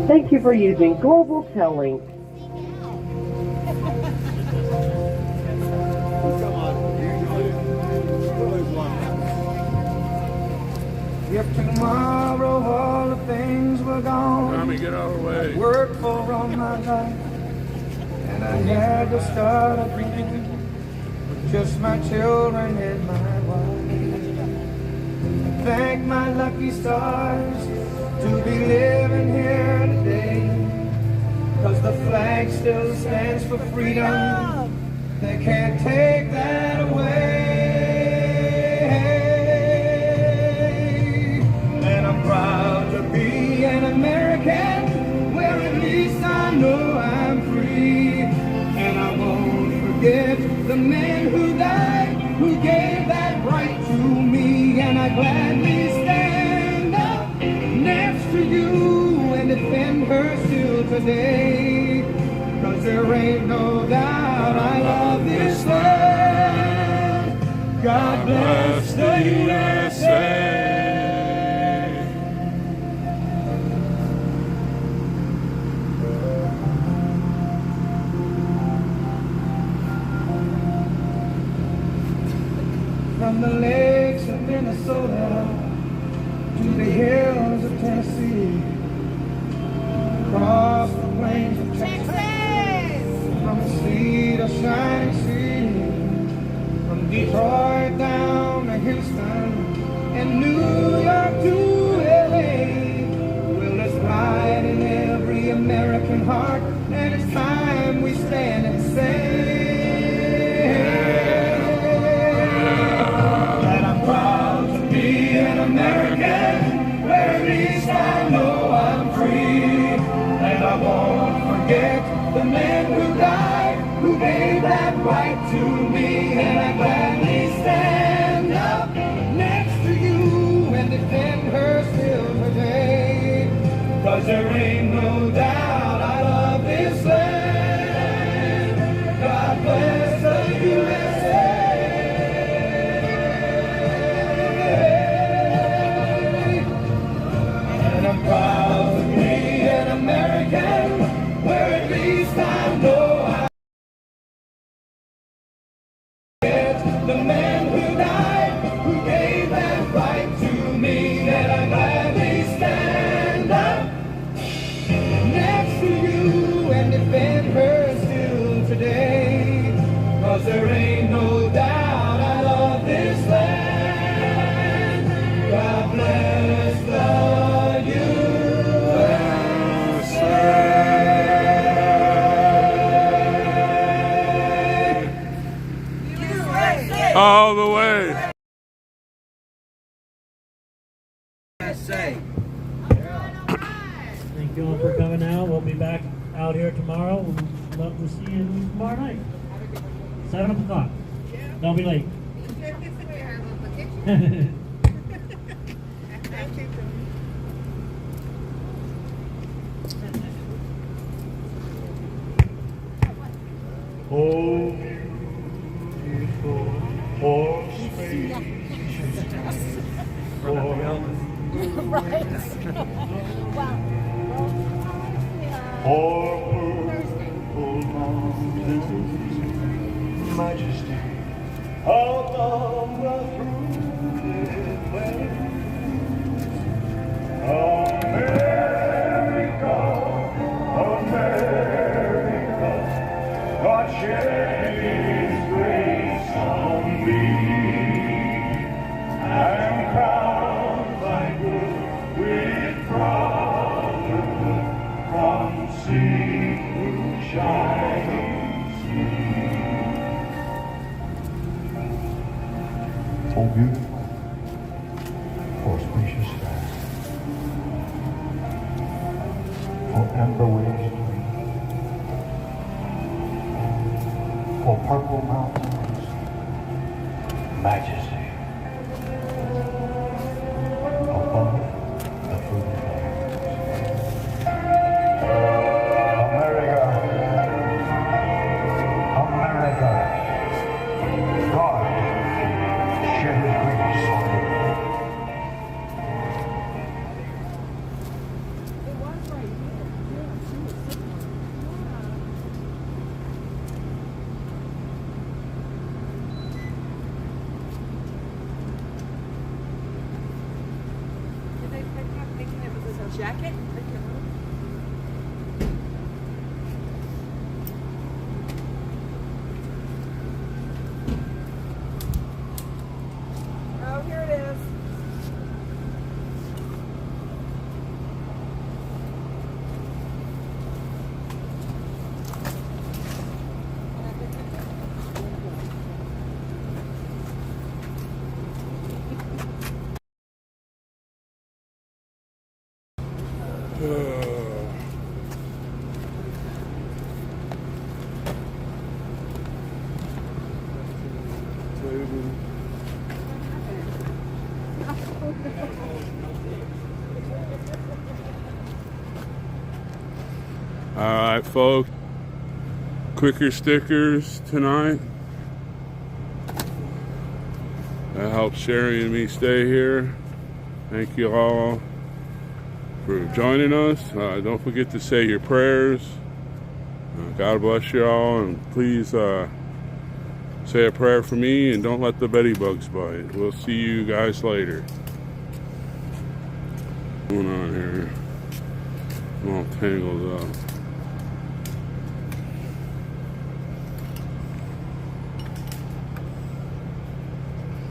Thank you for using Global Telling. If tomorrow all the things were gone, Tommy, get out of the way. I worked for all my life, and I had to start again with just my children and my wife. Thank my lucky stars to be living here today, 'cause the flag still stands for freedom. They can't take that away. Proud to be an American, where at least I know I'm free. And I won't forget the men who died, who gave that right to me. And I gladly stand up next to you and defend her still today. 'Cause there ain't no doubt I love this land. God bless the USA. From the lakes of Minnesota to the hills of Tennessee, across the plains of Texas, from the sea to shining sea, from Detroit down to Houston and New York to LA. Well, there's pride in every American heart, and it's time we stand and say American, where at least I know I'm free. And I won't forget the men who died, who gave that right to me. And I gladly stand up next to you and defend her still today. 'Cause there ain't no doubt I love this land. God bless the USA. Proud to be an American, where at least I know I get the men who died, who gave that right to me. And I gladly stand up next to you and defend her still today. 'Cause there ain't no doubt I love this land. God bless the USA. Thank you all for coming out. We'll be back out here tomorrow. We'd love to see you tomorrow night. 7 o'clock. Don't be late. Oh, beautiful horse face. Right. Wow. Or purple mountains, majesty of the fruited plains. America, America, God shed His grace on thee, and crown thy good with brotherhood from sea to shining sea. Oh, beautiful, oh, spacious sky, oh, amber waves to me, oh, purple mountains, majesty, above the fruited plains. America, America, God shed His grace on thee. Did they pick up thinking it was a jacket? Oh, here it is. Alright, folks. Clicker stickers tonight. That helps Sherry and me stay here. Thank you all for joining us. Don't forget to say your prayers. God bless you all, and please say a prayer for me, and don't let the Betty bugs bite. We'll see you guys later. What's going on here? I'm all tangled up.